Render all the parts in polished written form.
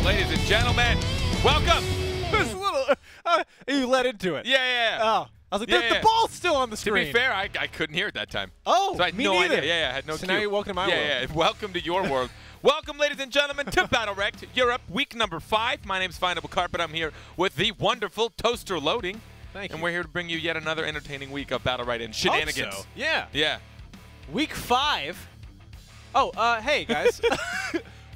ladies and gentlemen, welcome. There's a little, you let into it. Yeah. Oh, I was like, the ball's still on the screen. To be fair, I couldn't hear it that time. Oh, so I had me no neither. idea. Yeah, I had no So clue. now you're welcome to my world. Yeah, welcome to your world. Welcome, ladies and gentlemen, to BattleRekt Europe, week number 5. My name's Findable Carpet. I'm here with the wonderful Toaster Loading. Thank you. And we're here to bring you yet another entertaining week of BattleRekt and shenanigans. Hope so. Yeah. Yeah. Week 5. Oh, hey, guys.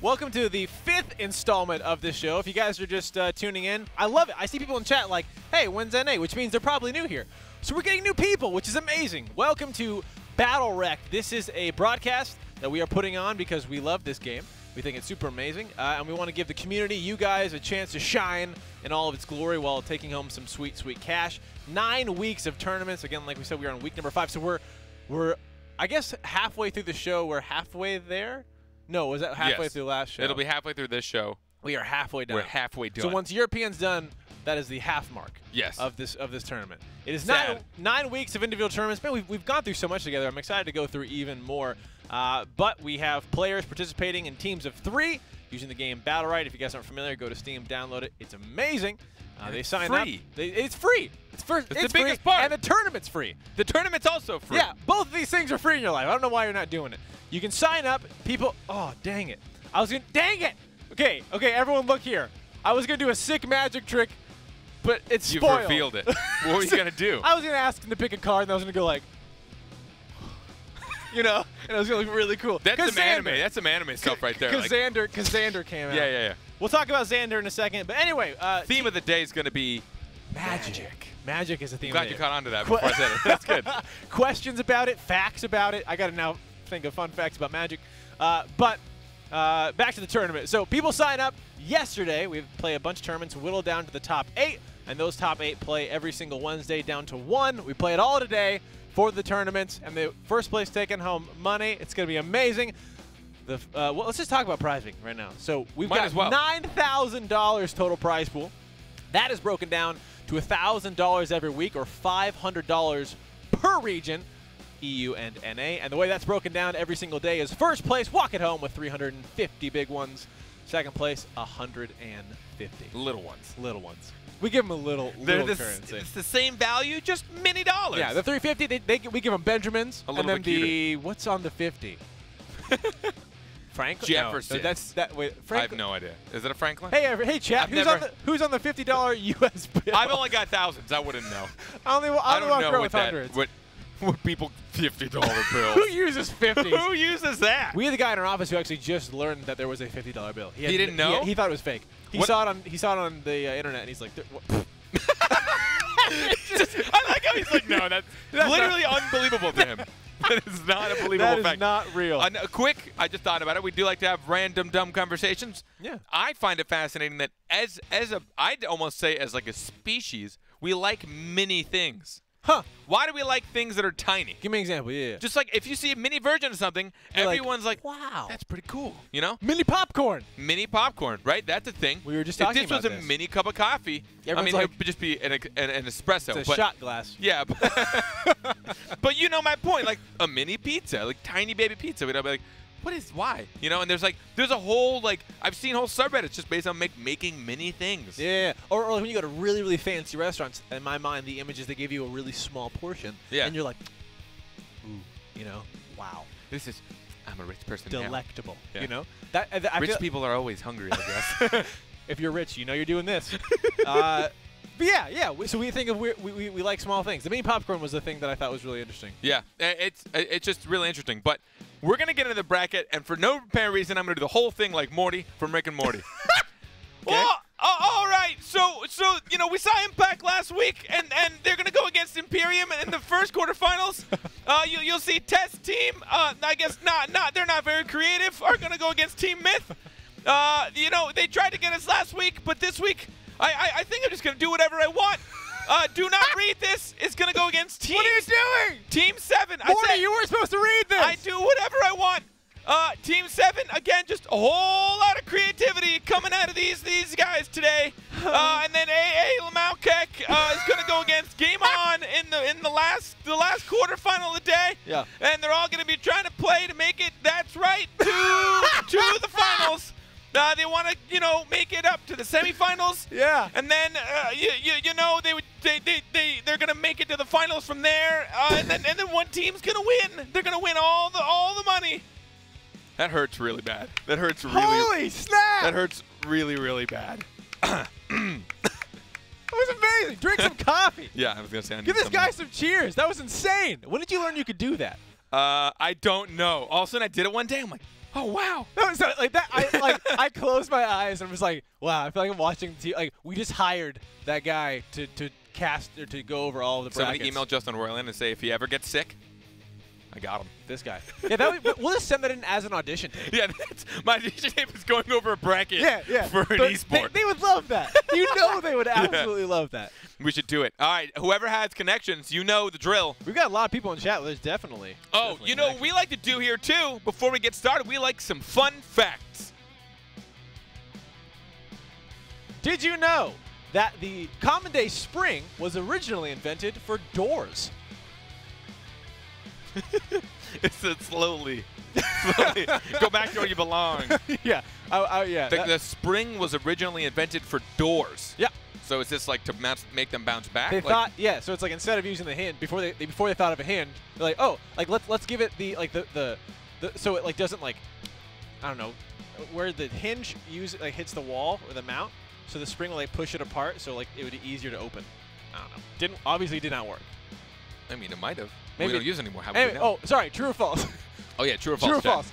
Welcome to the 5th installment of this show. If you guys are just tuning in, I love it. I see people in chat like, hey, when's NA? Which means they're probably new here. So we're getting new people, which is amazing. Welcome to BattleRekt. This is a broadcast that we are putting on because we love this game. We think it's super amazing, and we want to give the community, you guys, a chance to shine in all of its glory while taking home some sweet, sweet cash. 9 weeks of tournaments. Again, like we said, we are on week number 5. So we're I guess halfway through the show. We're halfway there. No, was that halfway through the last show? It'll be halfway through this show. We are halfway done. We're halfway done. So once European's done, that is the half mark. Yes. Of this tournament. It is Sad. 9 weeks of individual tournaments. Man, we've gone through so much together. I'm excited to go through even more. But we have players participating in teams of 3 using the game BattleRekt. If you guys aren't familiar, go to Steam, download it. It's amazing. They sign up. It's free. It's the biggest part. And the tournament's free. The tournament's also free. Yeah, both of these things are free in your life. I don't know why you're not doing it. You can sign up. People, oh, dang it. Dang it. Okay, everyone look here. I was going to do a sick magic trick, but it's spoiled. You've revealed it. What were you going to do? I was going to ask him to pick a card, and I was going to go like, you know, and it was going to look really cool. That's some anime. That's some anime stuff right there. Because Xander came out. Yeah. We'll talk about Xander in a second. But anyway. Theme of the day is going to be magic. Magic is a theme. I'm glad you caught on to that before I said it. That's good. Questions about it, facts about it. I got to now think of fun facts about magic. But back to the tournament. So people sign up yesterday. We play a bunch of tournaments, whittle down to the top 8. And those top 8 play every single Wednesday down to 1. We play it all today for the tournaments, and the first place taking home money. It's going to be amazing. Well, let's just talk about prizing right now. So we've got $9,000 total prize pool. That is broken down to $1,000 every week, or $500 per region, EU and NA. And the way that's broken down every single day is first place, walk it home with 350 big ones. Second place, 150. Little ones. Little ones. We give them a little currency. It's the same value, just many dollars. Yeah, the 350, we give them Benjamins. A little and then bit what's on the 50? Franklin? Jefferson. No, I have no idea. Is it a Franklin? Hey, chat. Who's on the $50 U.S. bill? I've only got thousands. I wouldn't know. I only walk around with hundreds. What people $50 bills? Who uses 50s? Who uses that? We had the guy in our office who actually just learned that there was a $50 bill. He didn't know? He thought it was fake. He saw it on the internet, and he's like, I like how he's like, no, that's literally unbelievable to him. That is not a believable fact. That is not real. I just thought about it. We do like to have random dumb conversations. Yeah. I find it fascinating that I'd almost say as like a species, we like mini things. Huh. Why do we like things that are tiny? Give me an example, yeah. Just like if you see a mini version of something, everyone's like, wow, that's pretty cool. You know? Mini popcorn. Mini popcorn, right? That's a thing. We were just talking about this. If this was a mini cup of coffee, I mean, it would just be an espresso. It's a shot glass. Yeah. But you know my point. Like a mini pizza, like tiny baby pizza. We'd be like, why? You know, and there's a whole, I've seen whole subreddits just based on making mini things. Yeah. Or when you go to really, really fancy restaurants, in my mind, the images, they give you a really small portion. Yeah. And you're like, ooh, you know, wow. I'm a rich person delectable, now. Yeah. You know? Rich people are always hungry, I guess. If you're rich, you know you're doing this. But yeah. So we think we like small things. The mini popcorn was the thing that I thought was really interesting. Yeah, it's just really interesting. But we're gonna get into the bracket, and for no apparent reason, I'm gonna do the whole thing like Morty from Rick and Morty. Okay? Well, all right. So you know, we saw Impact last week, and they're gonna go against Imperium in the first quarterfinals. You'll see Test Team. I guess not. They're not very creative. Are gonna go against Team Myth. You know, they tried to get us last week, but this week I think I'm just gonna do whatever I want. Do not read this. It's going to go against Team... What are you doing? Team 7. Morty, you weren't supposed to read this. I do whatever I want. Team 7, again, just a whole lot of creativity coming out of these guys today. And then AA Lamaukek is going to go against Game On in the last quarterfinal of the day. Yeah. And they're all going to be trying to play to make it, that's right, to the finals. They want to, you know, make it up to the semifinals. Yeah. And then, you know, they're gonna make it to the finals from there. And then one team's gonna win. They're gonna win all the money. That hurts really bad. That hurts really. Holy snap! That hurts really, really bad. That was amazing. Drink some coffee. Yeah, I was gonna say. Give this guy some cheers. That was insane. When did you learn you could do that? I don't know. All of a sudden, I did it one day. I'm like, oh wow. That was like that. I closed my eyes and was like, wow. I feel like I'm watching. Like we just hired that guy to cast or to go over all of the brackets. Somebody email Justin Roiland and say if he ever gets sick, I got him. This guy. Yeah, we'll just send that in as an audition tape. Yeah, my audition tape is going over a bracket for an esport. They would love that. You know they would absolutely love that. We should do it. All right, whoever has connections, you know the drill. We've got a lot of people in chat. There's definitely. Oh, you know what we like to do here, too, before we get started? We like some fun facts. Did you know that the common day spring was originally invented for doors? It's slowly. Go back to where you belong. Yeah. Yeah. The spring was originally invented for doors. Yeah. So is this like to make them bounce back? They thought, yeah. So it's like instead of using the hinge before they thought of a hinge, they're like, oh, like let's give it the so it like doesn't like, I don't know, where the hinge hits the wall or the mount, so the spring will like push it apart, so like it would be easier to open. I don't know. Obviously did not work. I mean, it might have. Maybe. We don't use it anymore. How anyway, oh, sorry. True or false? Oh yeah, true or false. True or false?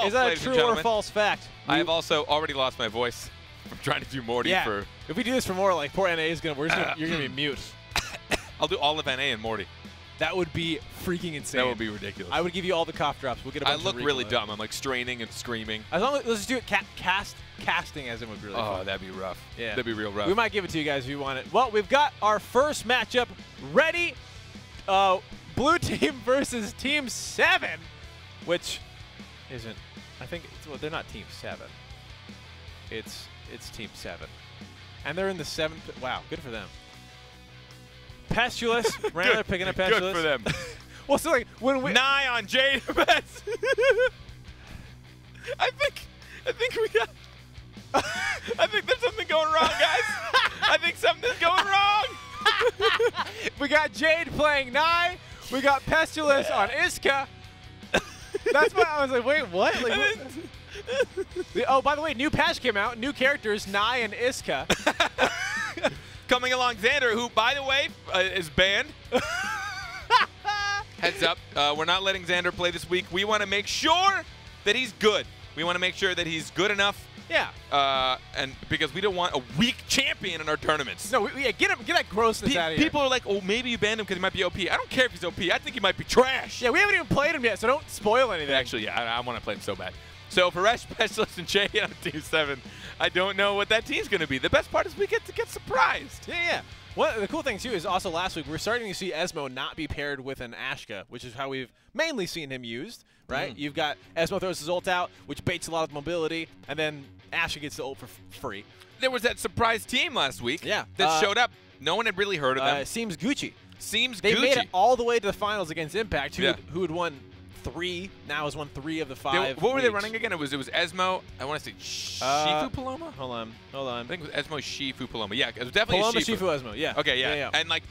Is that a true or false fact? I have also already lost my voice from trying to do Morty for. If we do this for more, like poor NA is you're gonna be mute. I'll do all of NA and Morty. That would be freaking insane. That would be ridiculous. I would give you all the cough drops. We'll get a bunch I look really dumb. I'm like straining and screaming. As long as let's just do it casting as it would be really fun. Oh, that'd be rough. Yeah. That'd be real rough. We might give it to you guys if you want it. Well, we've got our first matchup ready. Blue team versus Team 7, which isn't. I think well, they're not Team 7. It's Team 7, and they're in the 7th. Wow, good for them. Pestulous, Randler picking up Pestulous. Good for them. Well, so like when we Nye on Jade. I think we got. I think there's something going wrong, guys. I think something's going wrong. We got Jade playing Nye. We got Pestulous on Iska. That's why I was like, wait, what? Like, oh, by the way, new patch came out. New characters, Nye and Iska. Coming along, Xander, who, by the way, is banned. Heads up. We're not letting Xander play this week. We want to make sure that he's good. We want to make sure that he's good enough. Yeah. And because we don't want a weak champion in our tournaments. No, get that grossness out of here. People are like, oh, maybe you banned him because he might be OP. I don't care if he's OP. I think he might be trash. Yeah, we haven't even played him yet, so don't spoil anything. Actually, yeah, I want to play him so bad. So for Resh, Pestulous, and Jay on Team 7, I don't know what that team's going to be. The best part is we get to get surprised. Yeah. Well, the cool thing, too, is also last week we're starting to see Esmo not be paired with an Ashka, which is how we've mainly seen him used, right? You've got Esmo throws his ult out, which baits a lot of mobility, and then Ashka gets the ult for free. There was that surprise team last week that that showed up. No one had really heard of them. Seems Gucci. They made it all the way to the finals against Impact, who had won 3, now has won 3 of the 5. What were they running again? It was Esmo. I want to say Shifu Paloma? Hold on. I think it was Esmo, Shifu, Paloma. Yeah, it was definitely Paloma, Shifu. Esmo, yeah. Okay, yeah. And like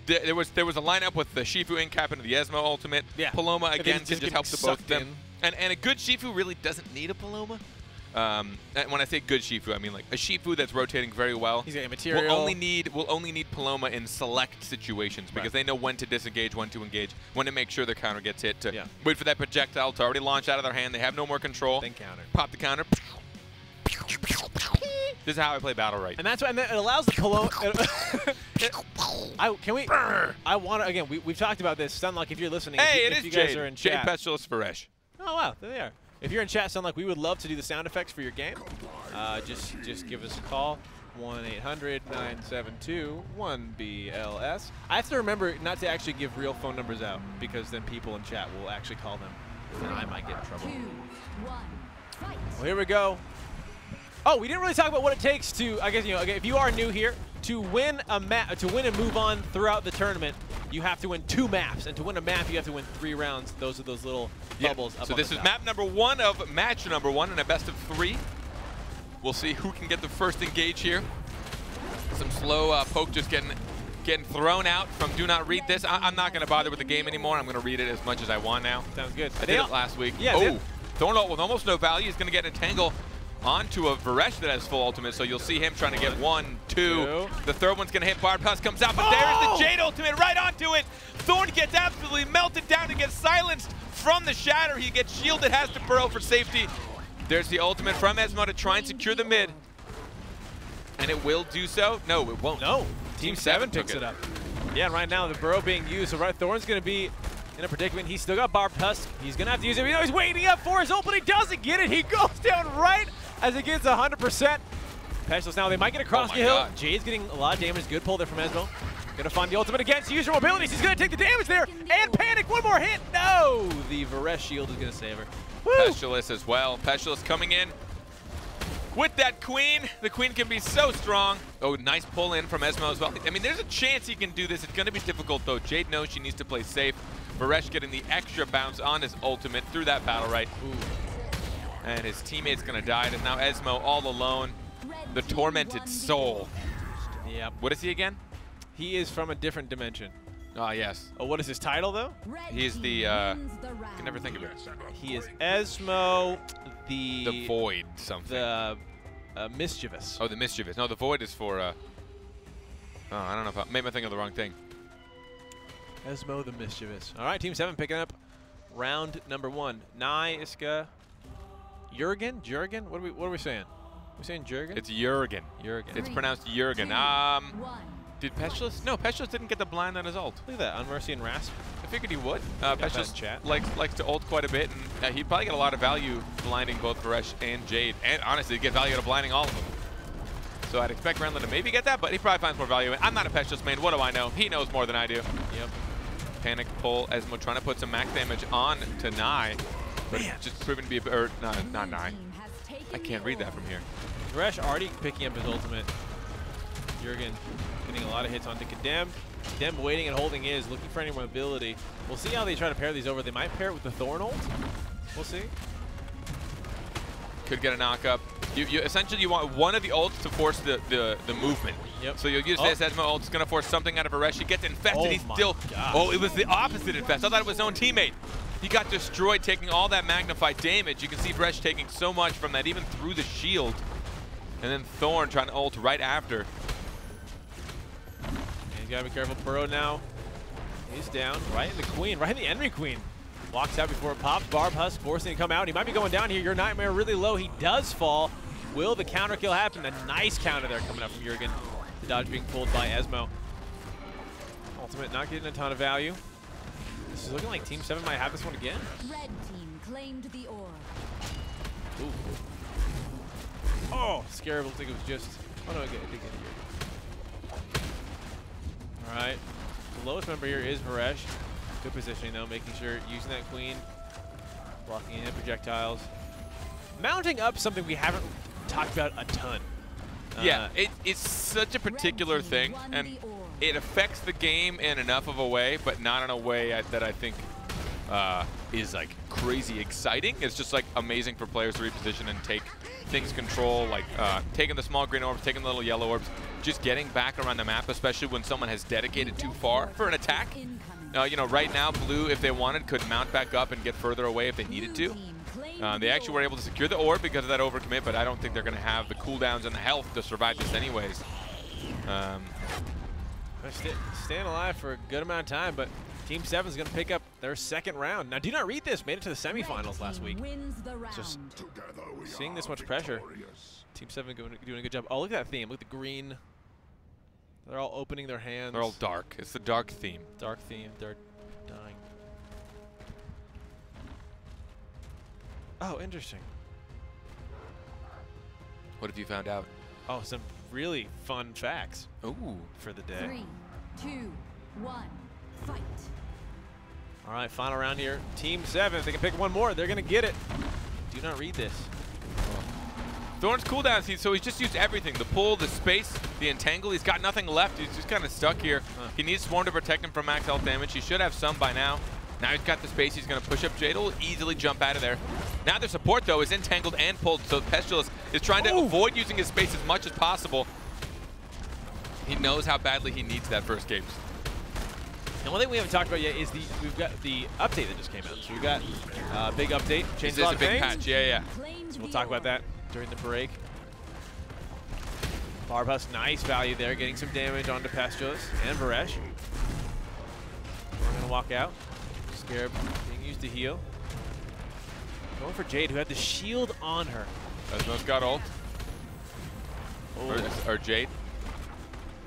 there was a lineup with the Shifu in cap into the Esmo ultimate. Yeah. Paloma again just helps the both of them. And a good Shifu really doesn't need a Paloma. And when I say good Shifu, I mean like a Shifu that's rotating very well. He's getting material. We'll only need Paloma in select situations because they know when to disengage, when to engage, when to make sure their counter gets hit, to wait for that projectile to already launch out of their hand. They have no more control. Then counter. Pop the counter. This is how I play BattleRekt. And that's why it allows the Paloma. I want to, again, we've talked about this. Sunlock, if you're listening, if you guys are in chat. Jade, Pestulous, Faresh. Oh, wow, there they are. If you're in chat, Sunlock, we would love to do the sound effects for your game. Just give us a call, 1-800-972-1BLS. I have to remember not to actually give real phone numbers out because then people in chat will actually call them, and I might get in trouble. 2, 1, fight. Well, here we go. Oh, we didn't really talk about what it takes to, I guess, if you are new here, to win and move on throughout the tournament, you have to win 2 maps. And to win a map, you have to win 3 rounds. Those are those little bubbles up So on this the is top. map number 1 of match number 1 in a best of 3. We'll see who can get the first engage here. Some slow poke just getting thrown out from do not read this. I'm not going to bother with the game anymore. I'm going to read it as much as I want now. Sounds good. I did it last week. Yeah. Oh, Thornult with almost no value. He's going to get entangle onto a Varesh that has full ultimate, so you'll see him trying to get 1, 2. The third one's going to hit. Barb Husk comes out, but there's the Jade ultimate right onto it. Thorn gets absolutely melted down and gets silenced from the shatter. He gets shielded, has to burrow for safety. There's the ultimate from Esmo to try and secure the mid. And it will do so. No, it won't. No. Team 7 picks it up. Yeah, right now the burrow being used, so Thorn's going to be in a predicament. He's still got Barbed Husk. He's going to have to use it. He's waiting up for his ult, but he doesn't get it. He goes down right as it gets 100%. Pestilence now, they might get across the hill. Jade's getting a lot of damage. Good pull there from Esmo. Gonna find the ultimate against user mobilities. He's gonna take the damage there and panic. One more hit. No! The Varesh shield is gonna save her. Pestilence as well. Pestilence coming in with that queen. The queen can be so strong. Oh, nice pull in from Esmo as well. I mean, there's a chance he can do this. It's gonna be difficult though. Jade knows she needs to play safe. Varesh getting the extra bounce on his ultimate through that BattleRekt. And his teammate's gonna die. And now Esmo all alone. The tormented soul. Yep. What is he again? He is from a different dimension. Ah, yes. Oh, what is his title though? He is the, I can never think of it. He is Esmo, the Void something. The Mischievous. Oh, the Mischievous. No, the Void is for, oh, I don't know if maybe I'm thinking of the wrong thing. Esmo the Mischievous. All right, Team 7 picking up round number 1. Nai, Iska, Jurgen? What are we saying? We're saying Jurgen? It's Jurgen. Jurgen. It's pronounced Jurgen. Did Pestilence? No, Pestilence didn't get the blind on his ult. Look at that, Unmercy and Rasp. I figured he would. Pestilence likes to ult quite a bit, and he'd probably get a lot of value blinding both Varesh and Jade. And honestly, he'd get value out of blinding all of them. So I'd expect Renlin to maybe get that, but he probably finds more value. I'm not a Pestilence main. What do I know? He knows more than I do. Yep. Panic pull. Esmo trying to put some max damage on to Nai, but it's just proven to be not Nai. I can't read that from here. Varesh already picking up his ultimate. Jurgen getting a lot of hits onto Condemned. Condemned waiting and holding his, looking for any mobility. We'll see how they try to pair these over. They might pair it with the Thorn ult. We'll see. Could get a knock up. Essentially you want one of the ults to force the movement. Yep. So you'll use this Esmo ult. It's gonna force something out of Varesh. He gets infested. He's still. Gosh. Oh, it was the opposite infest. I thought it was his own teammate. He got destroyed, taking all that magnified damage. You can see Varesh taking so much from that, even through the shield. And then Thorn trying to ult right after. He's got to be careful. Burrow now. He's down. Right in the queen. Right in the enemy queen. Walks out before it pops. Barb Husk forcing to come out. He might be going down here. Your Nightmare really low. He does fall. Will the counter kill happen? A nice counter there coming up from Jurgen. The dodge being pulled by Esmo. Ultimate not getting a ton of value. This is looking like Team 7 might have this one again. Red team claimed the orb. Ooh. Oh, scary. I think it was just. Oh no, I did get it here. All right. The lowest member here is Varesh. Good positioning though, making sure using that queen, blocking in projectiles, mounting up something we haven't talked about a ton. Yeah, it's such a particular thing, and it affects the game in enough of a way, but not in a way that I think is like crazy exciting. It's just like amazing for players to reposition and take things control, like taking the small green orbs, taking the little yellow orbs, just getting back around the map, especially when someone has dedicated too far for an attack. You know, right now, blue, if they wanted, could mount back up and get further away if they needed to. They actually were able to secure the orb because of that overcommit, but I don't think they're going to have the cooldowns and the health to survive this anyways. Staying alive for a good amount of time, but Team 7 is going to pick up their second round. Now, Do Not Read This made it to the semifinals last week. Just seeing this much pressure. Team 7 doing a good job. Oh, look at that theme. Look at the green. They're all opening their hands. They're all dark. It's the dark theme. Dark theme. They're dying. Oh, interesting. What have you found out? Oh, some really fun facts. Ooh. For the day. 3, 2, 1, fight. All right, final round here. Team 7, if they can pick one more, they're going to get it. Do Not Read This. Thorn's cooldown, so he's just used everything. The pull, the space, the entangle. He's got nothing left. He's just kind of stuck here. He needs Swarm to protect him from max health damage. He should have some by now. Now he's got the space. He's going to push up Jade. Will easily jump out of there. Now their support, though, is entangled and pulled, so Pestilus is trying to avoid using his space as much as possible. He knows how badly he needs that first game. And one thing we haven't talked about yet is we've got the update that just came out. So we've got a big update. This is a big patch. Yeah. So we'll talk about that during the break. Barbus, nice value there, getting some damage onto Pestilus and Varesh. We're going to walk out. Scarab being used to heal. Going for Jade, who had the shield on her. Esmo's got ult. Or Jade.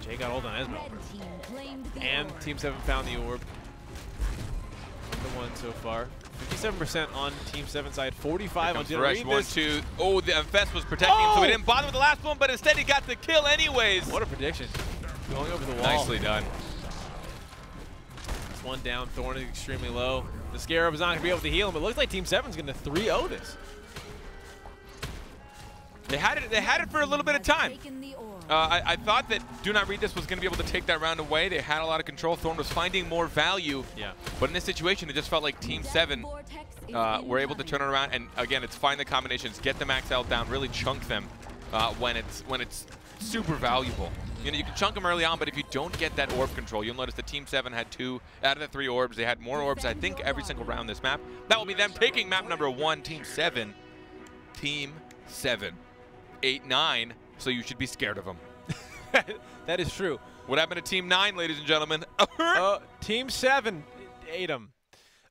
Jade got ult on Esmo. And Team 7 found the orb. 1-1 so far. 57% on Team 7 side, 45 on Varesh. 1-2. Oh, the Fest was protecting him, so he didn't bother with the last one, but instead he got the kill anyways. What a prediction. Going over the wall. Nicely done. It's one down. Thorn is extremely low. The Scarab is not going to be able to heal him. It looks like Team 7 is going to 3-0 this. They had it for a little bit of time. I thought that Do Not Read This was going to be able to take that round away. They had a lot of control. Thorn was finding more value. Yeah. But in this situation, it just felt like Team 7 were able to turn it around. And again, it's find the combinations, get the max health down, really chunk them when it's super valuable. You know, you can chunk them early on, but if you don't get that orb control, you'll notice that Team 7 had 2 out of the 3 orbs. They had more orbs, I think, every single round this map. That will be them taking map number 1, Team 7. Team 7. 8-9, so you should be scared of them. That is true. What happened to Team 9, ladies and gentlemen? Team 7 ate them.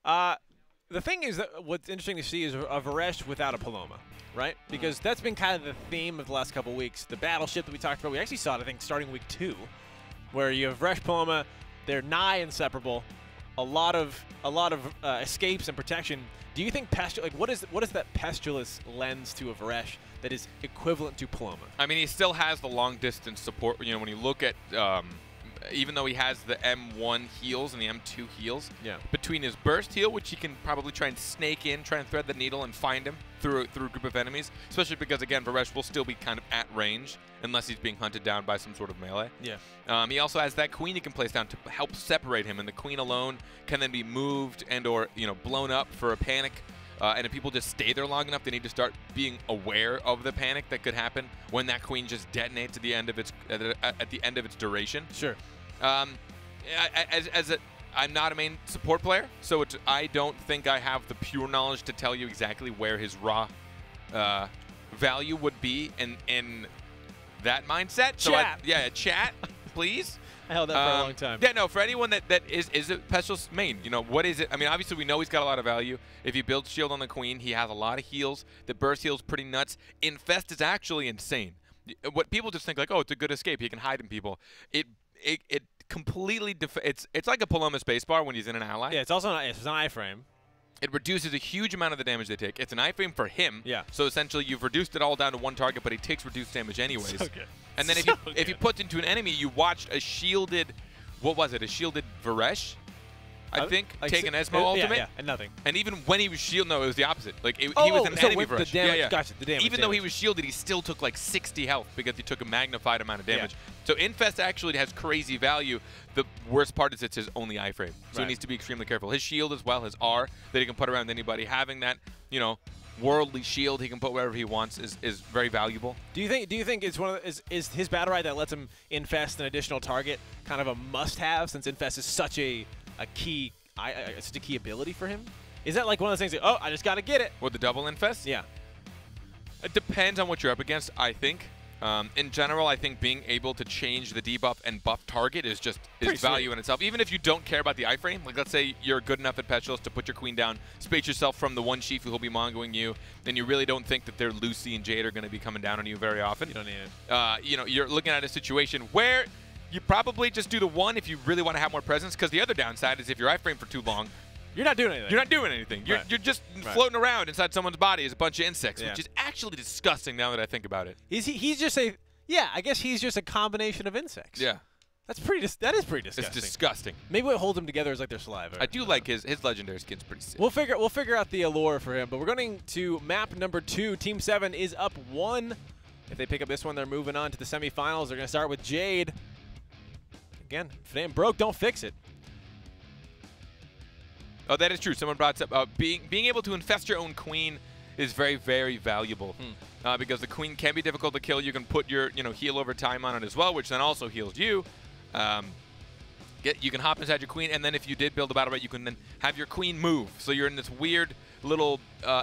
The thing is that what's interesting to see is a Varesh without a Paloma, right? Because that's been kind of the theme of the last couple of weeks. The battleship that we talked about, we actually saw it, I think, starting week 2, where you have Varesh, Paloma, they're nigh inseparable, a lot of escapes and protection. Do you think what is that Pestilus lens to a Varesh that is equivalent to Paloma? I mean, he still has the long distance support. You know, when you look at, even though he has the M1 heals and the M2 heals, between his burst heal, which he can probably try and snake in, try and thread the needle and find him through a group of enemies, especially because, again, Varesh will still be kind of at range unless he's being hunted down by some sort of melee. Yeah. He also has that queen he can place down to help separate him, and the queen alone can then be moved and or, you know, blown up for a panic. And if people just stay there long enough, they need to start being aware of the panic that could happen when that queen just detonates at the end of its duration. Sure. I'm not a main support player, so I don't think I have the pure knowledge to tell you exactly where his raw value would be in that mindset. Chat. So chat, please. I held that for a long time. Yeah, no, for anyone that is a Pestilus main, you know, what is it? I mean, obviously we know he's got a lot of value. If you build shield on the queen, he has a lot of heals. The burst heal's pretty nuts. Infest is actually insane. What people just think like, oh, it's a good escape. He can hide in people. It completely it's like a Paloma spacebar when he's in an ally. Yeah, it's also it's an iframe. It reduces a huge amount of the damage they take. It's an iframe for him. Yeah. So essentially, you've reduced it all down to one target, but he takes reduced damage anyways. So good. And then if he puts into an enemy, you watched a shielded, what was it? A shielded Varesh, I think, like take an Esmo ultimate. Yeah, and nothing. And even when he was shielded, no, it was the opposite. Like he was an enemy Varesh. The damage, yeah. Gotcha, the damage. Even though he was shielded, he still took like 60 health because he took a magnified amount of damage. Yeah. So Infest actually has crazy value. The worst part is it's his only iframe, so he needs to be extremely careful. His shield as well, his R that he can put around anybody. Having that, you know, worldly shield he can put wherever he wants is very valuable. Do you think it's one of is his BattleRekt that lets him infest an additional target kind of a must-have since infest is such a key ability for him? Is that like one of those things that, oh, I just got to get it? With the double infest? Yeah. It depends on what you're up against, I think. In general, I think being able to change the debuff and buff target is value in itself. Even if you don't care about the iframe, like let's say you're good enough at Pestilus to put your queen down, space yourself from the one Shifu who'll be mongoing you, then you really don't think that their Lucy and Jade are going to be coming down on you very often. You don't need it. You know, you're looking at a situation where you probably just do the one if you really want to have more presence, because the other downside is if you're iframe for too long, you're not doing anything. You're not doing anything. You're just floating around inside someone's body as a bunch of insects, which is actually disgusting now that I think about it. He's just I guess he's just a combination of insects. Yeah. That is pretty disgusting. It's disgusting. Maybe what holds him together is like their saliva. I do like his legendary skin's pretty sick. We'll figure out the allure for him, but we're going to map number 2. Team 7 is up 1. If they pick up this one, they're moving on to the semifinals. They're going to start with Jade. Again, if it ain't broke, don't fix it. Oh, that is true. Someone brought up being able to infest your own queen is very, very valuable because the queen can be difficult to kill. You can put your heal over time on it as well, which then also heals you. You can hop inside your queen, and then if you did build a BattleRekt, you can then have your queen move. So you're in this weird little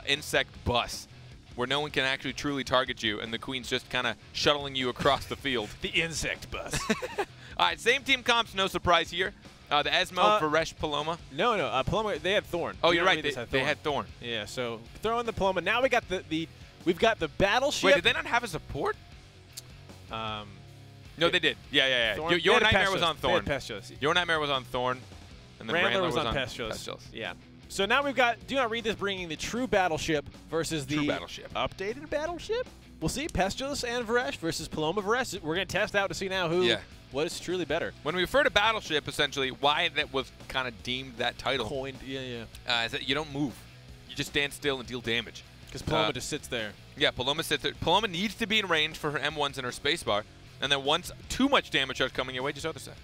insect bus where no one can actually truly target you, and the queen's just kind of shuttling you across the field. The insect bus. All right, same team comps, no surprise here. The Esmo, Varesh, Paloma. No, Paloma, they had Thorn. Oh, you're right, they had Thorn. Yeah, so throw in the Paloma. Now we got we've got the Battleship. Wait, did they not have a support? No, they did. Yeah. Your Nightmare was on Thorn. Your Nightmare was on Thorn, and then Randler was on Pestilence. Yeah. So now we've got Do Not Read This bringing the true Battleship versus the updated Battleship. We'll see Pestilence and Varesh versus Paloma Varesh. We're going to test out to see now what is truly better. When we refer to Battleship, essentially, why that was kind of deemed that title. Coined, is that you don't move. You just stand still and deal damage. Because Paloma just sits there. Yeah, Paloma sits there. Paloma needs to be in range for her M1s and her spacebar. And then once too much damage starts coming your way, just other side.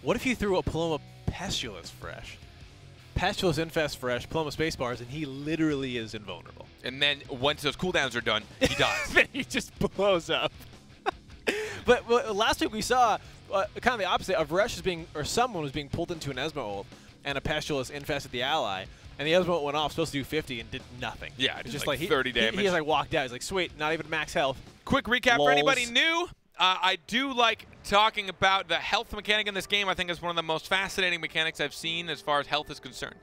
What if you threw a Paloma Pestilence Fresh? Pestilence Infest Fresh, Paloma Spacebars, and he literally is invulnerable. And then once those cooldowns are done, he dies. Then he just blows up. But last week we saw kind of the opposite. Someone was being pulled into an Esmo ult, and a Pestilence infested the ally. And the Esmo ult went off, supposed to do 50, and did nothing. Yeah, just like 30 damage. He just like walked out. He's like, sweet, not even max health. Quick recap for anybody new. I do like talking about the health mechanic in this game. I think it's one of the most fascinating mechanics I've seen as far as health is concerned.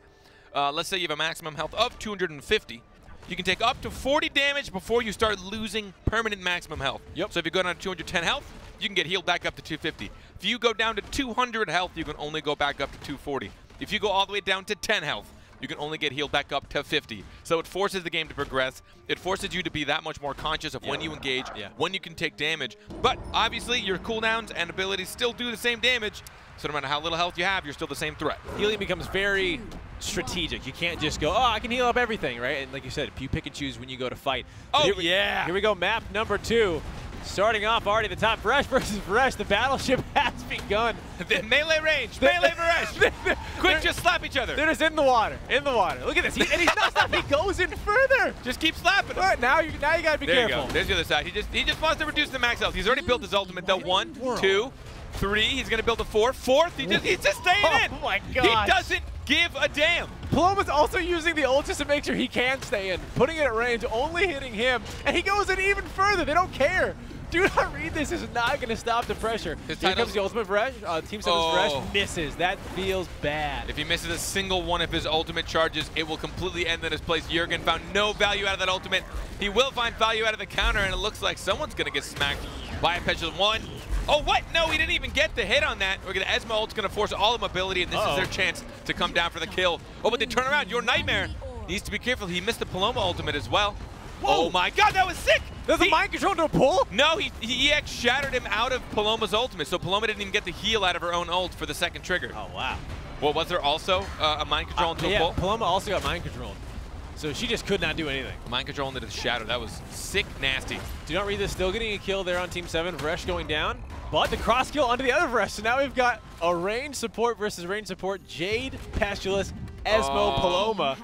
Let's say you have a maximum health of 250. You can take up to 40 damage before you start losing permanent maximum health. Yep. So if you go down to 210 health, you can get healed back up to 250. If you go down to 200 health, you can only go back up to 240. If you go all the way down to 10 health, you can only get healed back up to 50. So it forces the game to progress. It forces you to be that much more conscious of when you engage, when you can take damage. But obviously, your cooldowns and abilities still do the same damage. So no matter how little health you have, you're still the same threat. Healing becomes very strategic. You can't just go, oh, I can heal up everything, right? And like you said, you pick and choose when you go to fight. Oh, here we go, map number 2. Starting off already at the top, Varesh versus Varesh. The Battleship has begun. The melee range, melee Varesh. Quick, just slap each other. They're just in the water, Look at this, and he's not stopping. He goes in further. Just keep slapping him. Right, now you gotta be careful. You go. There's the other side. He just wants to reduce the max health. He's already built his ultimate though. 1, 2, 3. He's gonna build a 4. 4th. He's just staying in. Oh my God. He doesn't give a damn. Paloma's also using the ult just to make sure he can stay in, putting it at range, only hitting him, and he goes in even further. They don't care. Do Not Read This is not going to stop the pressure. Here comes the ultimate Varesh. Team 7's Varesh misses. That feels bad. If he misses a single one of his ultimate charges, it will completely end in his place. Jurgen found no value out of that ultimate. He will find value out of the counter, and it looks like someone's going to get smacked by a Pestilence 1. Oh, what? No, he didn't even get the hit on that. Esmo ult's going to force all the mobility, and this is their chance to come down for the kill. Oh, but they turn around. Your Nightmare needs to be careful. He missed the Paloma ultimate as well. Whoa. Oh my God, that was sick! There's a mind control to a pull? No, he EX shattered him out of Paloma's ultimate, so Paloma didn't even get the heal out of her own ult for the second trigger. Oh, wow. Well, was there also a mind control into a pull? Paloma also got mind controlled. So she just could not do anything. Mind control into the shadow. That was sick, nasty. Do Not Read This. Still getting a kill there on Team 7. Varesh going down. But the cross kill onto the other Varesh. So now we've got a range support versus range support. Jade, Pestilence, Esmo, Paloma.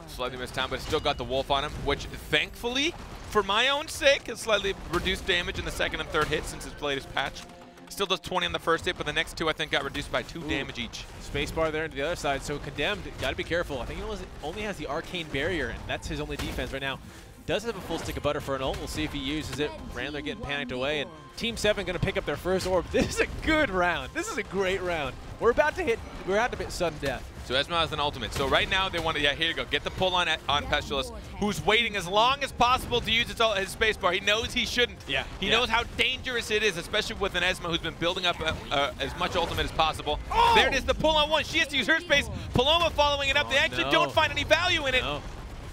Slightly missed time, but still got the wolf on him, which thankfully, for my own sake, has slightly reduced damage in the second and third hit since his latest patch. Still does 20 on the first hit, but the next 2 I think got reduced by 2 damage each. Spacebar there into the other side, so Condemned, got to be careful. I think he only has the Arcane Barrier, and that's his only defense right now. Does have a full stick of butter for an ult. We'll see if he uses it. Randler getting panicked away, and Team 7 going to pick up their first orb. This is a good round. This is a great round. We're about to hit sudden death. So Esmo has an ultimate. So right now they want to, here you go, get the pull on Pestilence, who's waiting as long as possible to use his spacebar. He knows he shouldn't. He knows how dangerous it is, especially with an Esmo who's been building up as much ultimate as possible. Oh! There it is, the pull on 1. She has to use her space. Paloma following it up. They actually don't find any value in it.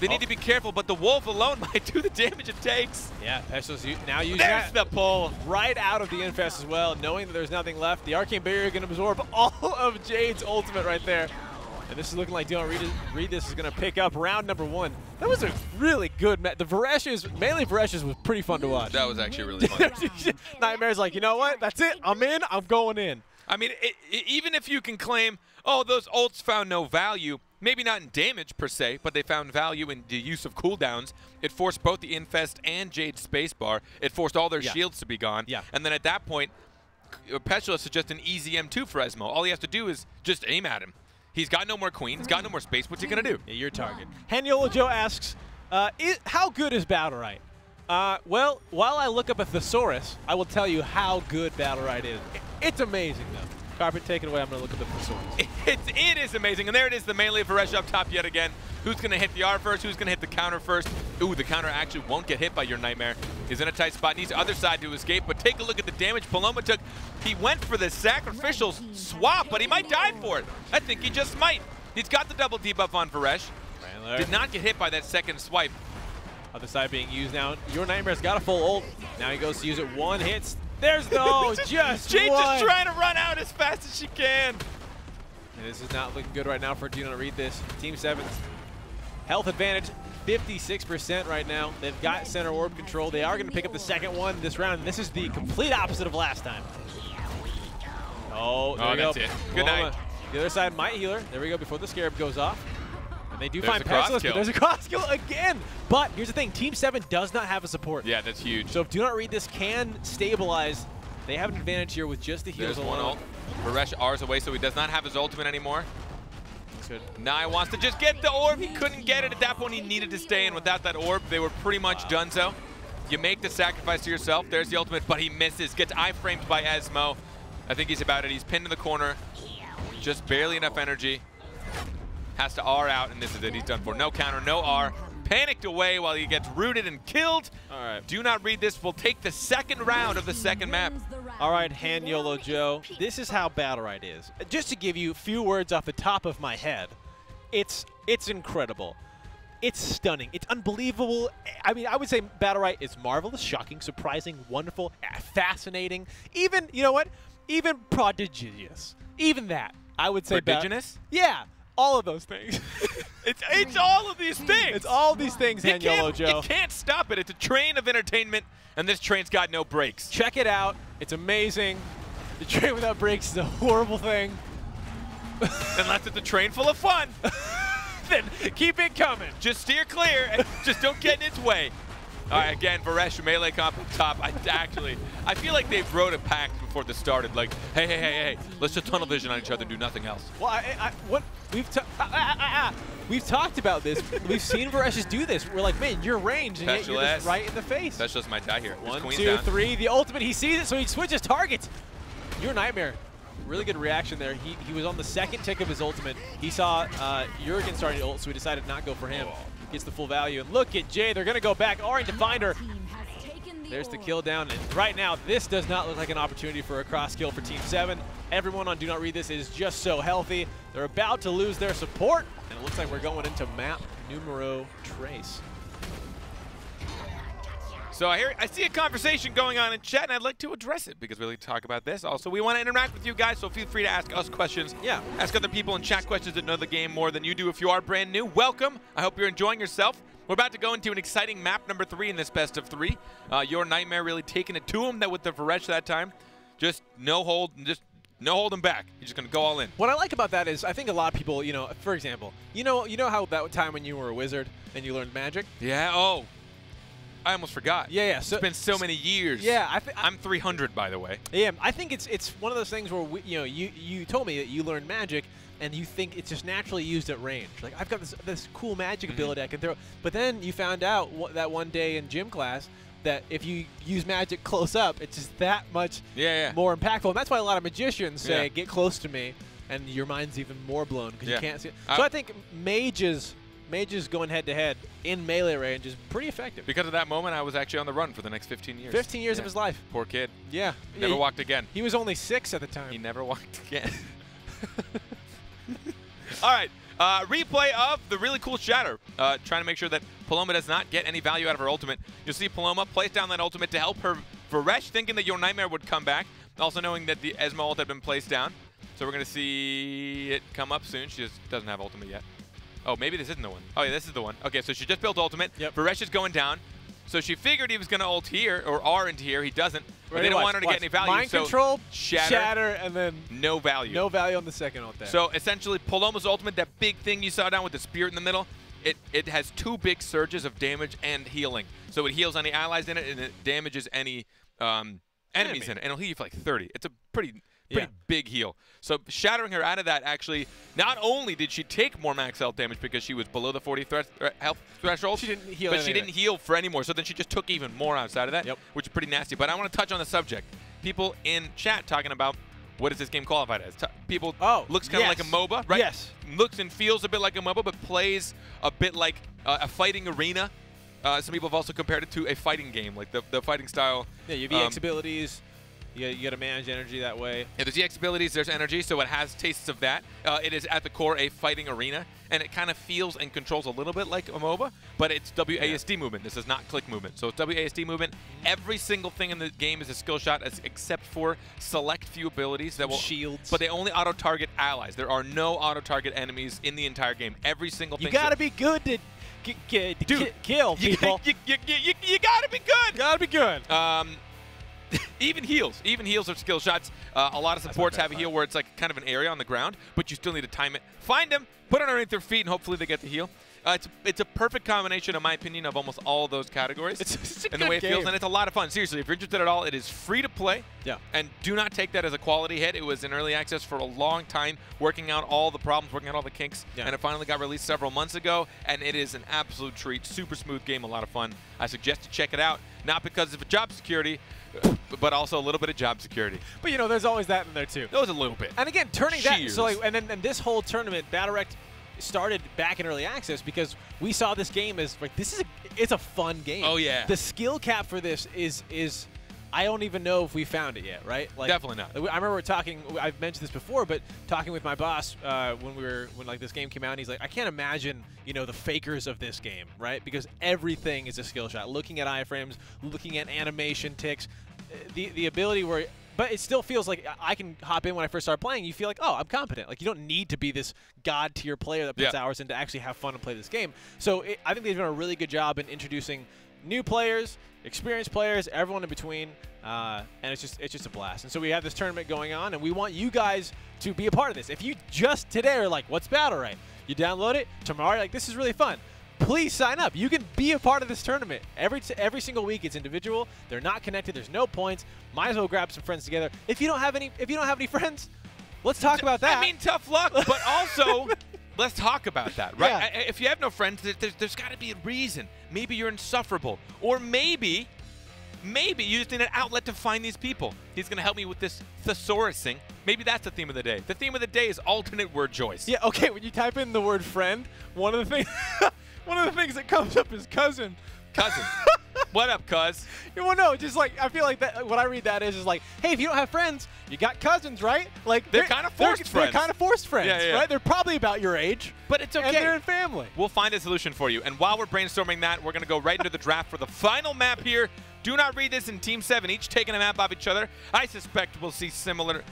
They need to be careful, but the wolf alone might do the damage it takes. Yeah, Pestilence now using There's the pull. Right out of the infest as well, knowing that there's nothing left. The Arcane Barrier going to absorb all of Jade's ultimate right there. And this is looking like Do Not Read This is going to pick up round number 1. That was a really good match. The melee Varesh's was pretty fun to watch. That was actually really fun. Nightmare's like, you know what? That's it. I'm in. I'm going in. I mean, even if you can claim, oh, those ults found no value, maybe not in damage per se, but they found value in the use of cooldowns. It forced both the Infest and Jade spacebar. It forced all their shields to be gone. Yeah. And then at that point, Petulous is just an easy M2 for Esmo. All he has to do is just aim at him. He's got no more queen. He's got no more space. What's he going to do? Yeah, your target. Hanyolo Joe asks, how good is BattleRekt? Well, while I look up a thesaurus, I will tell you how good BattleRekt is. It's amazing, though. Carpet, take it away. I'm going to look up the thesaurus. It is amazing. And there it is, the melee of Varesh up top yet again. Who's going to hit the R first? Who's going to hit the counter first? Ooh, the counter actually won't get hit by your Nightmare. He's in a tight spot. Needs the other side to escape, but take a look at the damage Paloma took. He went for the sacrificial swap, but he might die for it. I think he just might. He's got the double debuff on Varesh. Did not get hit by that second swipe. Other side being used now. Your Nightmare's got a full ult. Now he goes to use it. One hits. There's no, just Jade's one. just trying to run out as fast as she can. And this is not looking good right now for Do Not Read This. Team 7's health advantage, 56% right now. They've got center orb control. They are going to pick up the second one this round. And this is the complete opposite of last time. Oh, there we go. That's it. Good night. The other side might heal her. There we go before the Scarab goes off. And they do There's find a cross Pestilence, kill. but there's a cross kill again. But here's the thing, Team 7 does not have a support. Yeah, that's huge. So if Do Not Read This can stabilize, they have an advantage here with just the heals There's one alone. ult. Varesh R's away, so he does not have his ultimate anymore. That's good. Now he wants to just get the orb. He couldn't get it. At that point, he needed to stay in. Without that orb, they were pretty much done so. You make the sacrifice to yourself. There's the ultimate, but he misses. Gets eye-framed by Esmo. I think he's about it. He's pinned in the corner. Just barely enough energy. Has to R out, and this is it. He's done for. No counter, no R. Panicked away while he gets rooted and killed. All right. Do Not Read This will take the second round of the second map. All right, Hanyolo Joe, this is how BattleRekt is. Just to give you a few words off the top of my head, it's incredible. It's stunning. It's unbelievable. I mean, I would say BattleRekt is marvelous, shocking, surprising, wonderful, fascinating. Even, you know what? Even prodigious. Even that. I would say Prodigious? Yeah, all of those things. It's all of these things. It's all these things, Hanyolo Joe. You can't stop it. It's a train of entertainment, and this train's got no brakes. Check it out. It's amazing. The train without brakes is a horrible thing. Unless it's a train full of fun. Then keep it coming. Just steer clear and just don't get in its way. All right, again, Varesh melee comp up top. I feel like they've wrote a pact before this started. Like, hey, let's just tunnel vision on each other and do nothing else. Well, we've talked about this. We've seen Varesh do this. We're like, man, you're ranged, and yet you're just right in the face. That's just my die here. One, Queen's two, down. three. The ultimate. He sees it, so he switches targets. Your Nightmare. Really good reaction there. He was on the second tick of his ultimate. He saw Jurgen starting to ult, so he decided to not go for him. Gets the full value. And look at Jay. They're going to go back. Aring to find her. There's the kill down. And right now, this does not look like an opportunity for a cross kill for Team 7. Everyone on Do Not Read This is just so healthy. They're about to lose their support. And it looks like we're going into map numero trace. So I see a conversation going on in chat, and I'd like to address it because we like to talk about this. Also, we want to interact with you guys, so feel free to ask us questions. Yeah. Ask other people in chat questions that know the game more than you do. If you are brand new, welcome. I hope you're enjoying yourself. We're about to go into an exciting map number 3 in this best of 3. Your Nightmare really taking it to him that with the Varesh that time. Just no holding back. He's just going to go all in. What I like about that is I think a lot of people, for example, you know how that time when you were a wizard and you learned magic? Yeah, I almost forgot. Yeah. It's been so many years. Yeah, I'm 300, by the way. Yeah, I think it's one of those things where you told me that you learned magic and you think it's just naturally used at range. Like, I've got this cool magic ability I can throw. But then you found out that one day in gym class that if you use magic close up, it's just that much more impactful. And that's why a lot of magicians say, get close to me, and your mind's even more blown because you can't see it. So I think mages going head-to-head in melee range is pretty effective. Because of that moment, I was actually on the run for the next 15 years. 15 years of his life. Poor kid. Yeah. Never walked again. He was only 6 at the time. He never walked again. All right. Replay of the really cool Shatter. Trying to make sure that Paloma does not get any value out of her ultimate. You'll see Paloma place down that ultimate to help her Varesh, thinking that Your Nightmare would come back. Also knowing that the Esmo ult had been placed down. So we're going to see it come up soon. She just doesn't have ultimate yet. Oh, maybe this isn't the one. Oh, yeah, this is the one. Okay, so she just built ultimate. Yep. Varesh is going down. So she figured he was going to ult here, or R into here. He doesn't. But they don't want her to get any value. Mind so control, shatter, and then no value. No value on the second ult there. So essentially, Paloma's ultimate, that big thing you saw down with the spirit in the middle, it has 2 big surges of damage and healing. So it heals any allies in it, and it damages any enemies in it. And it'll heal you for like 30. It's a pretty big heal. So shattering her out of that, actually, not only did she take more max health damage because she was below the 40 health threshold, she didn't heal but she didn't heal for any more. So then she just took even more outside of that, which is pretty nasty. But I want to touch on the subject. People in chat talking about, what is this game qualified as? People, looks kind of like a MOBA, right? Yes. Looks and feels a bit like a MOBA, but plays a bit like a fighting arena. Some people have also compared it to a fighting game, like the fighting style. Yeah, you have EX abilities. You got to manage energy that way. Yeah, there's EX abilities, there's energy, so it has tastes of that. It is at the core a fighting arena, and it kind of feels and controls a little bit like a MOBA, but it's WASD movement. This is not click movement. So it's WASD movement. Every single thing in the game is a skill shot, except for select few abilities that will shields. But they only auto-target allies. There are no auto-target enemies in the entire game. Every single thing. You got to be good to kill people. You got to be good. Got to be good. Even heals are skill shots. A lot of supports have a heal where it's like kind of an area on the ground, but you still need to time it. Find them, put it underneath their feet, and hopefully they get the heal. It's a perfect combination, in my opinion, of almost all those categories. It's a and the way it game. feels, and it's a lot of fun. Seriously, if you're interested at all, it is free to play. Yeah. And do not take that as a quality hit. It was in early access for a long time, working out all the problems, working out all the kinks, and it finally got released several months ago, and it is an absolute treat. Super smooth game, a lot of fun. I suggest you check it out, not because of job security, but also a little bit of job security. But you know, there's always that in there too. There was a little bit. And again, turning that, so like, and this whole tournament, BattleRekt started back in early access because we saw this game as like it's a fun game. Oh yeah. The skill cap for this is I don't even know if we found it yet, right? Like, definitely not. I remember talking. I've mentioned this before, but talking with my boss when like this game came out, and he's like, I can't imagine the fakers of this game, right? Because everything is a skill shot. Looking at iframes, looking at animation ticks, the ability where. But it still feels like I can hop in when I first start playing. You feel like, oh, I'm competent. Like, you don't need to be this god-tier player that puts hours in to actually have fun and play this game. So I think they've done a really good job in introducing new players, experienced players, everyone in between, and it's just a blast. And so we have this tournament going on, and we want you guys to be a part of this. If you just today are like, what's BattleRekt? You download it. Tomorrow, you're like, this is really fun. Please sign up. You can be a part of this tournament. Every single week, it's individual. They're not connected. There's no points. Might as well grab some friends together. If you don't have any friends, let's talk about that. I mean, tough luck, but also let's talk about that, right? Yeah. If you have no friends, there's got to be a reason. Maybe you're insufferable, or maybe you just need an outlet to find these people. He's going to help me with this thesaurusing. Maybe that's the theme of the day. The theme of the day is alternate word choice. Yeah. Okay. When you type in the word friend, one of the things that comes up is cousin. Cousin. What up, cuz? Well, no, just like I feel like that. What I read that is like, hey, if you don't have friends, you got cousins, right? Like they're kind of forced friends. They're kind of forced friends, right? They're probably about your age, but it's okay. And they're in family. We'll find a solution for you. And while we're brainstorming that, we're gonna go right into the draft for the final map here. Do not read this in Team 7, each taking a map off each other. I suspect we'll see similar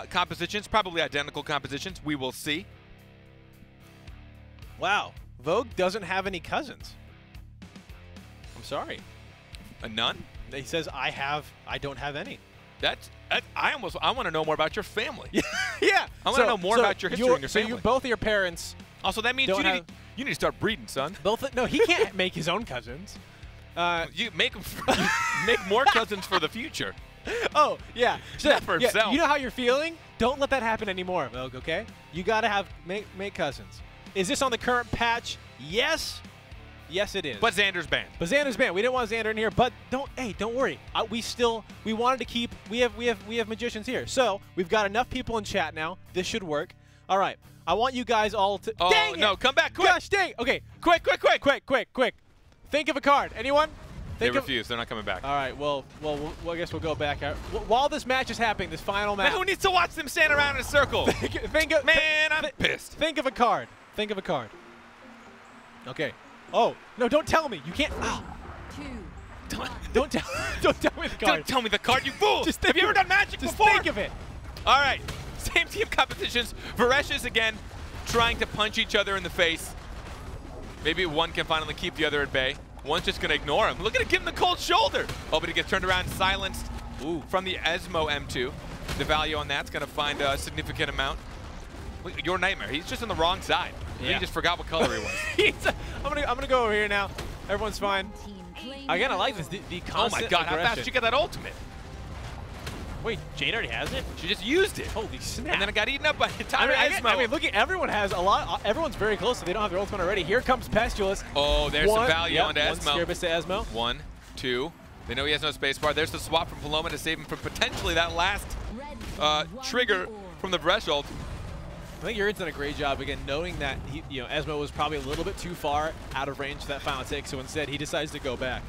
compositions, probably identical compositions. We will see. Wow, Vogue doesn't have any cousins. I'm sorry. None? He says I don't have any. I want to know more about your family. Yeah. I want to know more about your history and your family. So both of your parents. Also, that means you need to start breeding, son. No, he can't make his own cousins. You make more cousins for the future. Oh yeah. So, not for himself. You know how you're feeling? Don't let that happen anymore, Vogue. Okay? You gotta make cousins. Is this on the current patch? Yes. Yes, it is. But Xander's banned. We didn't want Xander in here, but don't worry. We wanted to keep. We have magicians here, so we've got enough people in chat now. This should work. All right. I want you guys all to. Oh dang no! It. Come back, quick! Gosh, dang! Okay, quick! Think of a card. Anyone? They refuse. They're not coming back. All right. Well, I guess we'll go back. While this match is happening, this final match. Man, who needs to watch them stand around in a circle? I'm pissed. Think of a card. Okay. Oh no! Don't tell me. You can't. Oh. Don't tell me the card. Don't tell me the card, you fool! Have you ever done Magic before? Just think of it. All right. Same team competitions. Varesh is again trying to punch each other in the face. Maybe one can finally keep the other at bay. One's just going to ignore him. Look at him give him the cold shoulder. Oh, but he gets turned around and silenced. from the Esmo M2. The value on that's going to find a significant amount. Look, your Nightmare, he's just on the wrong side. Yeah. He just forgot what color he was. I'm gonna go over here now. Everyone's fine. Again, I like this. The Oh constant my god, how aggression. fast she got that ultimate? Wait, Jade already has it? She just used it. Holy snap. And then it got eaten up by the entire Esmo. I mean, look at everyone has a lot. Everyone's very close, so they don't have their ultimate already. Here comes Pestulous. Oh, there's some value onto One Esmo. Scarebus to Esmo. 1, 2. They know he has no spacebar. There's the swap from Paloma to save him from potentially that last trigger from the Bresh ult. I think Yurin's done a great job again, knowing that Esmo was probably a little bit too far out of range for that final take. So instead, he decides to go back.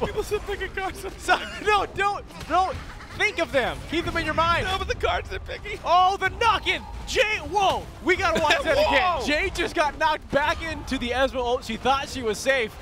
People still picking cards. No, don't think of them. Keep them in your mind. No, but the cards they're picking. Oh, the knock-in! Jade, whoa! We gotta watch that Whoa! again. Jade just got knocked back into the Esmo ult. She thought she was safe.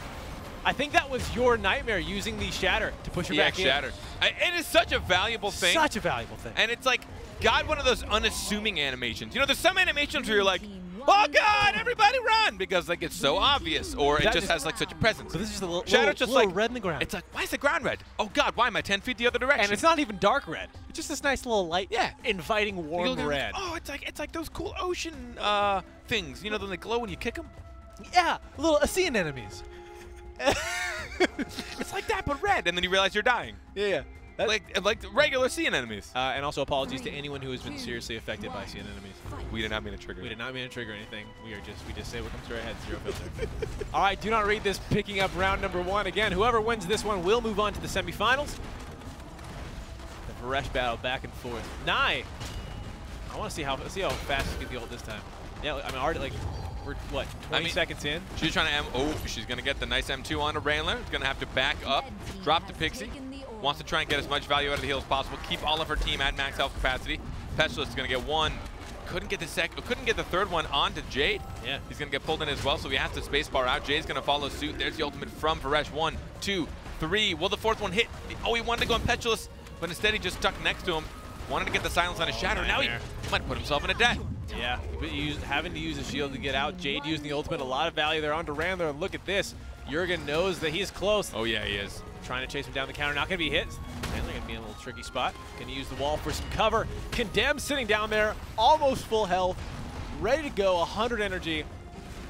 I think that was your Nightmare using the Shatter to push her back in. Shatter. It is such a valuable thing. Such a valuable thing. And it's like, God, one of those unassuming animations. You know, there's some animations where you're like, oh God, everybody run! Because like it's so obvious, or it just has like such a presence. So this is just a little, Shadow's just little like red in the ground. It's like, why is the ground red? Oh God, why am I 10 feet the other direction? And it's not even dark red. It's just this nice little light, Yeah. inviting warm red. Oh, it's like those cool ocean things. You know, when they glow when you kick them. Yeah, little Asean enemies. It's like that, but red, and then you realize you're dying. Yeah. Like regular sea enemies. And also apologies to anyone who has been seriously affected by sea enemies. We did not mean to trigger. We did not mean to trigger anything. We just say what comes to our heads, zero filter. All right, do not read this. Picking up round number 1 again. Whoever wins this one will move on to the semifinals. The Varesh battle back and forth. Nye. I want to see how fast you get the ult this time. Yeah, I mean already like we're what 20 seconds in. She's trying to she's gonna get the nice M2 on a Randler. It's gonna have to back up, drop the Pixie. Wants to try and get as much value out of the heal as possible. Keep all of her team at max health capacity. Pestilus is gonna get one. Couldn't get the third one onto Jade. Yeah. He's gonna get pulled in as well, so he has to spacebar out. Jade's gonna follow suit. There's the ultimate from Varesh. 1, 2, 3. Will the fourth one hit? Oh, he wanted to go on Petulous, but instead he just stuck next to him. Wanted to get the silence on his Shatter. Now he might put himself in a death. Yeah, having to use a shield to get out. Jade using the ultimate, a lot of value there onto Randler, and look at this. Jurgen knows that he's close. Oh yeah, he is. Trying to chase him down the counter, not gonna be hit. Randler gonna be in a little tricky spot. Gonna use the wall for some cover. Condemned sitting down there, almost full health, ready to go, 100 energy.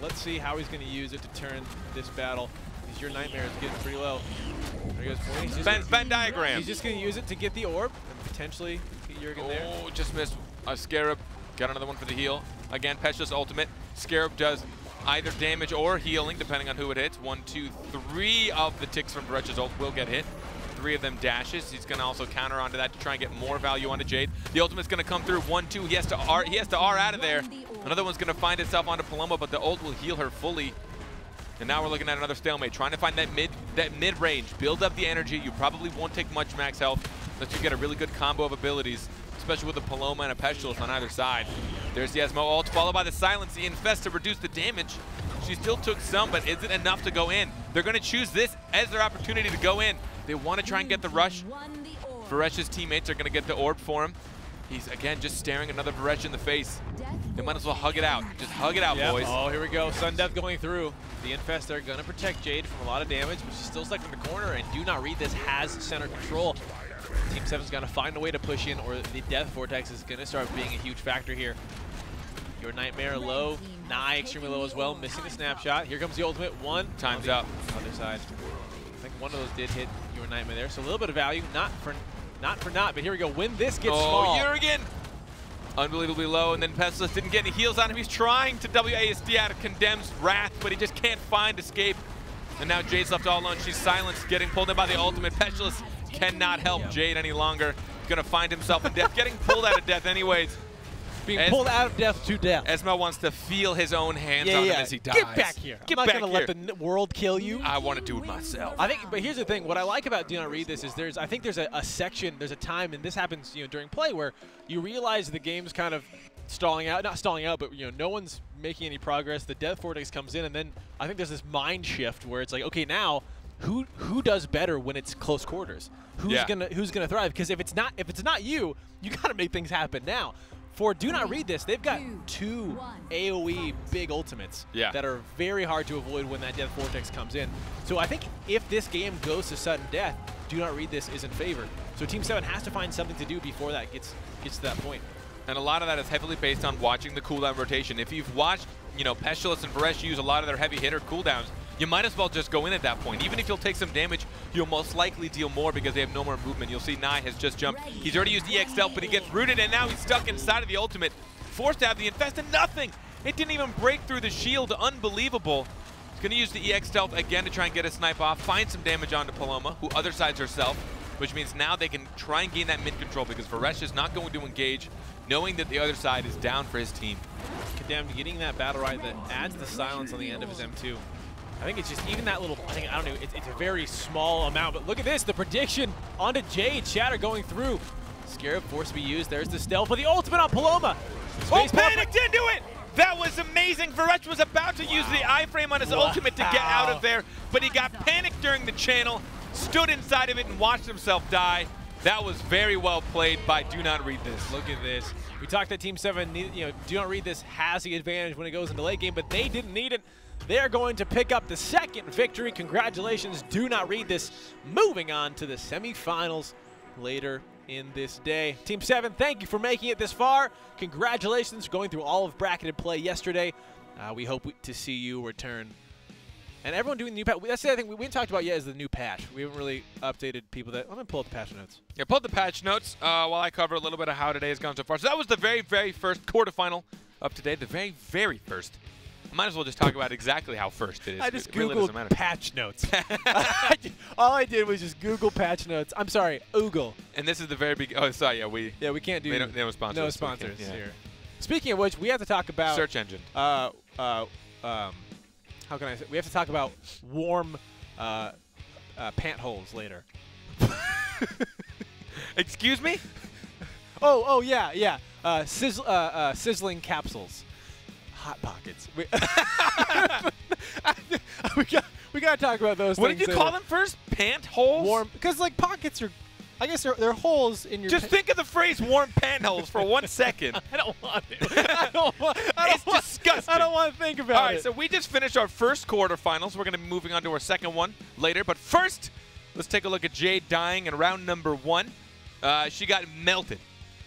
Let's see how he's gonna use it to turn this battle. Because your Nightmare is getting pretty low. There he goes. Venn diagram. He's just gonna use it to get the orb and potentially get Jurgen there. Oh, just missed a Scarab. Got another one for the heal. Again, Pesha's ultimate. Scarab does either damage or healing, depending on who it hits. 1, 2, 3 of the ticks from Varesh's ult will get hit. 3 of them dashes. He's going to also counter onto that to try and get more value onto Jade. The ultimate's going to come through. 1, 2. He has to R out of there. Another one's going to find itself onto Paloma, but the ult will heal her fully. And now we're looking at another stalemate, trying to find that mid range. Build up the energy. You probably won't take much max health unless you get a really good combo of abilities, especially with a Paloma and a Pestilus on either side. There's the Esmo ult, followed by the silence. The Infest to reduce the damage. She still took some, but isn't enough to go in. They're going to choose this as their opportunity to go in. They want to try and get the rush. Varesh's teammates are going to get the orb for him. He's, again, just staring another Varesh in the face. They might as well hug it out. Just hug it out, boys. Oh, here we go. Sudden Death going through. The Infest are going to protect Jade from a lot of damage, but she's still stuck in the corner, and Do Not Read This has center control. Team 7's going to find a way to push in, or the Death Vortex is going to start being a huge factor here. Your Nightmare low. Nye extremely low as well, missing the snapshot. Here comes the ultimate. One. Time's up. Other side. I think one of those did hit Your Nightmare there, so a little bit of value. Not for naught, but here we go. When this gets small. Jurgen! Unbelievably low, and then Pestilus didn't get any heals on him. He's trying to WASD out of Condemn's Wrath, but he just can't find escape. And now Jade's left all alone. She's silenced, getting pulled in by the ultimate. Pestilus cannot help Jade any longer. He's going to find himself in death, getting pulled out of death anyways. Being pulled out of death to death. Esmo wants to feel his own hands on him as he dies. Get back here. I'm not going to let the world kill you. I want to do it myself. I think, but here's the thing. What I like about Do Not Read This is I think there's a section, there's a time, and this happens during play, where you realize the game's kind of stalling out. Not stalling out, but no one's making any progress. The Death Vortex comes in, and then I think there's this mind shift where it's like, okay, now who does better when it's close quarters? Who's gonna thrive? Because if it's not you, you got to make things happen now. For Do Not Read This, they've got 2 AoE big ultimates that are very hard to avoid when that Death Vortex comes in. So I think if this game goes to sudden death, Do Not Read This is in favor. So Team 7 has to find something to do before that gets to that point. And a lot of that is heavily based on watching the cooldown rotation. If you've watched, you know, Pestilus and Varesh use a lot of their heavy hitter cooldowns, you might as well just go in at that point. Even if you'll take some damage, you'll most likely deal more because they have no more movement. You'll see Nai has just jumped. He's already used EX Stealth, but he gets rooted, and now he's stuck inside of the ultimate. Forced to have the Infest, and nothing! It didn't even break through the shield. Unbelievable. He's going to use the EX Stealth again to try and get a snipe off, find some damage onto Paloma, who other sides herself, which means now they can try and gain that mid control because Varesh is not going to engage, knowing that the other side is down for his team. Condemned getting that BattleRekt that adds the silence on the end of his M2. I think it's just even that little, I don't know, it's a very small amount, but look at this, the prediction onto Jade, Shatter going through. Scarab forced to be used, there's the stealth, but the ultimate on Paloma. Oh, panicked into it! That was amazing. Varesh was about to use the iframe on his ultimate to get out of there, but he got panicked during the channel, stood inside of it and watched himself die. That was very well played by Do Not Read This. Look at this. We talked that Team 7, you know, Do Not Read This has the advantage when it goes into late game, but they didn't need it. They are going to pick up the second victory. Congratulations, Do Not Read This. Moving on to the semifinals later in this day. Team 7, thank you for making it this far. Congratulations for going through all of bracketed play yesterday. We hope to see you return. And everyone doing the new patch. That's the other thing we haven't talked about yet is the new patch. We haven't really updated people that. I'm going to pull up the patch notes. Yeah, pull up the patch notes while I cover a little bit of how today has gone so far. So that was the very, very first quarterfinal of today. The very, very first. I might as well just talk about exactly how first it is. I just it really Googled doesn't matter. patch notes. All I did was just Google patch notes. I'm sorry, Oogle. And this is the very big. Oh, sorry. Yeah, we can't do. They don't sponsor. No us, so sponsors yeah. here. Speaking of which, we have to talk about search engine. How can I say? We have to talk about warm pant holes later. Excuse me? Oh yeah. Sizzling capsules. Hot Pockets. We got to talk about those What things. did you call them first? Pant holes? Warm, because like pockets are, I guess they're holes in your. Just think of the phrase warm pant holes for 1 second. I don't want to. It's disgusting. I don't want to think about it. All right, so we just finished our first quarterfinals. We're going to be moving on to our second one later. But first, let's take a look at Jade dying in round number 1. She got melted.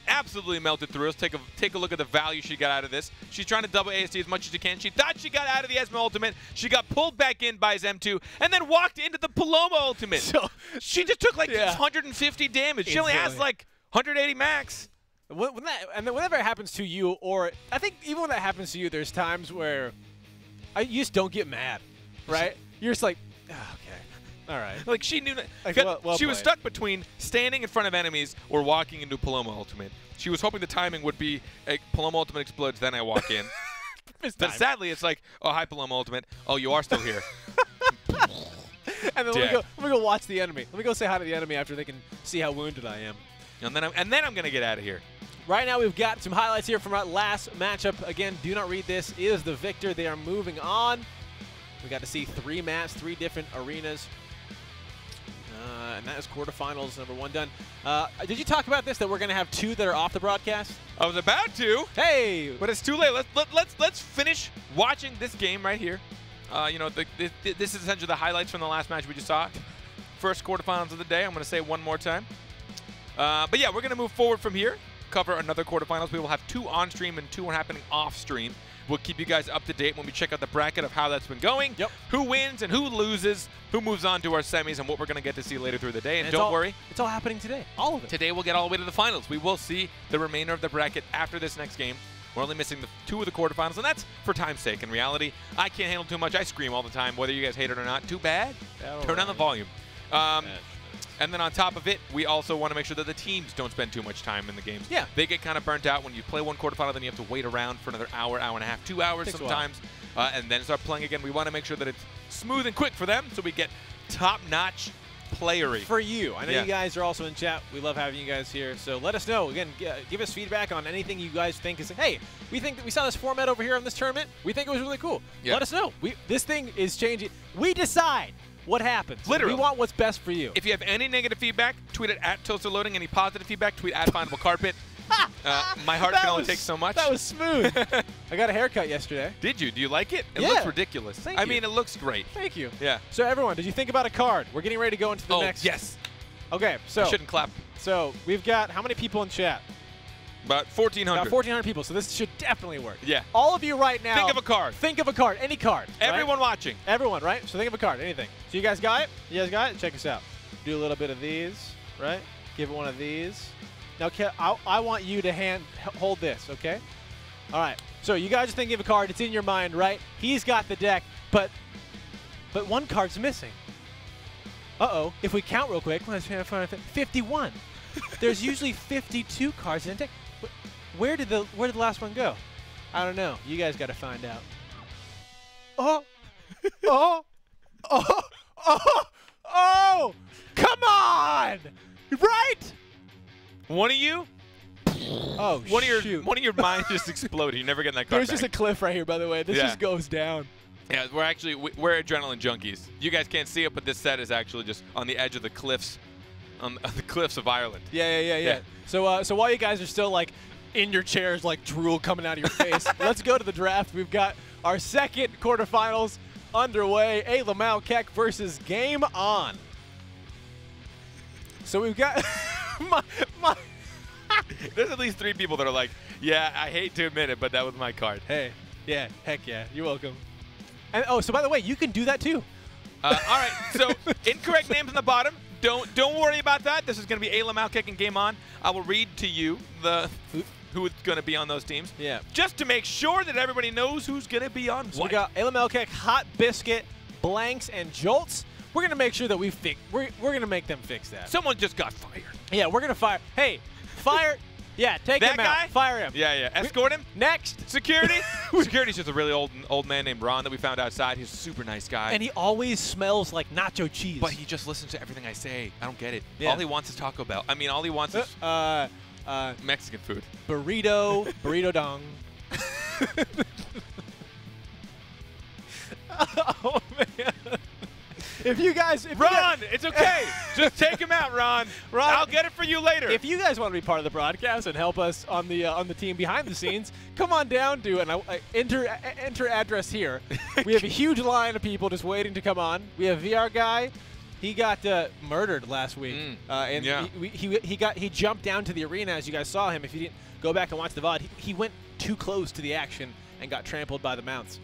Absolutely melted through. Let's take a look at the value she got out of this. She's trying to double ASD as much as she can. She thought she got out of the Esma ultimate. She got pulled back in by his M2 and then walked into the Paloma ultimate. So she just took like 150 damage. She only has like 180 max. Whenever it happens to you, or I think even when that happens to you, there's times where you just don't get mad, right? You're just like, oh, okay. All right. Like she knew like, she was stuck between standing in front of enemies or walking into Paloma ultimate. She was hoping the timing would be Paloma ultimate explodes, then I walk in. But sadly, it's like, oh, hi Paloma ultimate. Oh, you are still here. And then let me go watch the enemy. Let me go say hi to the enemy after they can see how wounded I am. And then I'm gonna get out of here. Right now, we've got some highlights here from our last matchup. Again, Do Not Read This is the victor. They are moving on. We got to see 3 maps, 3 different arenas. And that is quarterfinals number 1 done. Did you talk about this, that we're going to have 2 that are off the broadcast? I was about to. Hey! But it's too late. Let's finish watching this game right here. You know, this is essentially the highlights from the last match we just saw. First quarterfinals of the day. I'm going to say it one more time. But yeah, we're going to move forward from here. Cover another quarterfinals. We will have 2 on stream and 2 are happening off stream. We'll keep you guys up to date when we check out the bracket of how that's been going, who wins and who loses, who moves on to our semis, and what we're going to get to see later through the day. And don't worry. It's all happening today. All of it. Today we'll get all the way to the finals. We will see the remainder of the bracket after this next game. We're only missing the 2 of the quarterfinals, and that's for time's sake. In reality, I can't handle too much. I scream all the time, whether you guys hate it or not. Too bad. Turn down the volume. And then on top of it, we also want to make sure that the teams don't spend too much time in the games. Yeah. They get kind of burnt out when you play one quarterfinal, then you have to wait around for another hour, hour and a half, 2 hours sometimes, and then start playing again. We want to make sure that it's smooth and quick for them so we get top-notch playery. For you. I know you guys are also in chat. We love having you guys here. So let us know. Again, give us feedback on anything you guys think is, hey, we think that we saw this format over here on this tournament. We think it was really cool. Yeah. Let us know. This thing is changing. We decide what happens. Literally. We want what's best for you. If you have any negative feedback, tweet it at ToasterLoading. Any positive feedback, tweet at FindableCarpet. My heart can only take so much. That was smooth. I got a haircut yesterday. Did you? Do you like it? It looks ridiculous. Thank you. I mean, it looks great. Thank you. Yeah. So everyone, did you think about a card? We're getting ready to go into the next. Yes. Okay, so I shouldn't clap. So we've got how many people in chat? About 1,400. About 1,400 people. So this should definitely work. Yeah. All of you right now. Think of a card. Think of a card. Any card. Everyone right? watching. Everyone, right? So think of a card. Anything. So you guys got it? You guys got it? Check this out. Do a little bit of these, right? Give it one of these. Now, I want you to hold this, okay? All right. So you guys are thinking of a card. It's in your mind, right? He's got the deck, but one card's missing. Uh-oh. If we count real quick, 51. There's usually 52 cards in a deck. Where did the last one go? I don't know. You guys got to find out. Oh. Oh. Oh. Oh. Oh. Come on. Right? One of you? Oh, one shoot. One of your minds just exploded. You're never getting that card There's back. just a cliff right here, by the way. This just goes down. Yeah, we're adrenaline junkies. You guys can't see it, but this set is actually just on the edge of the cliffs, on the cliffs of Ireland. Yeah. So while you guys are still like in your chairs, like drool coming out of your face, let's go to the draft. We've got our second quarterfinals underway. BattleRekt versus Game On. So we've got There's at least 3 people that are like, yeah, I hate to admit it, but that was my card. Hey, yeah, heck yeah, you're welcome. And oh, so by the way, you can do that too. All right, so incorrect names on the bottom. Don't worry about that. This is going to be BattleRekt and Game On. I will read to you who is going to be on those teams. Yeah. Just to make sure that everybody knows who's going to be on So what. we got BattleRekt, Hot Biscuit, Blanks, and Jolts. We're going to make sure that we're going to make them fix that. Someone just got fired. Yeah, we're going to fire. Hey, fire. Yeah, take That him guy? out. Fire him. Yeah. Escort him. Next. Security. Security's just a really old man named Ron that we found outside. He's a super nice guy. And he always smells like nacho cheese. But he just listens to everything I say. I don't get it. Yeah. All he wants is Taco Bell. I mean, all he wants is Mexican food. Burrito dong. Oh, man. If you guys, Ron, it's okay. Just take him out, Ron. Ron, I'll get it for you later. If you guys want to be part of the broadcast and help us on the team behind the scenes, come on down to and enter address here. We have a huge line of people just waiting to come on. We have VR guy. He got murdered last week, and yeah. he jumped down to the arena as you guys saw him. If you didn't go back and watch the VOD, he went too close to the action and got trampled by the mounts.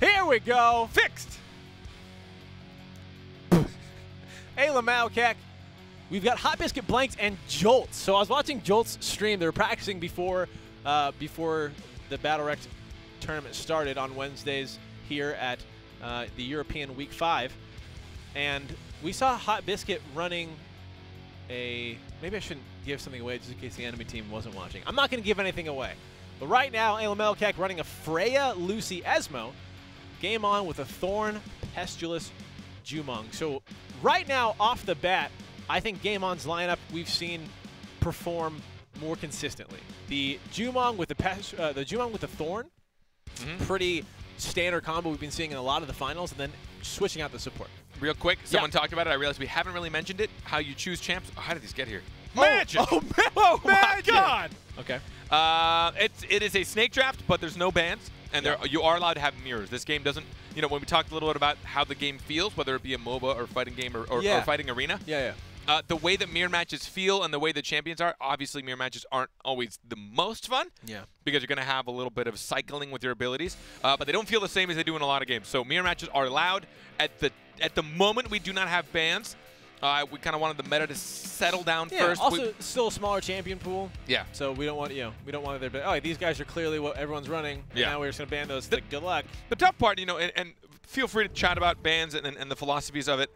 Here we go. Fixed. BattleRekt. We've got Hot Biscuit, Blanks, and Jolts. So I was watching Jolts stream. They were practicing before the BattleRekt tournament started on Wednesdays here at the European Week 5. And we saw Hot Biscuit running maybe I shouldn't give something away just in case the enemy team wasn't watching. I'm not going to give anything away. But right now, BattleRekt running a Freya, Lucy, Esmo. Game On with a Thorn, Pestulous, Jumong. So right now, off the bat, I think Game On's lineup we've seen perform more consistently. The Jumong with the Thorn, pretty standard combo we've been seeing in a lot of the finals, and then switching out the support. Real quick, someone talked about it. I realized we haven't really mentioned it. How you choose champs. Oh, how did these get here? Magic! Oh my God! Okay. It is a snake draft, but there's no bans, and you are allowed to have mirrors. This game doesn't. You know, when we talked a little bit about how the game feels, whether it be a MOBA or fighting game or fighting arena. Yeah. The way that mirror matches feel and the way the champions are, obviously mirror matches aren't always the most fun. Yeah. Because you're going to have a little bit of cycling with your abilities, but they don't feel the same as they do in a lot of games. So mirror matches are allowed. At the moment, we do not have bans. We kind of wanted the meta to settle down first. Also, still a smaller champion pool. Yeah. So we don't want there to be, oh, these guys are clearly what everyone's running. Yeah. And now we're just gonna ban those. Good luck. The tough part, and feel free to chat about bans and the philosophies of it.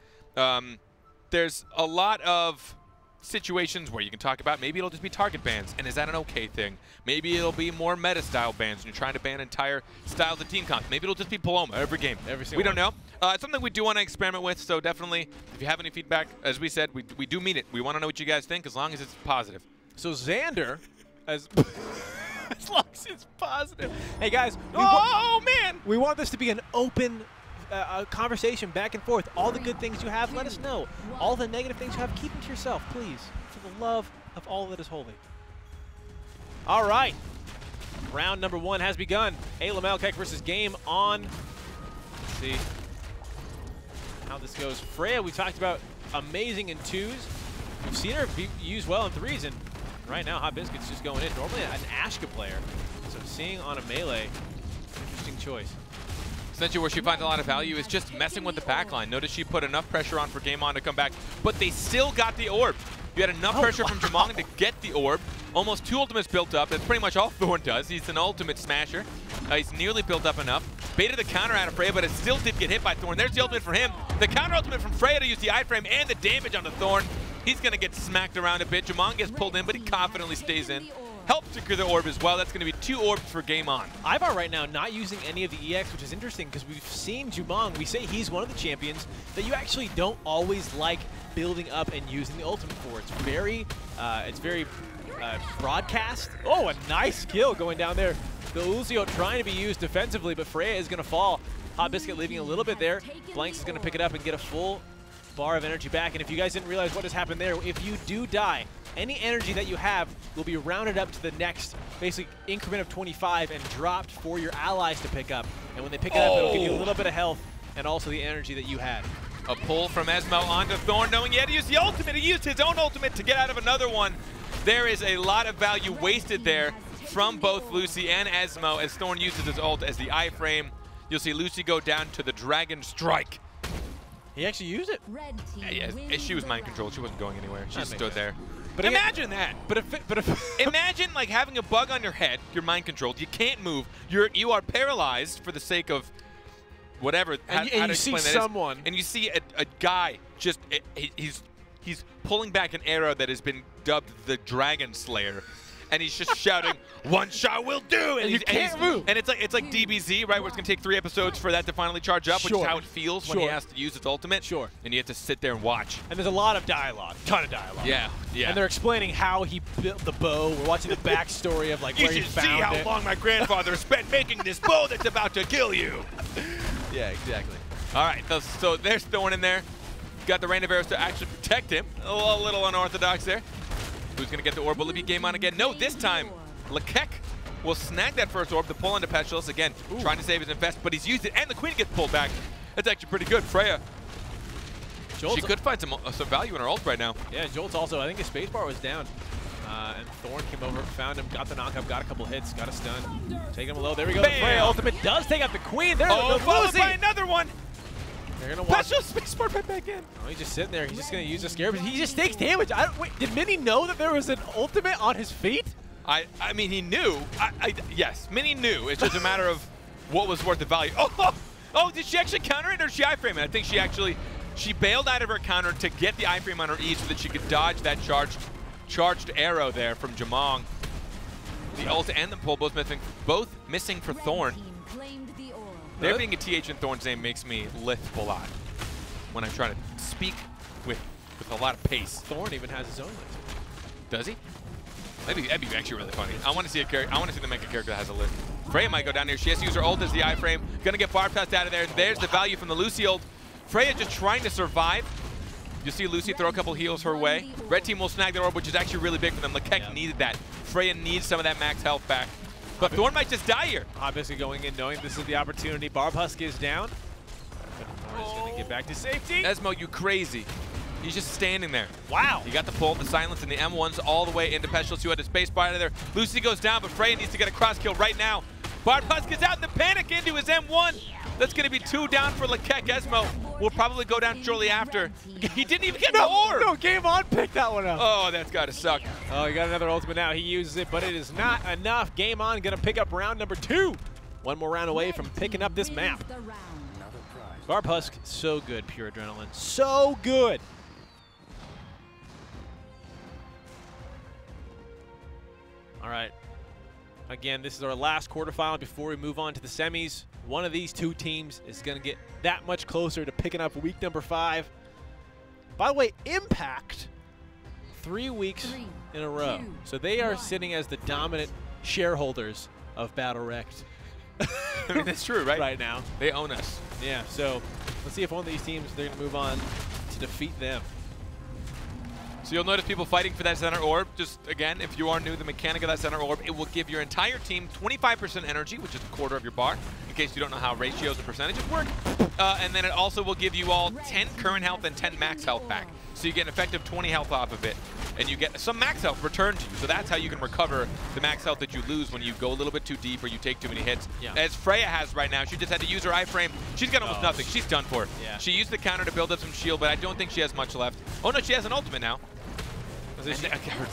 There's a lot of situations where you can talk about maybe it'll just be target bans, and is that an okay thing? Maybe it'll be more meta-style bans, and you're trying to ban entire styles of team comp. Maybe it'll just be Paloma every game. Every single We don't know. It's something we do want to experiment with, so definitely, if you have any feedback, as we said, we do mean it. We want to know what you guys think, as long as it's positive. So Xander, as long as it's positive. Hey guys. Man! We want this to be an open conversation back and forth. All the good things you have, let us know. All the negative things you have, keep them to yourself, please. For the love of all that is holy. All right. Round number 1 has begun. BattleRekt versus Game On. Let's see how this goes. Freya, we talked about amazing in 2s. we've seen her be used well in threes, and right now Hot Biscuit's just going in. Normally an Ashka player, so seeing on a melee, interesting choice. Essentially where she finds a lot of value is just messing with the backline. Notice she put enough pressure on for Game On to come back, but they still got the orb. You had enough pressure from Jamong to get the orb. Almost 2 ultimates built up. That's pretty much all Thorn does. He's an ultimate smasher. He's nearly built up enough. Baited the counter out of Freya, but it still did get hit by Thorn. There's the ultimate for him. The counter ultimate from Freya to use the iframe and the damage on the Thorn. He's going to get smacked around a bit. Jamong gets pulled in, but he confidently stays in. Helps secure the orb as well. That's going to be 2 orbs for Game On. Ivar right now not using any of the EX, which is interesting because we've seen Jumong. We say he's one of the champions that you actually don't always like building up and using the ultimate for. It's very broadcast. Oh, a nice kill going down there. The Lucio trying to be used defensively, but Freya is going to fall. Hot Biscuit leaving a little bit there. Blanks is going to pick it up and get a full bar of energy back. And if you guys didn't realize what has happened there, if you do die, any energy that you have will be rounded up to the next basically increment of 25 and dropped for your allies to pick up. And when they pick it up, it'll give you a little bit of health and also the energy that you had. A pull from Esmo onto Thorn, knowing he had to use the ultimate. He used his own ultimate to get out of another one. There is a lot of value wasted there from both Lucy and Esmo as Thorn uses his ult as the iframe. You'll see Lucy go down to the Dragon Strike. He actually used it. Yeah, she was mind controlled. She wasn't going anywhere. She just stood there. But imagine that. But if imagine like having a bug on your head. You're mind controlled. You can't move. You are paralyzed for the sake of whatever. And you see someone, and you see a guy just he's pulling back an arrow that has been dubbed the Dragon Slayer. And he's just shouting, "One shot will do!" And you can't move. And it's like DBZ, right? Where it's gonna take 3 episodes for that to finally charge up, which is how it feels when he has to use its ultimate. Sure. And you have to sit there and watch. And there's a lot of dialogue, ton of dialogue. Yeah, yeah. And they're explaining how he built the bow. We're watching the backstory of like where he found it. You should see how long my grandfather spent making this bow that's about to kill you. Yeah, exactly. All right, so there's Thorn in there. Got the rain of arrows to actually protect him. A little unorthodox there. Who's going to get the orb? Will it be Game On again? No, this time, Lekek will snag that first orb to pull into Petulas. Again, trying to save his invest, but he's used it, and the Queen gets pulled back. That's actually pretty good. Freya, she could find some value in her ult right now. Yeah, Jolt's also, I think his spacebar was down. And Thorn came over, found him, got the knockup, got a couple hits, got a stun. Taking him low. There we go. The Freya ultimate does take out the Queen. There followed by another one. They're gonna watch. Petulas spacebar right back in. Oh, he's just sitting there. He's just gonna use the scare, but he just takes damage. Wait, did Mini know that there was an ultimate on his feet? I mean, he knew. Yes, Mini knew. It's just a matter of what was worth the value. Oh, did she actually counter it or did she iframe it? I think she bailed out of her counter to get the iframe on her E so that she could dodge that charged arrow there from Jamong. The ult and the pull both missing for Thorn. There being a TH in Thorn's name makes me lisp a lot when I'm trying to speak with a lot of pace. Thorn even has his own list. Does he? That'd be actually really funny. I want to see a character. I want to see them make a character that has a list. Freya might go down here. She has to use her ult as the iframe. Gonna get bar passed out of there. There's the value from the Lucy ult. Freya just trying to survive. You see Lucy throw a couple heals her way. Red team will snag the orb, which is actually really big for them. Lekek needed that. Freya needs some of that max health back. But Thorn might just die here. Obviously going in knowing this is the opportunity. Barbhusk is down. Thorn is going to get back to safety. Esmo, you crazy. He's just standing there. Wow. You got the pull, the silence, and the M1s all the way into Petulas, who had a space bar out of there. Lucy goes down, but Freya needs to get a cross kill right now. Barbhusk gets out in the panic into his M1. That's going to be 2 down for Lekek. Esmo will probably go down shortly after. He didn't even get the orb. No, Game On picked that one up. Oh, that's got to suck. Oh, he got another ultimate now. He uses it, but it is not enough. Game On going to pick up round number 2. One more round away from picking up this map. Barbhusk, so good, pure adrenaline. So good. All right. Again, this is our last quarterfinal before we move on to the semis. One of these 2 teams is going to get that much closer to picking up week number 5. By the way, Impact, 3 weeks in a row. So they are sitting as the dominant shareholders of BattleRekt. I mean, that's true, right? Right now. They own us. Yeah, so let's see if one of these teams, they're going to move on to defeat them. So you'll notice people fighting for that center orb. Just, again, if you are new to the mechanic of that center orb, it will give your entire team 25% energy, which is a quarter of your bar, in case you don't know how ratios and percentages work. And then it also will give you all 10 current health and 10 max health back. So you get an effective 20 health off of it, and you get some max health returned to you. So that's how you can recover the max health that you lose when you go a little bit too deep or you take too many hits. Yeah. As Freya has right now, she just had to use her iframe. She's got almost nothing. She's done for. Yeah. She used the counter to build up some shield, but I don't think she has much left. Oh no, she has an ultimate now. Her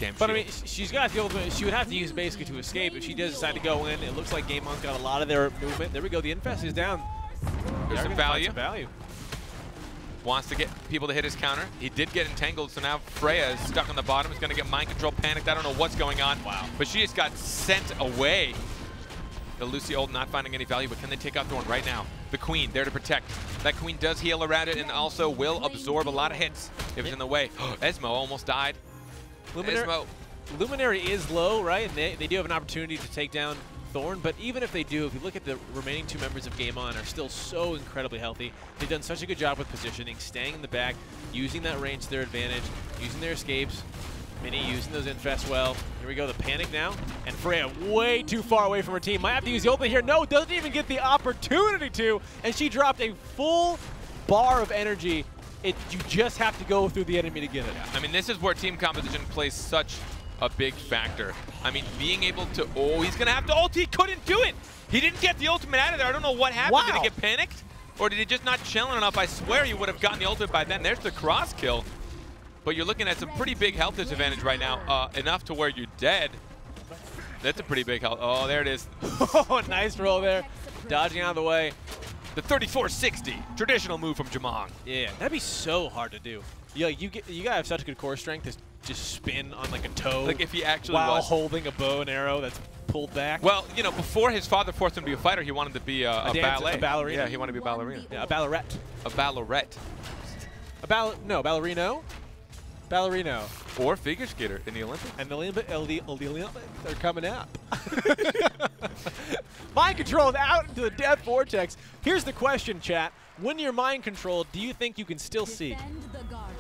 damn But I shield. mean, she's got the ultimate. She would have to use basically to escape. If she does decide to go in, it looks like Game On's got a lot of their movement. There we go. The Infest is down. There's some Find value. some value. Wants to get people to hit his counter. He did get entangled, so now Freya is stuck on the bottom. He's going to get mind control panicked. I don't know what's going on. Wow. But she just got sent away. The Lucy ult not finding any value, but can they take out Thorn right now? The Queen there to protect. That Queen does heal around it and also will absorb a lot of hits if it's in the way. Esmo almost died. Luminary is low, right? And they do have an opportunity to take down Thorn, but even if they do, if you look at the remaining two members of Game On are still so incredibly healthy. They've done such a good job with positioning, staying in the back, using that range to their advantage, using their escapes. Mini using those infests well. Here we go, the panic now. And Freya way too far away from her team. Might have to use the ultimate here. No, doesn't even get the opportunity to. And she dropped a full bar of energy. You just have to go through the enemy to get it. I mean, this is where team composition plays such a big factor. I mean, being able to, oh, he's going to have to ult. He couldn't do it. He didn't get the ultimate out of there. I don't know what happened. Wow. Did he get panicked? Or did he just not chilling enough? I swear he would have gotten the ultimate by then. There's the cross kill. But you're looking at some pretty big health disadvantage right now. Enough to where you're dead. That's a pretty big health. Oh, there it is. Oh, nice roll there. Dodging out of the way. The 3460. Traditional move from Jamong. Yeah, that'd be so hard to do. You gotta have such good core strength to just spin on like a toe. Like if he actually while was holding a bow and arrow that's pulled back. Well, you know, before his father forced him to be a fighter, he wanted to be a ballet. A ballerina. Yeah, he wanted to be a ballerina. Yeah, a BattleRekt. A BattleRekt. No, ballerino. Ballerino. Or figure skater in the Olympics. And the Olympics are coming up. Mind controlled out into the death vortex. Here's the question, chat. When you're mind controlled, do you think you can still see? Defend the Guardian.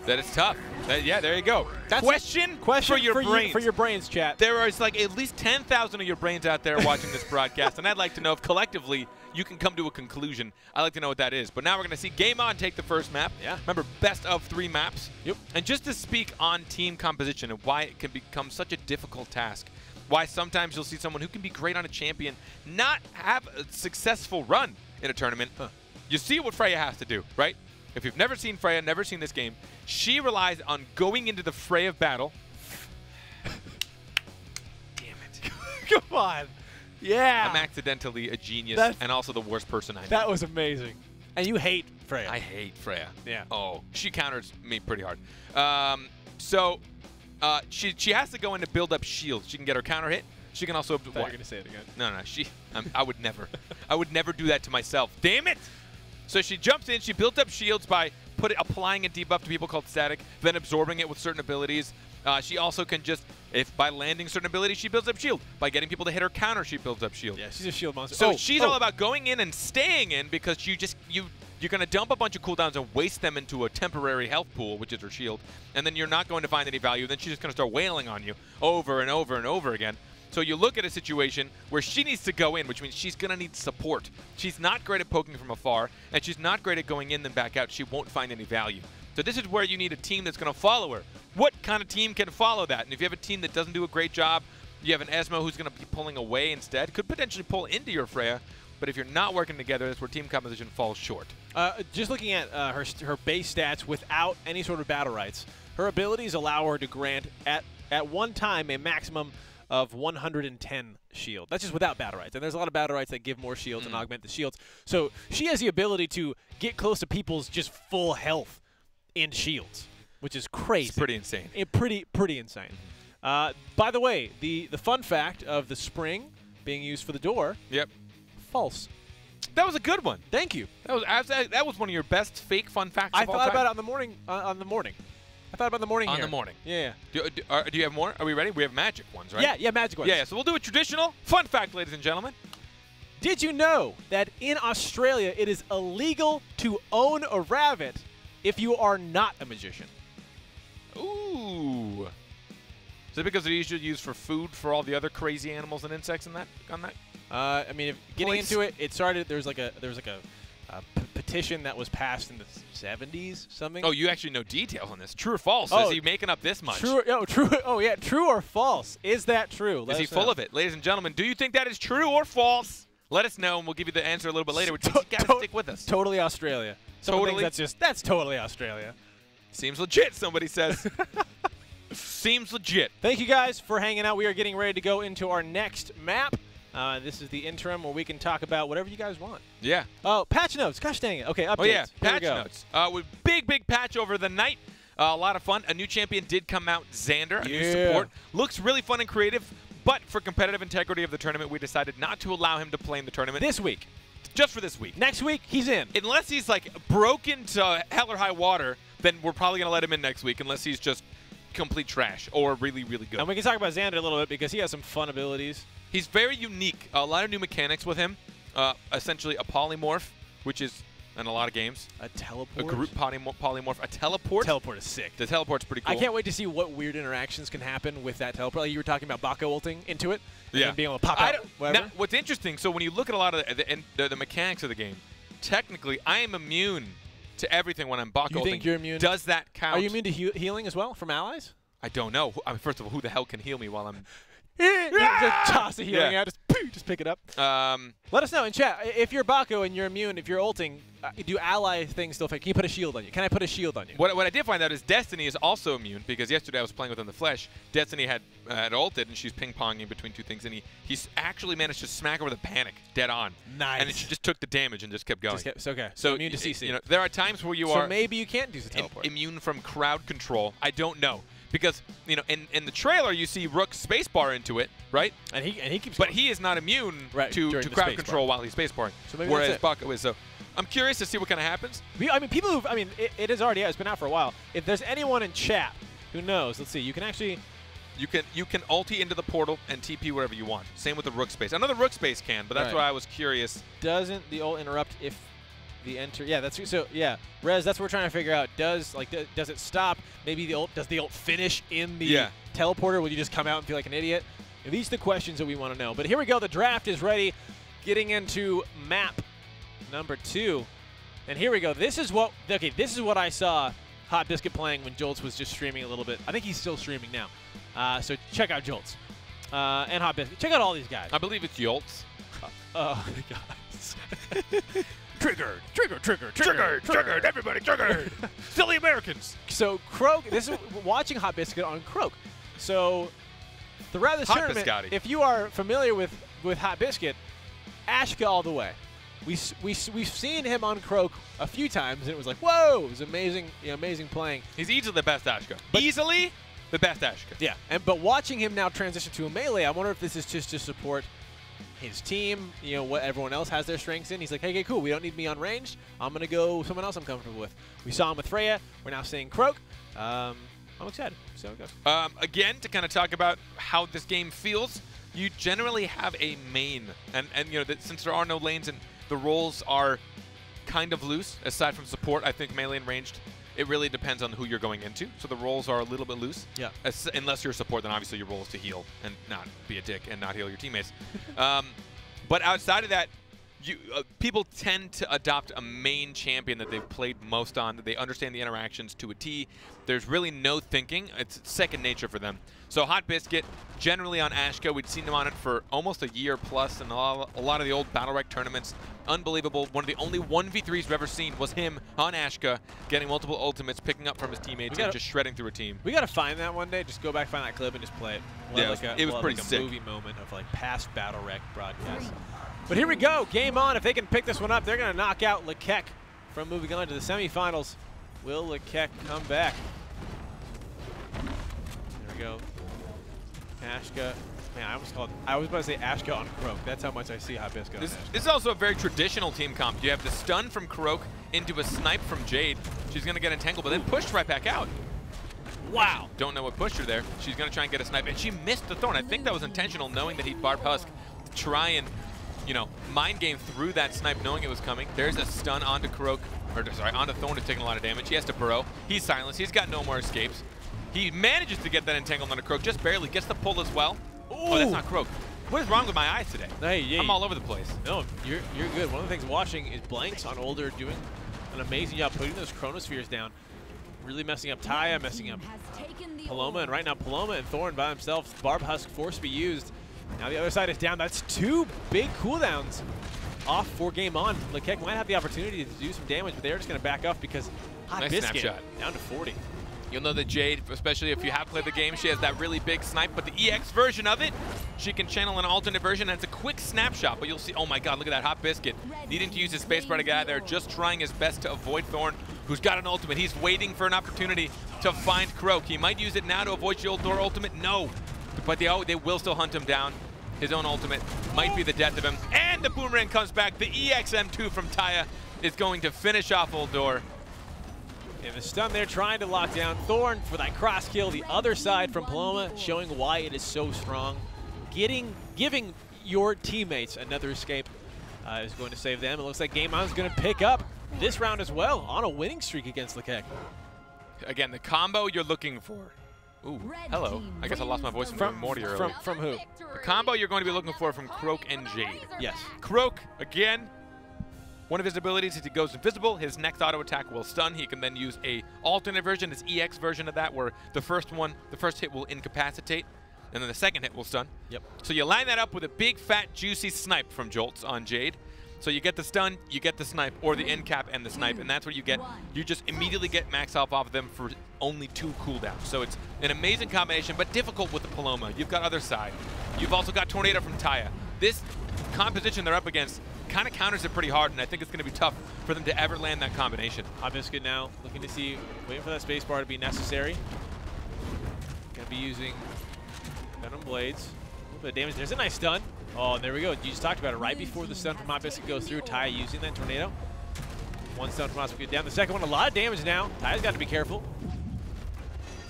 That is tough. Yeah, there you go. That's question for your brains. For your brains, chat. There is like at least 10,000 of your brains out there watching this broadcast, and I'd like to know if collectively you can come to a conclusion. I'd like to know what that is. But now we're going to see Game On take the first map. Yeah. Remember, best of 3 maps. Yep. And just to speak on team composition and why it can become such a difficult task, why sometimes you'll see someone who can be great on a champion not have a successful run in a tournament. You see what Freya has to do, right? If you've never seen Freya, never seen this game, she relies on going into the fray of battle. Damn it. Come on. Yeah. I'm accidentally a genius and also the worst person I know. That was amazing. And you hate Freya. I hate Freya. Yeah. Oh, she counters me pretty hard. She has to go in to build up shields. She can get her counter hit. She can also. I thought you were going to say it again. No. I would never. I would never do that to myself. Damn it! So she jumps in. She built up shields by applying a debuff to people called static, then absorbing it with certain abilities. She also can just, by landing certain abilities, she builds up shield. By getting people to hit her counter, she builds up shield. Yeah, she's a shield monster. So she's all about going in and staying in because you're going to dump a bunch of cooldowns and waste them into a temporary health pool, which is her shield, and then you're not going to find any value. Then she's just going to start wailing on you over and over and over again. So you look at a situation where she needs to go in, which means she's going to need support. She's not great at poking from afar, and she's not great at going in then back out. She won't find any value. So this is where you need a team that's going to follow her. What kind of team can follow that? And if you have a team that doesn't do a great job, you have an Esmo who's going to be pulling away instead, could potentially pull into your Freya. But if you're not working together, that's where team composition falls short. Just looking at her base stats without any sort of battle rights, her abilities allow her to grant at one time a maximum of 110 shield. That's just without battle rights. And there's a lot of battle rights that give more shields and augment the shields. So she has the ability to get close to people's just full health in shields, which is crazy. It's pretty insane. Pretty insane. By the way, the fun fact of the spring being used for the door. Yep. False. That was a good one. Thank you. That was one of your best fake fun facts I of all thought time. about it on the morning. I thought about the morning On here. the morning. Yeah. Do you have more? Are we ready? We have magic ones, right? Yeah, magic ones. Yeah, so we'll do a traditional fun fact, ladies and gentlemen. Did you know that in Australia it is illegal to own a rabbit if you are not a magician? Ooh. Is it because they're usually used for food for all the other crazy animals and insects on that? I mean, getting into it, it started. There was like a petition that was passed in the 70s, something. Oh, you actually know details on this. True or false? Oh, is he making up this much? True. Oh, true. Oh, yeah. True or false? Is that true? Is he full of it? Ladies and gentlemen, do you think that is true or false? Let us know, and we'll give you the answer a little bit later. You gotta stick with us. Totally Australia. Totally. That's totally Australia. Seems legit, somebody says. Seems legit. Thank you guys for hanging out. We are getting ready to go into our next map. This is the interim where we can talk about whatever you guys want. Yeah. Oh, patch notes. Gosh dang it. Okay, updates. Oh, yeah, Here we patch go. notes. With big patch over the night. A lot of fun. A new champion did come out, Xander, a new support. Looks really fun and creative, but for competitive integrity of the tournament, we decided not to allow him to play in the tournament. This week. Just for this week. Next week, he's in. Unless he's, like, broken to hell or high water, then we're probably going to let him in next week, unless he's just complete trash or really good. And we can talk about Xander a little bit because he has some fun abilities. He's very unique. A lot of new mechanics with him. Essentially a polymorph, which is in a lot of games. A teleport? A group polymorph. A teleport. Teleport is sick. The teleport's pretty cool. I can't wait to see what weird interactions can happen with that teleport. Like you were talking about Bako ulting into it and then being able to pop out whatever. Now, what's interesting, so when you look at a lot of the mechanics of the game, technically I am immune to everything when I'm Bako ulting. You think you're immune? Does that count? Are you immune to healing as well from allies? I don't know. I mean, first of all, who the hell can heal me while I'm... Just toss the healing out. Just pick it up. Let us know in chat. If you're Bako and you're immune, if you're ulting, do ally things still affect? Can you put a shield on you? Can I put a shield on you? What I did find out is Destiny is also immune because yesterday I was playing with in the flesh. Destiny had ulted and she's ping-ponging between two things, and he's actually managed to smack her with a panic dead on. Nice. And then she just took the damage and just kept going. Okay. So immune to CC. You know, there are times where you are maybe you can't do the teleport. Immune from crowd control. I don't know. Because, you know, in the trailer you see Rook spacebar into it, right? And he keeps But going. he is not immune to crowd control while he's spacebarring. So maybe whereas Bako is. So I'm curious to see what kind of happens. I mean, people who've, it is already out. It's been out for a while. If there's anyone in chat who knows, let's see. You can actually... You can ulti into the portal and TP wherever you want. Same with the Rook space. Another Rook space can, but that's why I was curious. Doesn't the ult interrupt if the enter? Yeah, that's so. Yeah, Rez, that's what we're trying to figure out. Does it stop? Maybe the ult. Does the ult finish in the teleporter? Will you just come out and feel like an idiot? And these are the questions that we want to know. But here we go. The draft is ready. Getting into map number 2, and here we go. This is what I saw Hot Biscuit playing when Jolts was just streaming a little bit. I think he's still streaming now. So check out Jolts and Hot Biscuit. Check out all these guys. I believe it's Jolts. Oh, guys. Triggered, everybody triggered. Silly Americans. So Croak, this is watching Hot Biscuit on Croak. So throughout this tournament, if you are familiar with Hot Biscuit, Ashka all the way. We've seen him on Croak a few times, and it was like, whoa, it was amazing, amazing playing. He's easily the best Ashka. Easily the best Ashka. Yeah, but watching him now transition to a melee, I wonder if this is just to support his team, what everyone else has their strengths in. He's like, hey, okay, cool, we don't need me on range. I'm going to go someone else I'm comfortable with. We saw him with Freya. We're now seeing Croak. I'm excited. See how it goes. Again, to kind of talk about how this game feels, you generally have a main. And since there are no lanes and the roles are kind of loose, aside from support, I think melee and ranged, it really depends on who you're going into. So the roles are a little bit loose. Yeah. Unless you're support, then obviously your role is to heal and not be a dick and not heal your teammates. But outside of that, people tend to adopt a main champion that they've played most on, that they understand the interactions to a T. There's really no thinking. It's second nature for them. So Hot Biscuit, generally on Ashka, we'd seen him on it for almost a year plus in a lot of the old BattleRekt tournaments. Unbelievable. One of the only 1v3s we've ever seen was him on Ashka, getting multiple ultimates, picking up from his teammates, and just shredding through a team. We got to find that one day. Just go back, find that clip, and just play it. It was pretty sick. A movie moment of past BattleRekt broadcasts. But here we go. Game on. If they can pick this one up, they're going to knock out Lekek from moving on to the semifinals. Will Lekek come back? There we go. Ashka. Man, I was about to say Ashka on Croak. That's how much I see Hot Biscuit on Ashka. This is also a very traditional team comp. You have the stun from Croak into a snipe from Jade. She's going to get entangled, but then pushed right back out. Wow. Don't know what pushed her there. She's going to try and get a snipe, and she missed the Thorn. I think that was intentional, knowing that he'd Barb Husk to try and, mind game through that snipe, knowing it was coming. There's a stun onto Croak, onto Thorn, who's taking a lot of damage. He has to burrow. He's silenced. He's got no more escapes. He manages to get that entanglement onto Croak, just barely. Gets the pull as well. Ooh. Oh, that's not Croak. What is wrong with my eyes today? Hey, I'm all over the place. No, you're good. One of the things watching is blanks on Older doing an amazing job putting those chronospheres down. Really messing up Taya, messing up Paloma, and right now Paloma and Thorn by themselves. Barb Husk forced to be used. Now the other side is down. That's 2 big cooldowns off for game on. LeKek might have the opportunity to do some damage, but they're just going to back off because Hot Nice Biscuit snapshot. down to 40. You'll know that Jade, especially if you have played the game, she has that really big snipe, but the EX version of it, she can channel an alternate version, and it's a quick snapshot, but you'll see, oh my god, look at that Hot Biscuit. Needing to use his spacebar to get out of there, just trying his best to avoid Thorn, who's got an ultimate. He's waiting for an opportunity to find Croak. He might use it now to avoid Shield Door ultimate, no. But they will still hunt him down. His own ultimate might be the death of him. And the boomerang comes back. The EXM2 from Taya is going to finish off Uldor. And the stun there trying to lock down Thorn for that cross kill. The other side from Paloma showing why it is so strong. Giving your teammates another escape is going to save them. It looks like Game On is going to pick up this round as well on a winning streak against LeKek. Again, the combo you're looking for. Ooh, hello. I guess I lost my voice from Morty earlier. From who? The combo you're going to be looking for from Croak and Jade. Yes. Croak, again, one of his abilities is he goes invisible. His next auto attack will stun. He can then use a alternate version, his EX version of that, where the first hit will incapacitate, and then the second hit will stun. Yep. So you line that up with a big, fat, juicy snipe from Jolts on Jade. So you get the stun, you get the snipe, or the end cap and the snipe, and that's what you get. You just immediately get max health off of them for only 2 cooldowns. So it's an amazing combination, but difficult with the Paloma. You've got other side. You've also got Tornado from Taya. This composition they're up against kind of counters it pretty hard, and I think it's going to be tough for them to ever land that combination. Hot Biscuit now looking to see, waiting for that spacebar to be necessary. Going to be using Venom Blades. A little bit of damage. There's a nice stun. Oh, and there we go. You just talked about it. Right before the stun from Hot Biscuit goes through, Taya using that Tornado. One stun from Hot Biscuit down. The second one, a lot of damage now. Taya's got to be careful.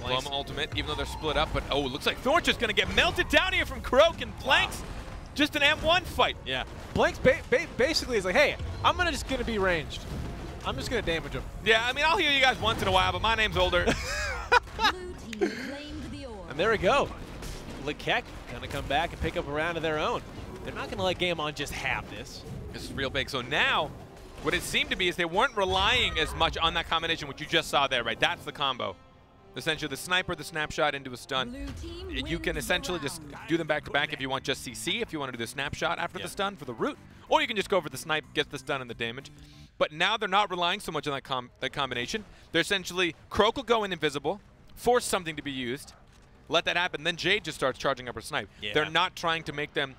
Paloma ultimate, even though they're split up, but oh, it looks like Thorn's just going to get melted down here from Croak, and Blanks, just an M1 fight. Yeah. Blanks basically is like, hey, I'm just going to be ranged. I'm just going to damage him. Yeah, I mean, I'll hear you guys once in a while, but my name's Older. And there we go. LeKek going to come back and pick up a round of their own. They're not going to let Game On just have this. This is real big. So now, what it seemed to be is they weren't relying as much on that combination, which you just saw there, right? That's the combo. Essentially, the sniper, the snapshot into a stun. You can essentially just do them back-to-back if you want just CC, if you want to do the snapshot after the stun for the root, or you can just go for the snipe, get the stun and the damage. But now they're not relying so much on that combination. They're essentially, Croak will go in invisible, force something to be used, let that happen, then Jade just starts charging up her snipe. Yeah. They're not trying to make them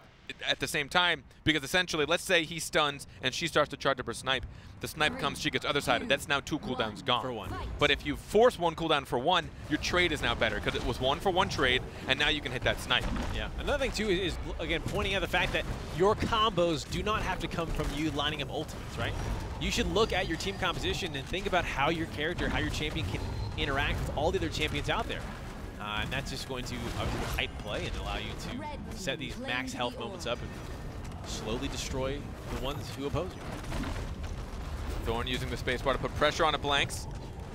at the same time, because essentially, let's say he stuns and she starts to charge up her snipe. The snipe comes, she gets other sided. That's now 2 cooldowns gone. For 1. But if you force 1 cooldown for 1, your trade is now better, because it was 1 for 1 trade, and now you can hit that snipe. Yeah. Another thing too is again pointing out the fact that your combos do not have to come from you lining up ultimates, right? You should look at your team composition and think about how your character, how your champion can interact with all the other champions out there. And that's just going to heighten play and allow you to set these max health moments up and slowly destroy the ones who oppose you. Thorn using the spacebar to put pressure on a Blanks.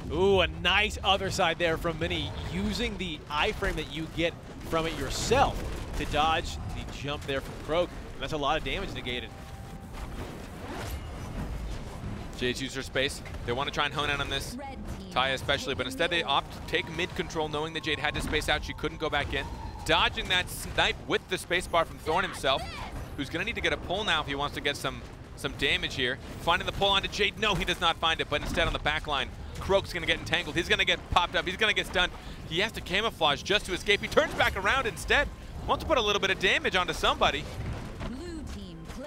Ooh, a nice other side there from Mini, using the iframe that you get from it yourself to dodge the jump there from Croak. And that's a lot of damage negated. Jade's used her space. They want to try and hone in on this, Taya especially, but instead they opt to take mid control, knowing that Jade had to space out. She couldn't go back in. Dodging that snipe with the spacebar from Thorn himself, who's going to need to get a pull now if he wants to get some damage here. Finding the pull onto Jade. No, he does not find it, but instead on the back line, Croak's going to get entangled. He's going to get popped up. He's going to get stunned. He has to camouflage just to escape. He turns back around instead. Wants to put a little bit of damage onto somebody.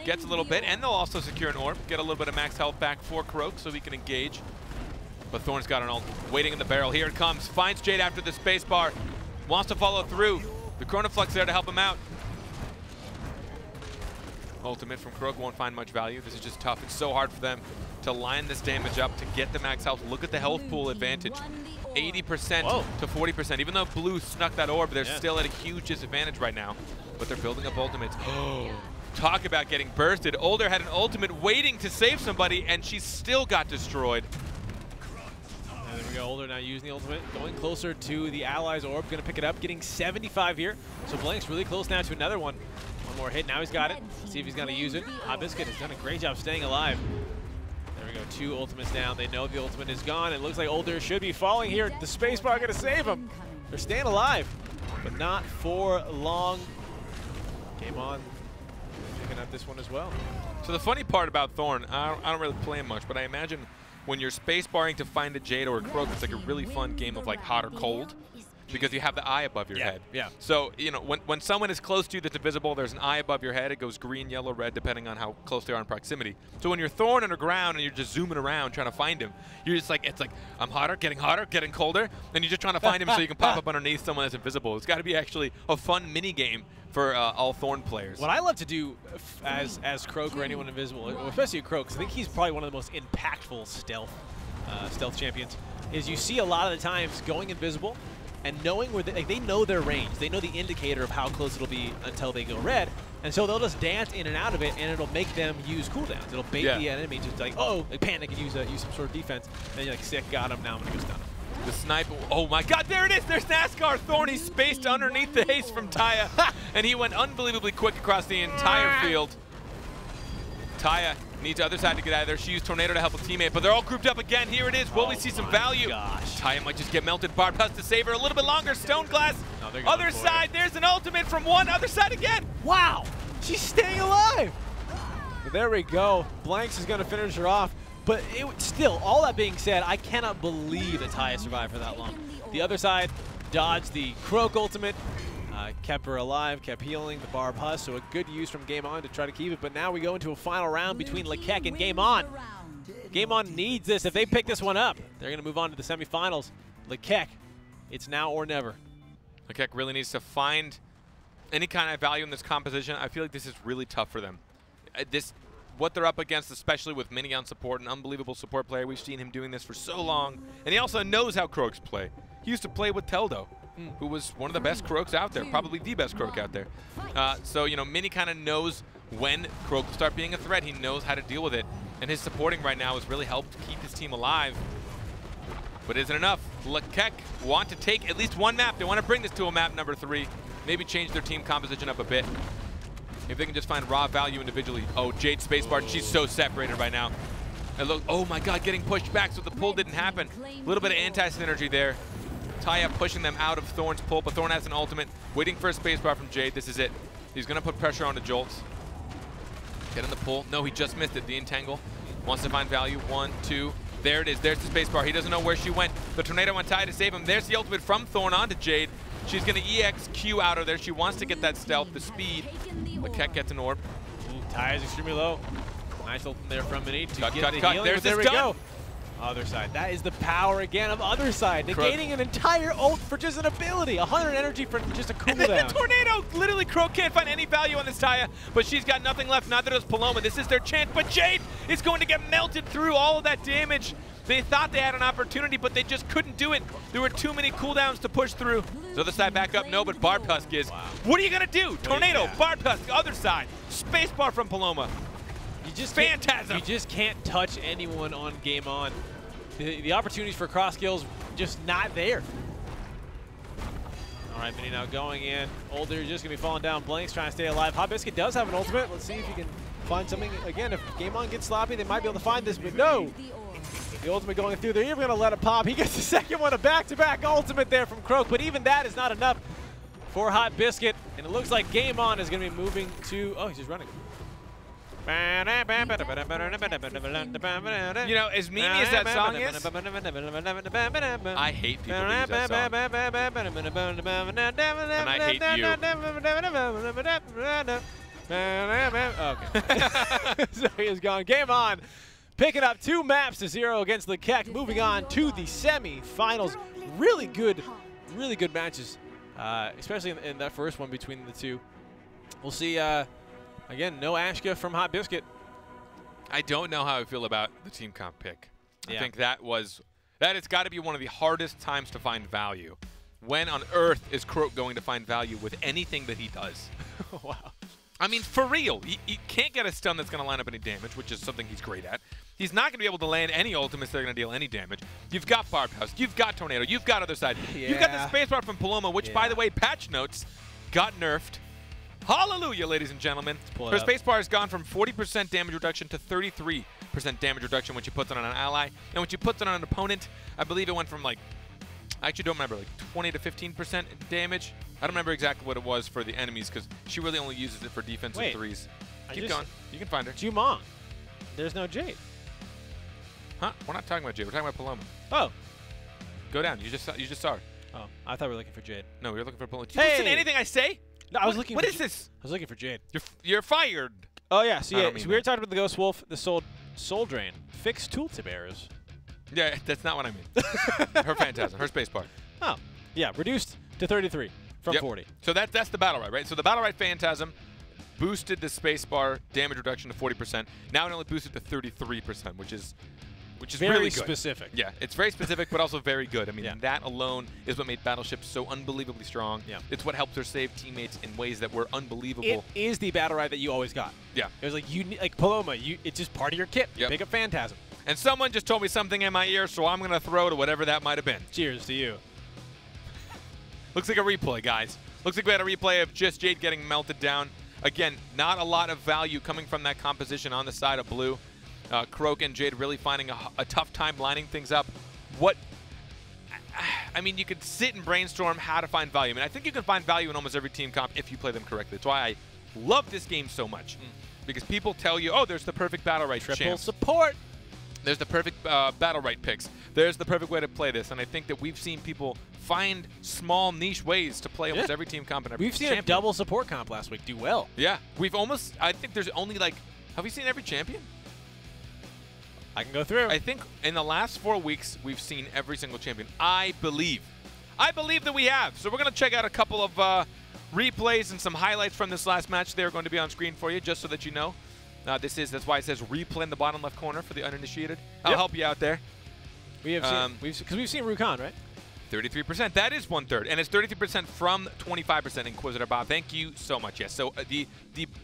Gets a little bit, and they'll also secure an orb. Get a little bit of max health back for Croak so he can engage. But Thorn's got an ult waiting in the barrel. Here it comes. Finds Jade after the spacebar. Wants to follow through. The Chronoflux there to help him out. Ultimate from Croak won't find much value. This is just tough. It's so hard for them to line this damage up to get the max health. Look at the health pool advantage. 80% to 40%. Even though Blue snuck that orb, they're still at a huge disadvantage right now. But they're building up ultimates. Talk about getting bursted. Older had an ultimate waiting to save somebody, and she still got destroyed. And there we go. Older now using the ultimate, going closer to the allies' orb. Going to pick it up, getting 75 here. So Blank's really close now to another one. One more hit. Now he's got it. See if he's going to use it. Hot Biscuit has done a great job staying alive. There we go. 2 ultimates down. They know the ultimate is gone. It looks like Older should be falling here. The spacebar going to save him. They're staying alive, but not for long. Game on. Picking up this one as well. So the funny part about Thorn, I don't really play him much, but I imagine when you're spacebarring to find a Jade or a Croak, it's like a really fun game of like hot or cold, because you have the eye above your head. Yeah. So, you know, when someone is close to you that's invisible, there's an eye above your head. It goes green, yellow, red, depending on how close they are in proximity. So when you're Thorn underground and you're just zooming around trying to find him, you're just like, it's like, I'm hotter, getting colder, and you're just trying to find him so you can pop up underneath someone that's invisible. It's got to be actually a fun mini game for all Thorn players. What I love to do as Croak or anyone invisible, especially a Croak, because I think he's probably one of the most impactful stealth champions, is you see a lot of the times going invisible and knowing where they know their range. They know the indicator of how close it'll be until they go red. And so they'll just dance in and out of it, and it'll make them use cooldowns. It'll bait the enemy to like, oh, they panic and use some sort of defense. Then you're like, sick, got him, now I'm going to go stun him. The sniper, oh my god, there it is! There's NASCAR Thorn. He spaced underneath the haste from Taya, and he went unbelievably quick across the entire field. Taya needs the other side to get out of there. She used Tornado to help a teammate, but they're all grouped up again. Here it is. Will we see some value? Gosh. Taya might just get melted. Barb has to save her a little bit longer. Stone Glass, other side. There's an ultimate from one. Other side again. Wow, she's staying alive. But there we go. Blanks is going to finish her off. But still, all that being said, I cannot believe that Taya survived for that long. The other side dodged the Croak ultimate, kept her alive, kept healing the Barb Huss, so a good use from Game On to try to keep it. But now we go into a final round between Lekek and Game On. Game On needs this. If they pick this one up, they're going to move on to the semifinals. Lekek, it's now or never. Lekek really needs to find any kind of value in this composition. I feel like this is really tough for them. What they're up against, especially with Minion support, an unbelievable support player. We've seen him doing this for so long. And he also knows how Croaks play. He used to play with Teldo, who was one of the best Croaks out there, probably the best Croak out there. So, you know, Mini kind of knows when Croak will start being a threat. He knows how to deal with it. And his supporting right now has really helped keep his team alive. But isn't enough. Lekek want to take at least one map. They want to bring this to a map number 3. Maybe change their team composition up a bit. If they can just find raw value individually. Oh, Jade spacebar, she's so separated right now. And look, oh my god, getting pushed back, so the pull didn't happen. A little bit of anti-synergy there. Taya pushing them out of Thorn's pull, but Thorn has an ultimate. Waiting for a spacebar from Jade, this is it. He's gonna put pressure onto Jolts. Get in the pull. No, he just missed it, the entangle. Wants to find value, 1, 2. There it is, there's the spacebar. He doesn't know where she went. The tornado on Taya to save him. There's the ultimate from Thorn onto Jade. She's gonna EX-Q out of there. She wants to get that stealth, the speed. Lekek gets an orb. Taya's extremely low. Nice ultimate there from Mini to cut, get cut, the cut. healing. There's There we this go. Other side. That is the power again of other side. Negating an entire ult for just an ability. 100 energy for just a cooldown. And then the tornado. Literally, Croak can't find any value on this Taya, but she's got nothing left. Neither does Paloma. This is their chance, but Jade is going to get melted through all of that damage. They thought they had an opportunity, but they just couldn't do it. There were too many cooldowns to push through. So other side back up, no, but Barb Husk is. Wow. What are you gonna do? Tornado, Barb Husk, other side. Spacebar from Paloma. You just Phantasm. You just can't touch anyone on Game On. The opportunities for cross kills just not there. All right, Mini now going in. Older just gonna be falling down. Blanks trying to stay alive. Hot Biscuit does have an ultimate. Let's see if he can find something. Again, if Game On gets sloppy, they might be able to find this, but no. The ultimate going through. They're even going to let it pop. He gets the second one, a back-to-back ultimate there from Croak, but even that is not enough for Hot Biscuit. And it looks like Game On is going to be moving to... Oh, he's just running. You know, as memey as that song is, I hate people who use that song. And I hate you. Okay. So he is gone. Game On. Picking up 2 maps to 0 against Lekek. Moving on to the semi-finals. Really good matches, especially in that first one between the two. We'll see, again, no Ashka from Hot Biscuit. I don't know how I feel about the team comp pick. I think that has got to be one of the hardest times to find value. When on earth is Croak going to find value with anything that he does? Wow. I mean, for real, he can't get a stun that's going to line up any damage, which is something he's great at. He's not going to be able to land any ultimates that are going to deal any damage. You've got Barb House, you've got Tornado, you've got other side. Yeah. You've got the spacebar from Paloma, which, by the way, patch notes, got nerfed. Hallelujah, ladies and gentlemen. Her spacebar has gone from 40% damage reduction to 33. damage reduction when she puts it on an ally. And when she puts it on an opponent, I believe it went from like, I actually don't remember, like 20 to 15% damage. I don't remember exactly what it was for the enemies because she really only uses it for defensive Wait, threes. Keep going. You can find her. Jumong. There's no Jade. Huh? We're not talking about Jade. We're talking about Paloma. Oh. Go down. You just saw her. Oh, I thought we were looking for Jade. No, we were looking for Paloma. Did you listen to anything I say? No, I was looking. What is this? I was looking for Jade. You're fired. Oh yeah. So I yeah. don't mean So we were that. talking about the Ghost Wolf, the Soul Drain, fixed tooltip errors. Yeah, that's not what I mean. Her Phantasm, her spacebar. Oh. Yeah. Reduced to 33 from 40. So that's the BattleRekt, right? So the BattleRekt Phantasm boosted the spacebar damage reduction to 40%. Now it only boosted to 33%, which is Very really good. specific. Yeah, it's very specific, but also very good. I mean, Yeah. that alone is what made Battleship so unbelievably strong. Yeah. It's what helped her save teammates in ways that were unbelievable. It is the BattleRekt that you always got. Yeah. It was like like Paloma. It's just part of your kit. Yep. Pick up Phantasm. And someone just told me something in my ear, so I'm going to throw to whatever that might have been. Cheers to you. Looks like a replay, guys. Looks like we had a replay of just Jade getting melted down. Again, not a lot of value coming from that composition on the side of blue. Croak and Jade really finding a tough time lining things up. I mean, you could sit and brainstorm how to find value. I mean, I think you can find value in almost every team comp if you play them correctly. That's why I love this game so much. Because people tell you, oh, there's the perfect BattleRekt Triple champs. support. There's the perfect BattleRekt picks. There's the perfect way to play this. And I think that we've seen people find small niche ways to play almost every team comp and every We've seen champion. a double support comp last week do well. Yeah, we've almost, I think there's only like, have we seen every champion? I can go through. I think in the last 4 weeks, we've seen every single champion. I believe that we have. So we're going to check out a couple of replays and some highlights from this last match. They're going to be on screen for you, just so that you know. That's why it says replay in the bottom left corner for the uninitiated. I'll help you out there. We have seen, because we've seen Rukon, right? 33%. That is 1/3, and it's 33% from 25%. Inquisitor Bob, thank you so much. Yes. So the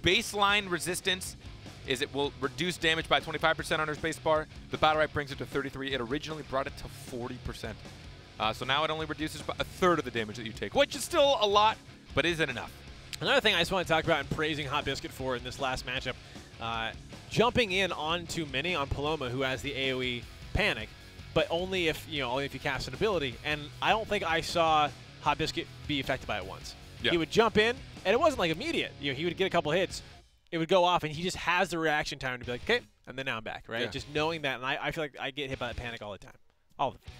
baseline resistance is it will reduce damage by 25% on her spacebar. The BattleRekt brings it to 33. It originally brought it to 40%. So now it only reduces by 1/3 of the damage that you take, which is still a lot, but isn't enough. Another thing I just want to talk about and praising Hot Biscuit for in this last matchup, jumping in onto Mini on Paloma, who has the AoE panic, but only if you cast an ability. And I don't think I saw Hot Biscuit be affected by it once. Yeah. He would jump in, and it wasn't like immediate. He would get a couple hits, it would go off, and he just has the reaction time to be like, okay, and then now I'm back, right? Yeah. Just knowing that, and I feel like I get hit by that panic all the time.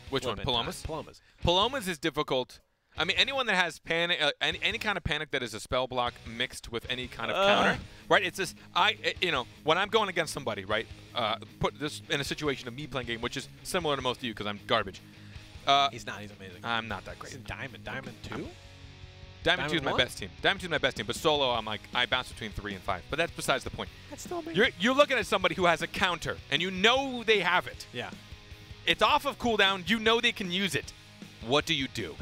Which one? Palomas? Palomas. Palomas is difficult. I mean, anyone that has panic, any kind of panic that is a spell block mixed with any kind of counter, right? It's just when I'm going against somebody, right? Put this in a situation of me playing game, which is similar to most of you because I'm garbage. He's not. He's amazing. I'm not that great. He's in Diamond 2. Diamond 2 is my 1? best team. Diamond 2 is my best team, but solo, I'm like, I bounce between 3 and 5. But that's besides the point. That's still amazing. You're looking at somebody who has a counter, and you know they have it. Yeah. It's off of cooldown. You know they can use it. What do you do?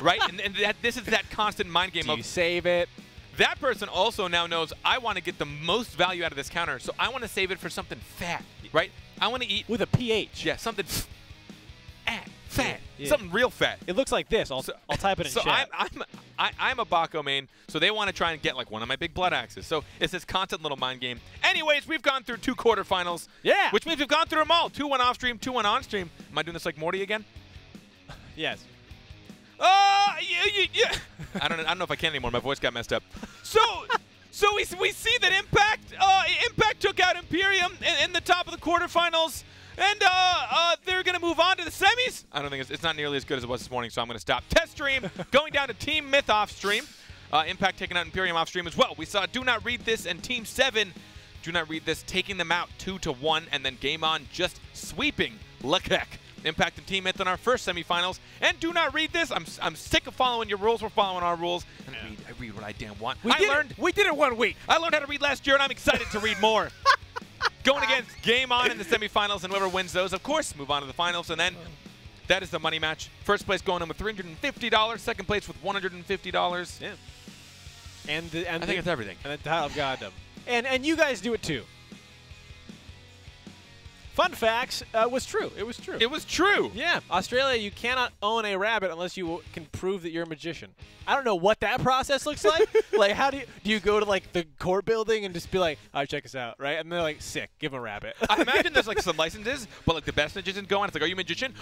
Right? And this is that constant mind game Do of you save it? that person also now knows I want to get the most value out of this counter, so I want to save it for something fat, right? I want to eat With a PH. yeah, something fat, Yeah. something real fat. It looks like this. I'll type it in So chat. I'm a Baco main, so they want to try and get like one of my big blood axes. So it's this constant little mind game. Anyways, we've gone through 2 quarterfinals. Yeah. Which means we've gone through them all. 2 went off stream, 2 went on stream. Am I doing this like Morty again? Yes. Yeah. I don't know if I can anymore. My voice got messed up. So we see that Impact took out Imperium in the top of the quarterfinals, and they're gonna move on to the semis. I don't think it's not nearly as good as it was this morning, so I'm gonna stop. Test stream going down to Team Myth off stream. Impact taking out Imperium off stream as well. We saw Do Not Read This and Team 7. Do Not Read This taking them out 2-1, and then Game On just sweeping Lekek. Impact and Team Myth in our first semifinals. And Do Not Read This. I'm sick of following your rules. We're following our rules. And I read what I damn want. We did it 1 week. I learned how to read last year, and I'm excited to read more. Going against Game On in the semifinals, and whoever wins those, of course, move on to the finals. And then that is the money match. First place going in with $350. Second place with $150. Yeah. I think it's everything. And the title of Goddom. And you guys do it too. Fun facts was true. It was true. It was true. Yeah, Australia, you cannot own a rabbit unless you can prove that you're a magician. I don't know what that process looks like. Like, how do you go to like the court building and just be like, all right, check us out, right? And they're like, sick, give him a rabbit. I imagine there's like some licenses, but like the best magicians go on. It's like, are you a magician?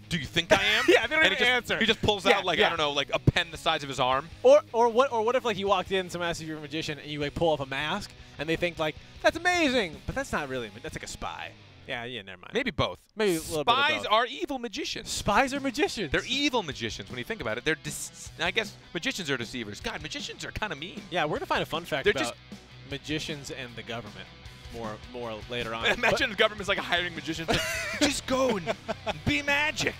Do you think I am? Yeah, they don't and even answer. He just pulls out like I don't know, like a pen the size of his arm. Or what if like you walked in, someone asks if you're a magician, and you like pull off a mask, and they think like that's amazing, but that's not really. That's like a spy. Yeah, never mind. Maybe both. Maybe a little bit of Spies both. are evil magicians. Spies are magicians. They're evil magicians when you think about it. They're I guess magicians are deceivers. God, magicians are kind of mean. Yeah, we're gonna find a fun fact They're about magicians and the government more later on. Imagine the government's like hiring magicians. Like, just go and be magic.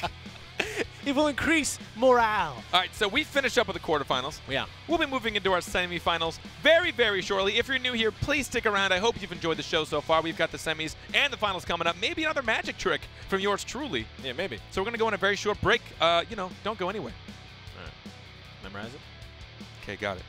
It will increase morale. All right, so we finished up with the quarterfinals. Yeah. We'll be moving into our semifinals very, very shortly. If you're new here, please stick around. I hope you've enjoyed the show so far. We've got the semis and the finals coming up. Maybe another magic trick from yours truly. Yeah, maybe. So we're going to go on a very short break. Don't go anywhere. All right. Memorize it. Okay, got it.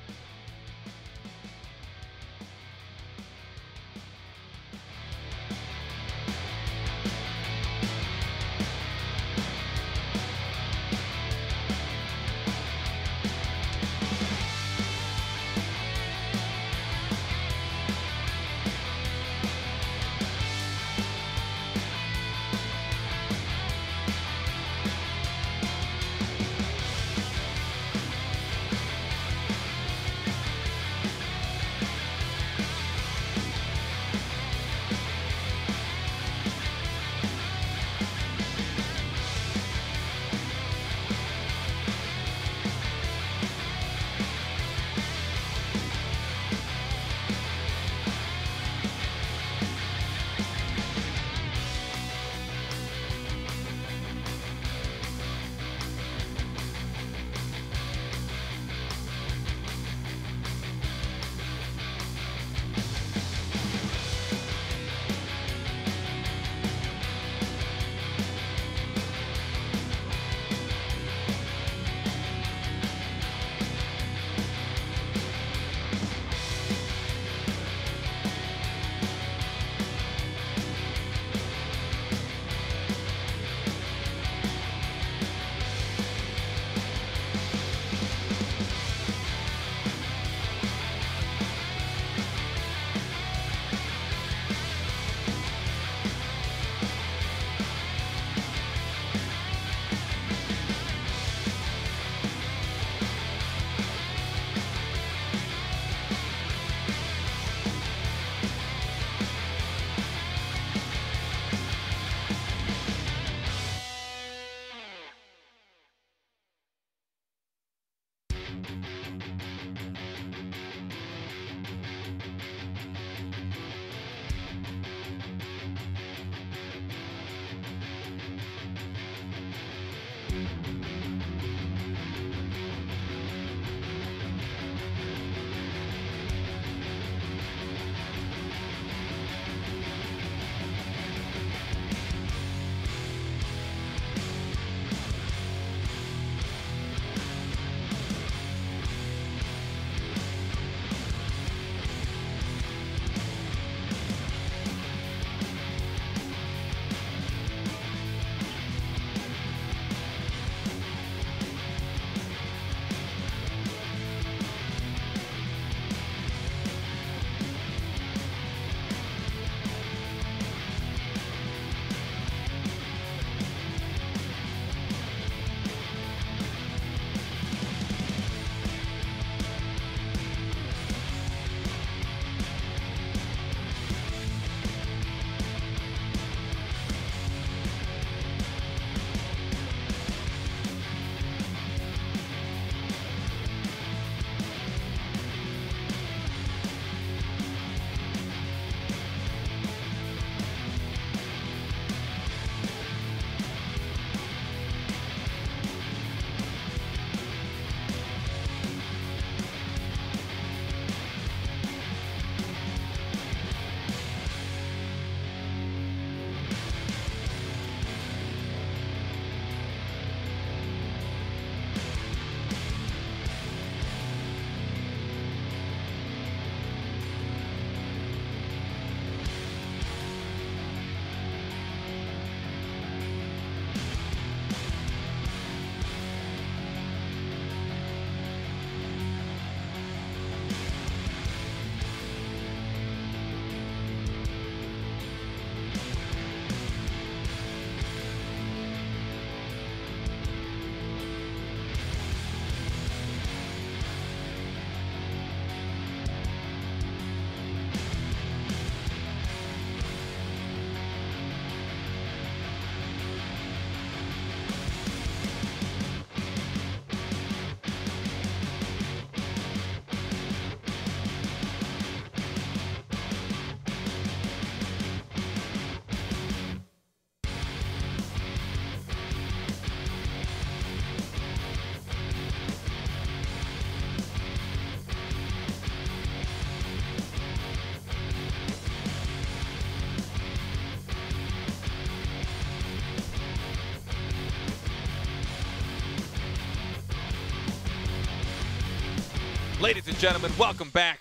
Ladies and gentlemen, welcome back.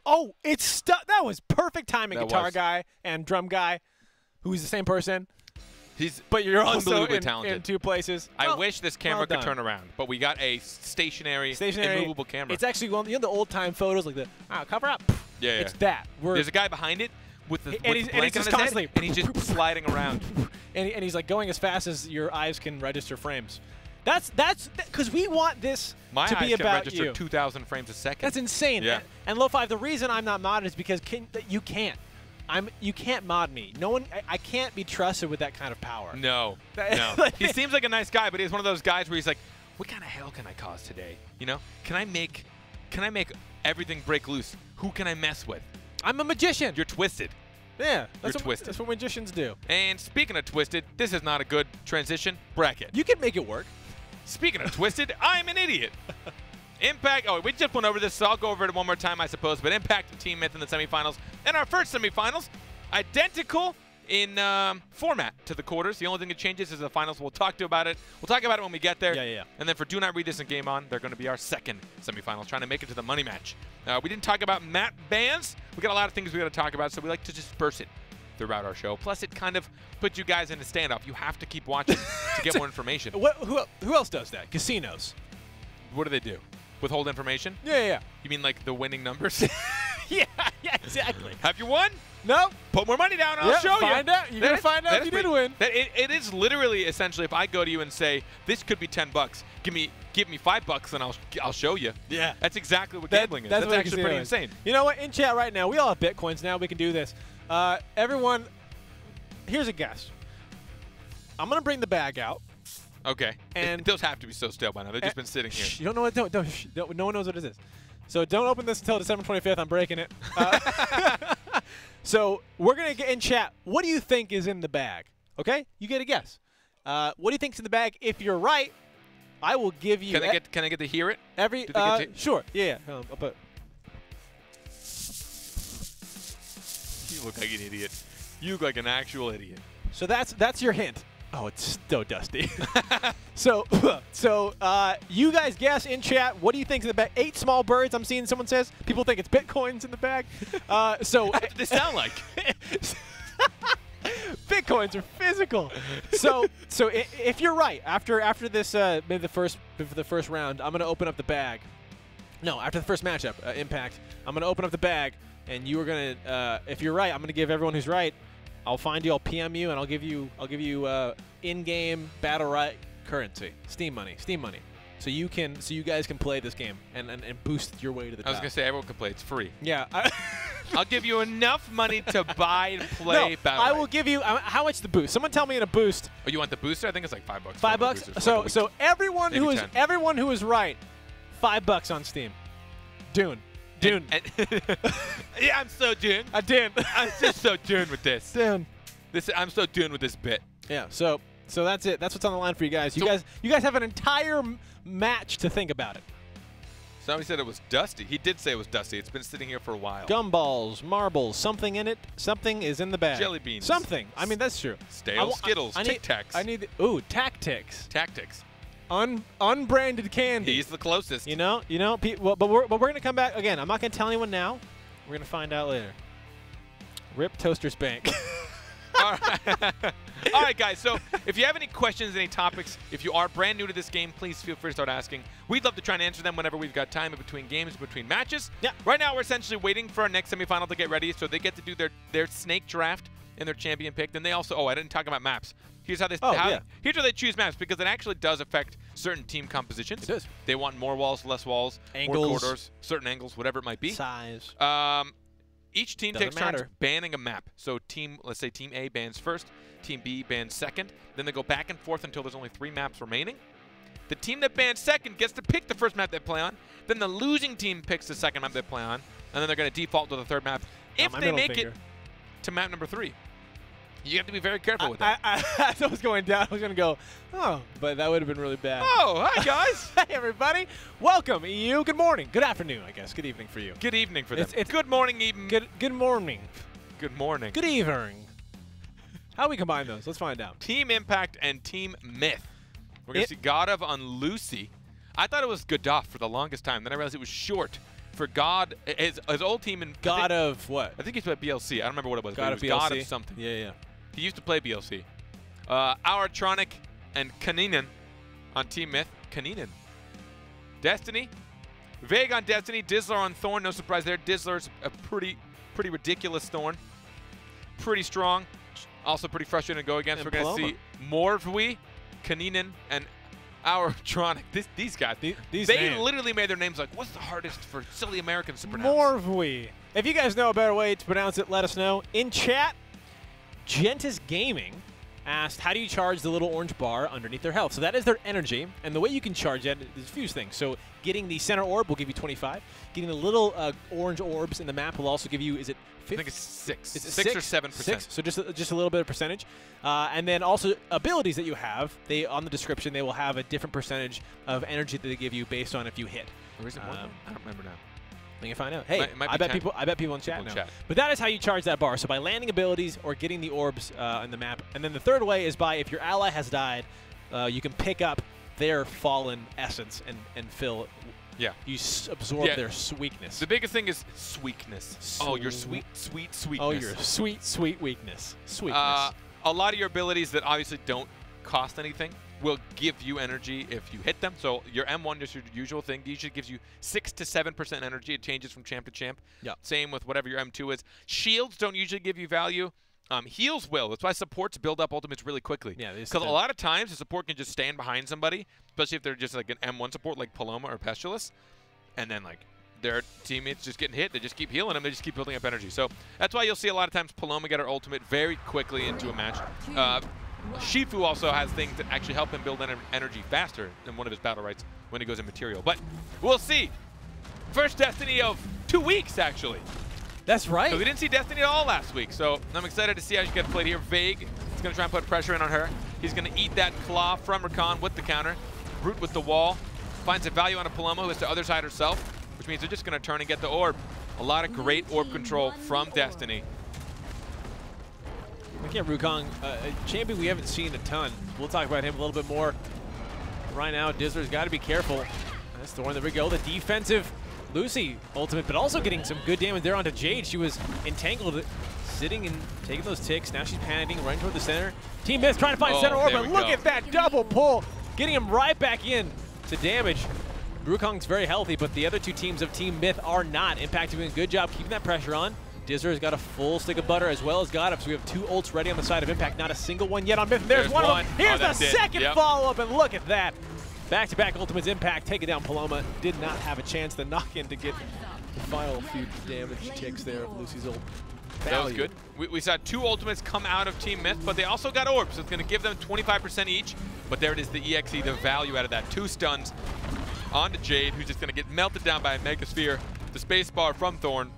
Oh, it's stuck. That was perfect timing. That Guitar was. guy and drum guy, who's the same person, He's but you're also unbelievably in talented. two places. I Well, wish this camera well could done. turn around, but we got a stationary immovable camera. It's actually one. You know the old time photos, like the cover up. Yeah, yeah. It's that. There's a guy behind it with the, And with he's- the and he's blanket just on his constantly head, and he's just sliding around. and he's like going as fast as your eyes can register frames. That's because we want this My to eyes be can about register you. 2,000 frames a second. That's insane. Yeah. And Lo-Fi, the reason I'm not modded is because you can't. You can't mod me. No one. I can't be trusted with that kind of power. No, no. He seems like a nice guy, but he's one of those guys where he's like, "What kind of hell can I cause today? You know, can I make everything break loose? Who can I mess with? I'm a magician. You're twisted." Yeah, that's twisted. That's what magicians do. And speaking of twisted, this is not a good transition bracket. You can make it work. Speaking of twisted, I'm an idiot. Impact. Oh, we just went over this, so I'll go over it one more time, I suppose. But Impact and Team Myth in the semifinals, and our first semifinals, identical in format to the quarters. The only thing that changes is the finals. We'll talk about it. We'll talk about it when we get there. Yeah. And then for Do Not Read This and Game On, they're going to be our second semifinals, trying to make it to the money match. We didn't talk about map bans. We got a lot of things we got to talk about, so we like to disperse it throughout our show. Plus, it kind of puts you guys in a standoff. You have to keep watching to get more information. Who else does that? Casinos. What do they do? Withhold information? Yeah. You mean like the winning numbers? Yeah, exactly. Have you won? No. Put more money down, and I'll show you. Find out. You're gonna find out if you did win. It is literally, essentially, if I go to you and say, this could be $10, give me $5 and I'll show you. Yeah. That's exactly what gambling is. That's what actually casino pretty is. insane. You know what? In chat right now, we all have Bitcoins now. We can do this. Everyone, here's a guess. I'm going to bring the bag out. Okay. And those have to be so stale by now. They've just been sitting here. Shh, you don't know what? No one knows what it is. So don't open this until December 25th. I'm breaking it. So we're going to get in chat. What do you think is in the bag? Okay? You get a guess. What do you think's in the bag? If you're right, I will give you. Can I get to hear it? Every Do they get to- sure. Yeah. But You look like an idiot. You look like an actual idiot. so that's your hint. Oh, it's so dusty. so you guys guess in chat. What do you think's in the bag? 8 small birds. I'm seeing someone says. People think it's Bitcoins in the bag. So What does this sound like? Bitcoins are physical. So if you're right, after this maybe the first round, I'm gonna open up the bag. No, after the first matchup, Impact, I'm gonna open up the bag, and you are gonna. If you're right, I'm gonna give everyone who's right. I'll find you. I'll PM you, and I'll give you in-game BattleRekt currency, Steam money. So you guys can play this game and boost your way to the top. I was going to say, everyone can play. It's free. Yeah. I'll give you enough money to buy and play No, BattleRekt. I will give you how much the boost. Someone tell me in a boost. Oh, you want the booster? I think it's like $5. $5. So everyone Maybe who is 10. everyone who is right, $5 on Steam. Dune. Yeah, I'm so done. Dune. I'm just so done with this. Dune. I'm so done with this bit. Yeah. So that's it. That's what's on the line for you guys. You So- guys have an entire match to think about it. Somebody said it was dusty. He did say it was dusty. It's been sitting here for a while. Gumballs, marbles, something in it. Something is in the bag. Jelly beans. Something. I mean, that's true. Stale Skittles, Tic Tacs. I need tactics. Tactics. Unbranded candy. He's the closest. You know. But we're gonna come back again. I'm not gonna tell anyone now. We're gonna find out later. Rip Toaster's Bank. All right. All right, guys. So if you have any questions, any topics, if you are brand new to this game, please feel free to start asking. We'd love to try and answer them whenever we've got time in between games, between matches. Yeah. Right now, we're essentially waiting for our next semifinal to get ready, so they get to do their snake draft and their champion pick. Then they also. Oh, I didn't talk about maps. Here's how they. Here's how they choose maps, because it actually does affect certain team compositions. It does. They want more walls, less walls, Angles. more corridors, certain angles, whatever it might be. Size. Each team Doesn't takes turns matter. banning a map. So let's say Team A bans first, Team B bans second. Then they go back and forth until there's only 3 maps remaining. The team that bans second gets to pick the first map they play on. Then the losing team picks the second map they play on, and then they're going to default to the third map if my they middle make finger. it to map number 3. You have to be very careful with that. As I was going down, I was going to go, oh, but that would have been really bad. Oh, hi, guys. Hey, everybody. Welcome, EU. Good morning. Good afternoon, I guess. Good evening for you. Good evening for them. It's good morning, even. Good morning. Good morning. Good evening. How do we combine those? Let's find out. Team Impact and Team Myth. We're going to see God of on Lucy. I thought it was Godot for the longest time. Then I realized it was short for God. His old team in God of what? I think he played BLC. I don't remember what it was. God but of it was BLC? God of something. Yeah. He used to play BLC. Ourtronic and Kaninen on Team Myth. Kaninen. Destiny. Vague on Destiny. Dizzler on Thorn. No surprise there. Dizzler's a pretty ridiculous Thorn. Pretty strong. Also pretty frustrating to go against. And We're going to see Morvui, Kaninen, and Ourtronic. These guys. These they names. literally made their names like, what's the hardest for silly Americans to pronounce? Morvui. If you guys know a better way to pronounce it, let us know. In chat, Gentis Gaming asked, how do you charge the little orange bar underneath their health? So that is their energy, and the way you can charge that is a few things. So getting the center orb will give you 25. Getting the little orange orbs in the map will also give you, is it 50? I think it's 6. Is it 6 or 7%. 6? So just a little bit of percentage. And then also abilities that you have, on the description, they will have a different percentage of energy that they give you based on if you hit. Or is it more? I don't remember now. We can find out. Hey, Might I be bet people in chat in now. chat. But that is how you charge that bar. So by landing abilities or getting the orbs in the map. And then the third way is by, if your ally has died, you can pick up their fallen essence and fill. Yeah. You absorb their weakness. The biggest thing is sweetness. Oh, your sweetness. Oh, your sweet weakness. Sweetness. A lot of your abilities that obviously don't cost anything will give you energy if you hit them. So your M1, just your usual thing, usually gives you 6 to 7% energy. It changes from champ to champ. Yeah. Same with whatever your M2 is. Shields don't usually give you value. Heals will. That's why supports build up ultimates really quickly. Yeah, because a lot of times the support can just stand behind somebody, especially if they're just like an M1 support like Paloma or Pestilus, and then like their teammates just getting hit. They just keep healing them. They just keep building up energy. So that's why you'll see a lot of times Paloma get her ultimate very quickly into a match. Shifu also has things that actually help him build energy faster than one of his BattleRekts when he goes in material. But we'll see. First Destiny of 2 weeks, actually. That's right. So we didn't see Destiny at all last week. So I'm excited to see how she gets played here. Vague is going to try and put pressure in on her. He's going to eat that claw from Rakan with the counter. Root with the wall. Finds a value on a Paloma who is to other side herself, which means they're just going to turn and get the orb. A lot of great orb control from Destiny. Looking at Wukong, a champion we haven't seen a ton. We'll talk about him a little bit more. Right now, Dizzler's got to be careful. That's Thorn. There we go. The defensive Lucy ultimate, but also getting some good damage there onto Jade. She was entangled, sitting and taking those ticks. Now she's panicking, running toward the center. Team Myth trying to find center orb, but look at that double pull, getting him right back in to damage. Wukong's very healthy, but the other two teams of Team Myth are not. Impact doing a good job keeping that pressure on. Dizzler's got a full stick of butter as well as Godop, so we have 2 ults ready on the side of Impact. Not a single one yet on Myth. There's one of them. Here's the second follow-up, and look at that. Back-to-back ultimates. Impact taking down Paloma. Did not have a chance to knock in to get the final few damage ticks there of Lucy's ult. That was good. We saw 2 ultimates come out of Team Myth, but they also got orbs, so it's going to give them 25% each. But there it is, the EXE, the value out of that. 2 stuns onto Jade, who's just going to get melted down by a Mega Sphere. The spacebar from Thorn.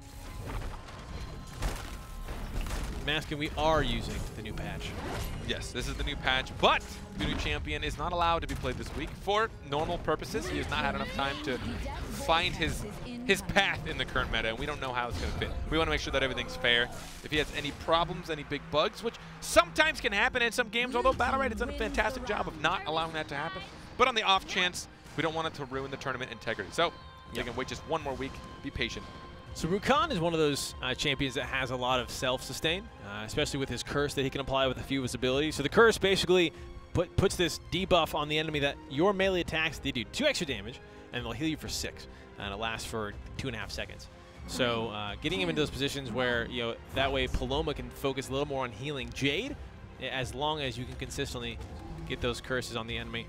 Maskin, we are using the new patch. Yes, this is the new patch, but the new champion is not allowed to be played this week for normal purposes. He has not had enough time to find his path in the current meta, and we don't know how it's going to fit. We want to make sure that everything's fair. If he has any problems, any big bugs, which sometimes can happen in some games, although BattleRekt has done a fantastic job of not allowing that to happen. But on the off chance, we don't want it to ruin the tournament integrity. So you can wait just 1 more week. Be patient. So Rakan is one of those champions that has a lot of self-sustain, especially with his curse that he can apply with a few of his abilities. So the curse basically puts this debuff on the enemy that your melee attacks, they do 2 extra damage, and they'll heal you for 6, and it lasts for 2.5 seconds. So getting him into those positions where, you know, that way Paloma can focus a little more on healing Jade, as long as you can consistently get those curses on the enemy.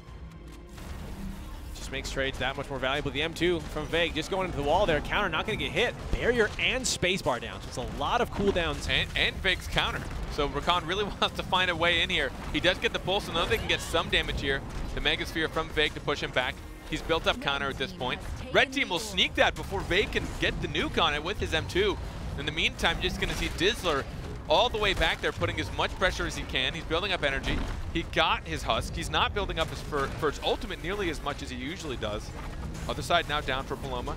Just makes trades that much more valuable. The M2 from Vague just going into the wall there. Counter not going to get hit. Barrier and spacebar down. So it's a lot of cooldowns. And Vague's counter. So Rakan really wants to find a way in here. He does get the pulse, so now they can get some damage here. The Mega Sphere from Vague to push him back. He's built up counter at this point. Red team will sneak that before Vague can get the nuke on it with his M2. In the meantime, you're just going to see Dizzler all the way back there, putting as much pressure as he can. He's building up energy. He got his Husk. He's not building up his for his ultimate nearly as much as he usually does. Other side now down for Paloma.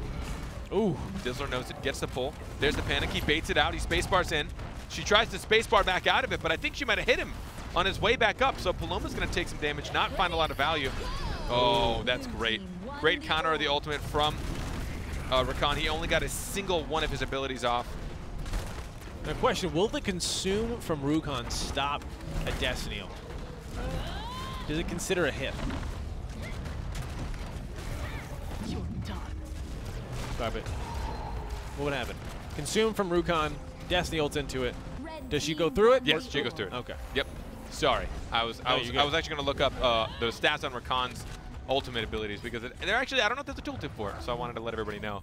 Ooh, Dizzler knows it, gets the pull. There's the panic, he baits it out, he spacebars in. She tries to spacebar back out of it, but I think she might have hit him on his way back up, so Paloma's gonna take some damage, not find a lot of value. Oh, that's great. Great counter of the ultimate from Rakan. He only got a single one of his abilities off. Now, question, will the consume from Rukon stop a Destiny ult? Does it consider a hit? Sorry, but what would happen? Consume from Rukon, Destiny ults into it. Does she go through it? Yes, she goes through it. Okay. Yep. Sorry, I was actually going to look up the stats on Rakan's ultimate abilities because they're actually, I don't know if there's a tooltip for it, so I wanted to let everybody know.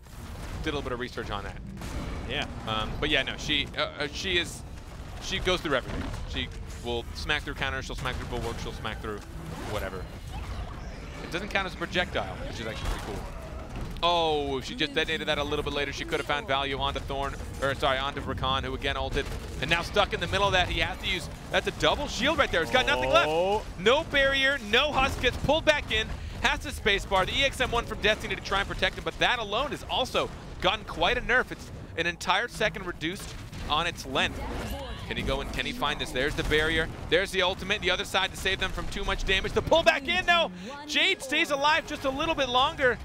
Did a little bit of research on that. Yeah. But yeah, no, she goes through everything. She will smack through counters, she'll smack through bulwark, she'll smack through whatever. It doesn't count as a projectile, which is actually pretty cool. Oh, she just detonated that a little bit later. She could have found value onto onto Rakan, who again ulted. And now stuck in the middle of that, he has to use, that's a double shield right there. He's got nothing left. No barrier, no husk, gets pulled back in, has the spacebar, the EXM1 from Destiny to try and protect him, but that alone has also gotten quite a nerf. It's an entire second reduced on its length. Can he go and can he find this? There's the barrier. There's the ultimate. The other side to save them from too much damage. The pull back in now. Jade stays alive just a little bit longer.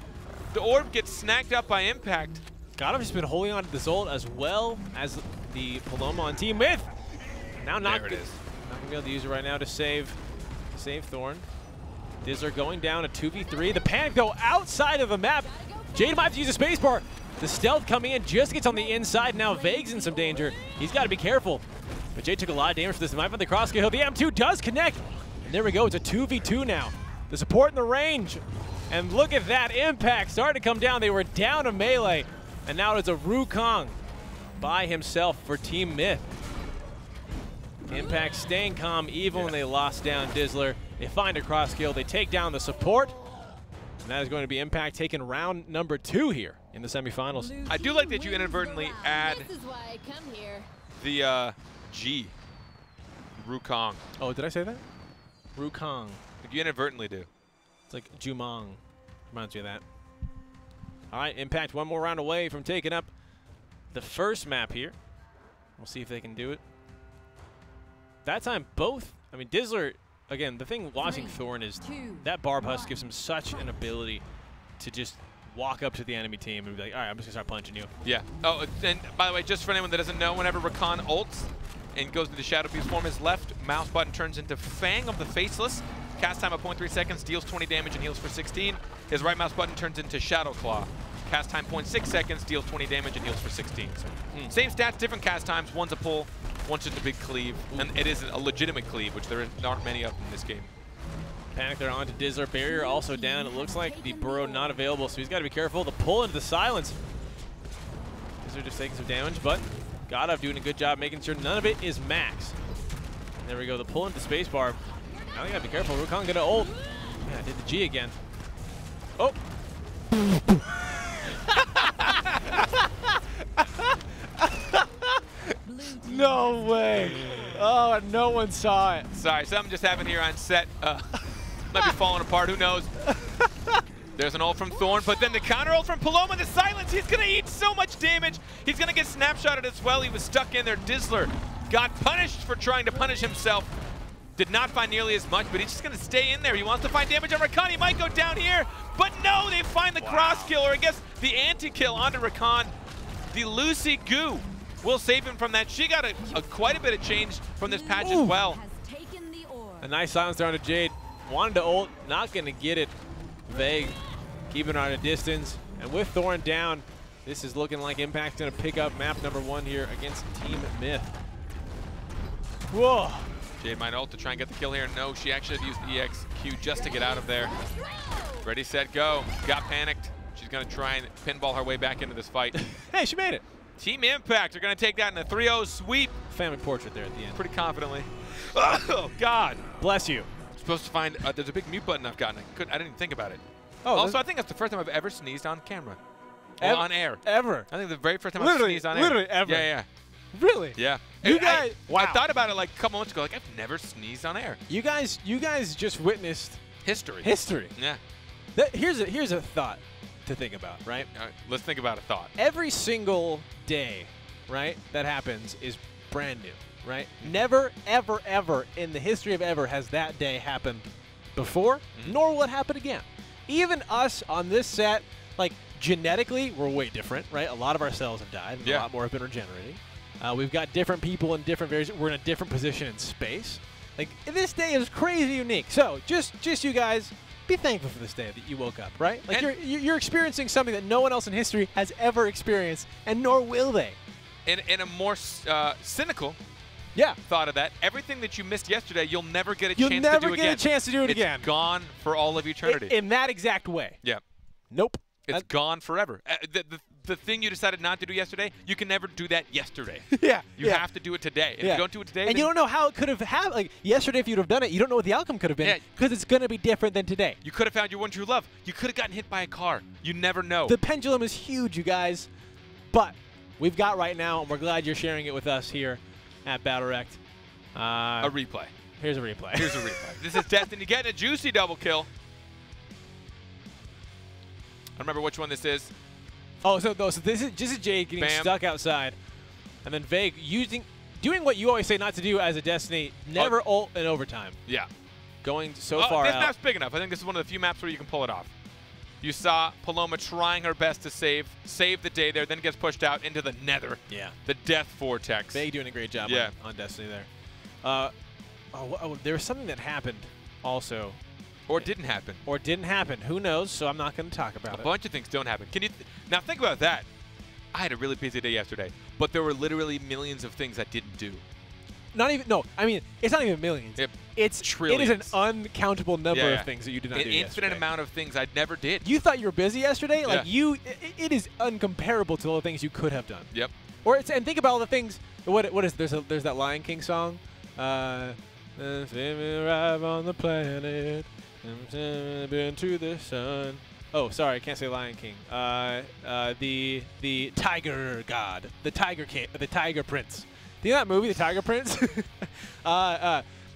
The orb gets snagged up by impact. Godov has been holding on to this ult as well as the Paloma on Team Myth. Now There it is. Not gonna be able to use it right now to save Thorn. Dizzler going down a 2v3. The panic though outside of the map. Jade might have to use a spacebar. The stealth coming in just gets on the inside. Now Vague's in some danger. He's got to be careful. But Jade took a lot of damage for this. He might find the cross kill. The M2 does connect. And there we go. It's a 2v2 now. The support in the range. And look at that impact starting to come down. They were down a melee. And now it's a Rukong by himself for Team Myth. Impact staying calm even when they lost down Dizzler. They find a cross kill. They take down the support. And that is going to be Impact taking round number 2 here in the semifinals. I do like that you inadvertently add This is why I come here. the G. Rukong. Oh, did I say that? Rukong. You inadvertently do. It's like Jumong. Reminds me of that. All right, Impact one more round away from taking up the first map here. We'll see if they can do it. That time, both. I mean, Dizzler, again, the thing watching Thorn is that Barb Husk gives him such an ability to just walk up to the enemy team and be like, all right, I'm just going to start punching you. Yeah. Oh, and by the way, just for anyone that doesn't know, whenever Rakan ults and goes into Shadow Beast form, his left mouse button turns into Fang of the Faceless. Cast time of 0.3 seconds, deals 20 damage and heals for 16. His right mouse button turns into Shadow Claw. Cast time 0.6 seconds, deals 20 damage and heals for 16. So, same stats, different cast times. One's a pull, one's just a big cleave. And it is a legitimate cleave, which there aren't many of in this game. Panic there onto Dizzler. Barrier also down. It looks like the burrow not available, so he's got to be careful. The pull into the silence. Dizzler just taking some damage, but Godov doing a good job making sure none of it is max. And there we go. The pull into the spacebar. Now they got to be careful. Rukong gonna ult. Yeah, I did the G again. Oh. No way. Oh, no one saw it. Sorry, something just happened here on set. Might be falling apart, who knows. There's an ult from Thorn, but then the counter ult from Paloma, the silence. He's gonna eat so much damage. He's gonna get snapshotted as well. He was stuck in there. Dizzler got punished for trying to punish himself. Did not find nearly as much, but he's just gonna stay in there. He wants to find damage on Rakan. He might go down here, but no, they find the cross kill, or I guess the anti-kill onto Rakan. The Lucy Goo will save him from that. She got quite a bit of change from this patch as well. A nice silence there on to Jade. Wanted to ult, not gonna get it. Vague, keeping her at a distance. And with Thorn down, this is looking like Impact's gonna pick up map number 1 here against Team Myth. Whoa. Jade might ult to try and get the kill here. No, she actually used the EXQ just to get out of there. Ready, set, go. Got panicked. She's gonna try and pinball her way back into this fight. Hey, she made it. Team Impact are gonna take that in a 3-0 sweep. Family portrait there at the end. Pretty confidently. Oh, God. Bless you. Supposed to find, there's a big mute button I've gotten. I didn't even think about it. Oh, also, I think that's the first time I've ever sneezed on camera. Or on air. Ever. I think the very first time I've sneezed on air. Literally ever. Yeah, yeah. Really? Yeah. You guys, wow. I thought about it like a couple months ago. Like, I've never sneezed on air. You guys just witnessed history. History. Yeah. Here's a thought to think about, right? All right, let's think about a thought. Every single day, right, that happens is brand new, right? Never, ever, ever in the history of ever has that day happened before, nor will it happen again. even us on this set, like genetically, we're way different, right? A lot of our cells have died, and a lot more have been regenerating. We've got different people in different variations. We're in a different position in space. Like, this day is crazy unique. So, just you guys, be thankful for this day that you woke up, right? Like, you're experiencing something that no one else in history has ever experienced, and nor will they. In a more cynical thought of that, everything that you missed yesterday, you'll never get a chance to do again. You'll never get a chance to do it again. It's gone for all of eternity. In that exact way. Yeah. Nope. It's gone forever. The thing you decided not to do yesterday, you can never do that yesterday. You have to do it today. If you don't do it today, and you don't know how it could have happened. Like yesterday, if you'd have done it, you don't know what the outcome could have been because it's going to be different than today. You could have found your one true love. You could have gotten hit by a car. You never know. The pendulum is huge, you guys. But we've got right now, and we're glad you're sharing it with us here at BattleRekt. A replay. Here's a replay. Here's a replay. This is Destiny getting a juicy double kill. I don't remember which one this is. Oh, so this is Jade getting stuck outside, and then Vague doing what you always say not to do as a Destiny, never ult in overtime. Yeah. Going so far out. This map's big enough. I think this is one of the few maps where you can pull it off. You saw Paloma trying her best to save the day there, then gets pushed out into the nether. Yeah. The death vortex. Vague doing a great job on Destiny there. There was something that happened also. Or didn't happen. Or didn't happen. Who knows? So I'm not going to talk about it. A bunch of things don't happen. Can you now think about that? I had a really busy day yesterday, but there were literally millions of things I didn't do. Not even I mean, it's not even millions. It's trillions. It is an uncountable number of things that you did not do yesterday. An infinite amount of things I never did. You thought you were busy yesterday? Like it is uncomparable to all the things you could have done. Yep. And think about all the things. What is there's that Lion King song. Arrive on the planet. Been to the sun. Oh, sorry, I can't say Lion King. The Tiger God, the Tiger Prince. Do you know that movie, The Tiger Prince?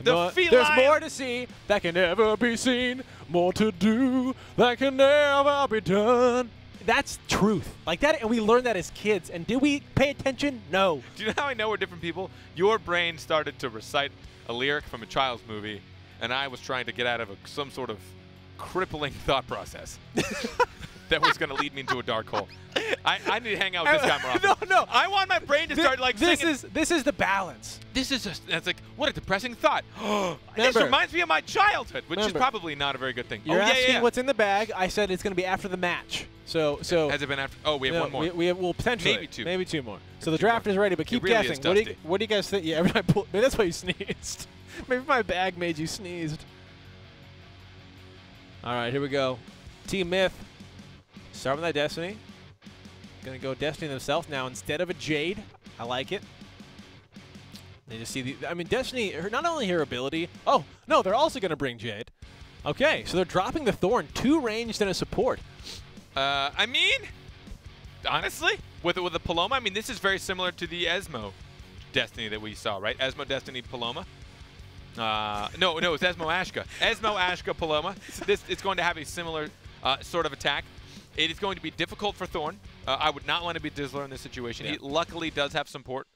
There's more to see that can never be seen, more to do that can never be done. That's truth, like that, and we learned that as kids. And did we pay attention? No. Do you know how I know we're different people? Your brain started to recite a lyric from a child's movie, and I was trying to get out of some sort of crippling thought process that was going to lead me into a dark hole. I need to hang out with this guy more often. No. I want my brain to start like singing. This is the balance. That's like, what a depressing thought. This reminds me of my childhood, which is probably not a very good thing. You're asking what's in the bag. I said it's going to be after the match. So has it been after? Oh, we have one more. Well, potentially. Maybe two more. So the draft is ready, but keep really guessing. What do you guys think? Yeah, every time I pull, maybe that's why you sneezed. Maybe my bag made you sneezed. All right, here we go. Team Myth. Start with that Destiny. Gonna go Destiny themselves now instead of a Jade. I like it. They just see Destiny, not only her ability. Oh, no, they're also gonna bring Jade. Okay, so they're dropping the Thorn, 2 ranged and a support. I mean, honestly, with the Paloma, I mean, this is very similar to the Esmo Destiny that we saw, right? Esmo Destiny Paloma. No, it's Esmo Ashka. Esmo Ashka Paloma. It's going to have a similar sort of attack. It is going to be difficult for Thorn. I would not want to be Dizzler in this situation. Yeah. He luckily does have support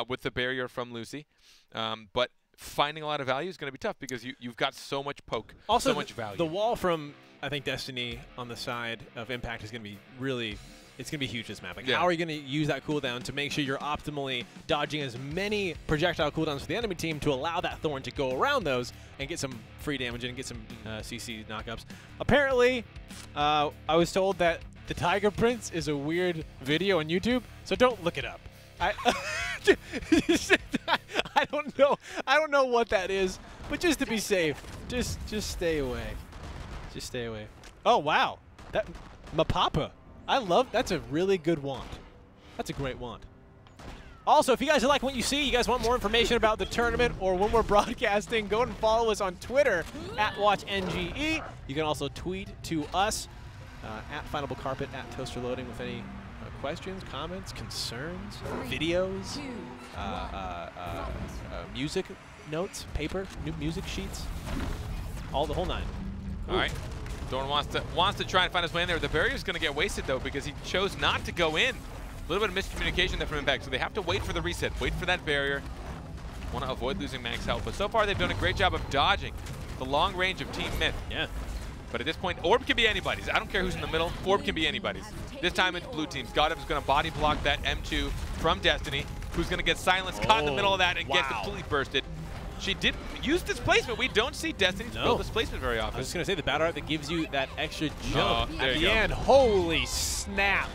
with the barrier from Lucy. But finding a lot of value is going to be tough because you've got so much poke, also so much value. The wall from, I think, Destiny on the side of Impact is going to be really... It's going to be huge this map. Like, how are you going to use that cooldown to make sure you're optimally dodging as many projectile cooldowns for the enemy team to allow that Thorn to go around those and get some free damage and get some CC knockups? Apparently, I was told that the Tiger Prince is a weird video on YouTube, so don't look it up. I don't know. I don't know what that is, but just to be safe, just stay away. Just stay away. Oh wow, that Mapapa. That's a really good wand. That's a great wand. Also, if you guys like what you see, you guys want more information about the tournament or when we're broadcasting, go and follow us on Twitter @WatchNGE. You can also tweet to us @FinalBullCarpet, @ToasterLoading with any questions, comments, concerns, videos, music notes, paper, new music sheets, the whole nine. All right. Thorn wants to try and find his way in there. The barrier's going to get wasted, though, because he chose not to go in. A little bit of miscommunication there from Impact, so they have to wait for the reset, wait for that barrier. Want to avoid losing max health, but so far they've done a great job of dodging the long range of Team Myth. Yeah. But at this point, orb can be anybody's. I don't care who's in the middle. Orb can be anybody's. This time it's blue team's. Godev's going to body block that M2 from Destiny, who's going to get silenced, caught in the middle of that, and get completely bursted. She did use displacement. We don't see Destiny build displacement very often. I was just going to say the BattleRekt that gives you that extra jump at the go. end. Holy snap.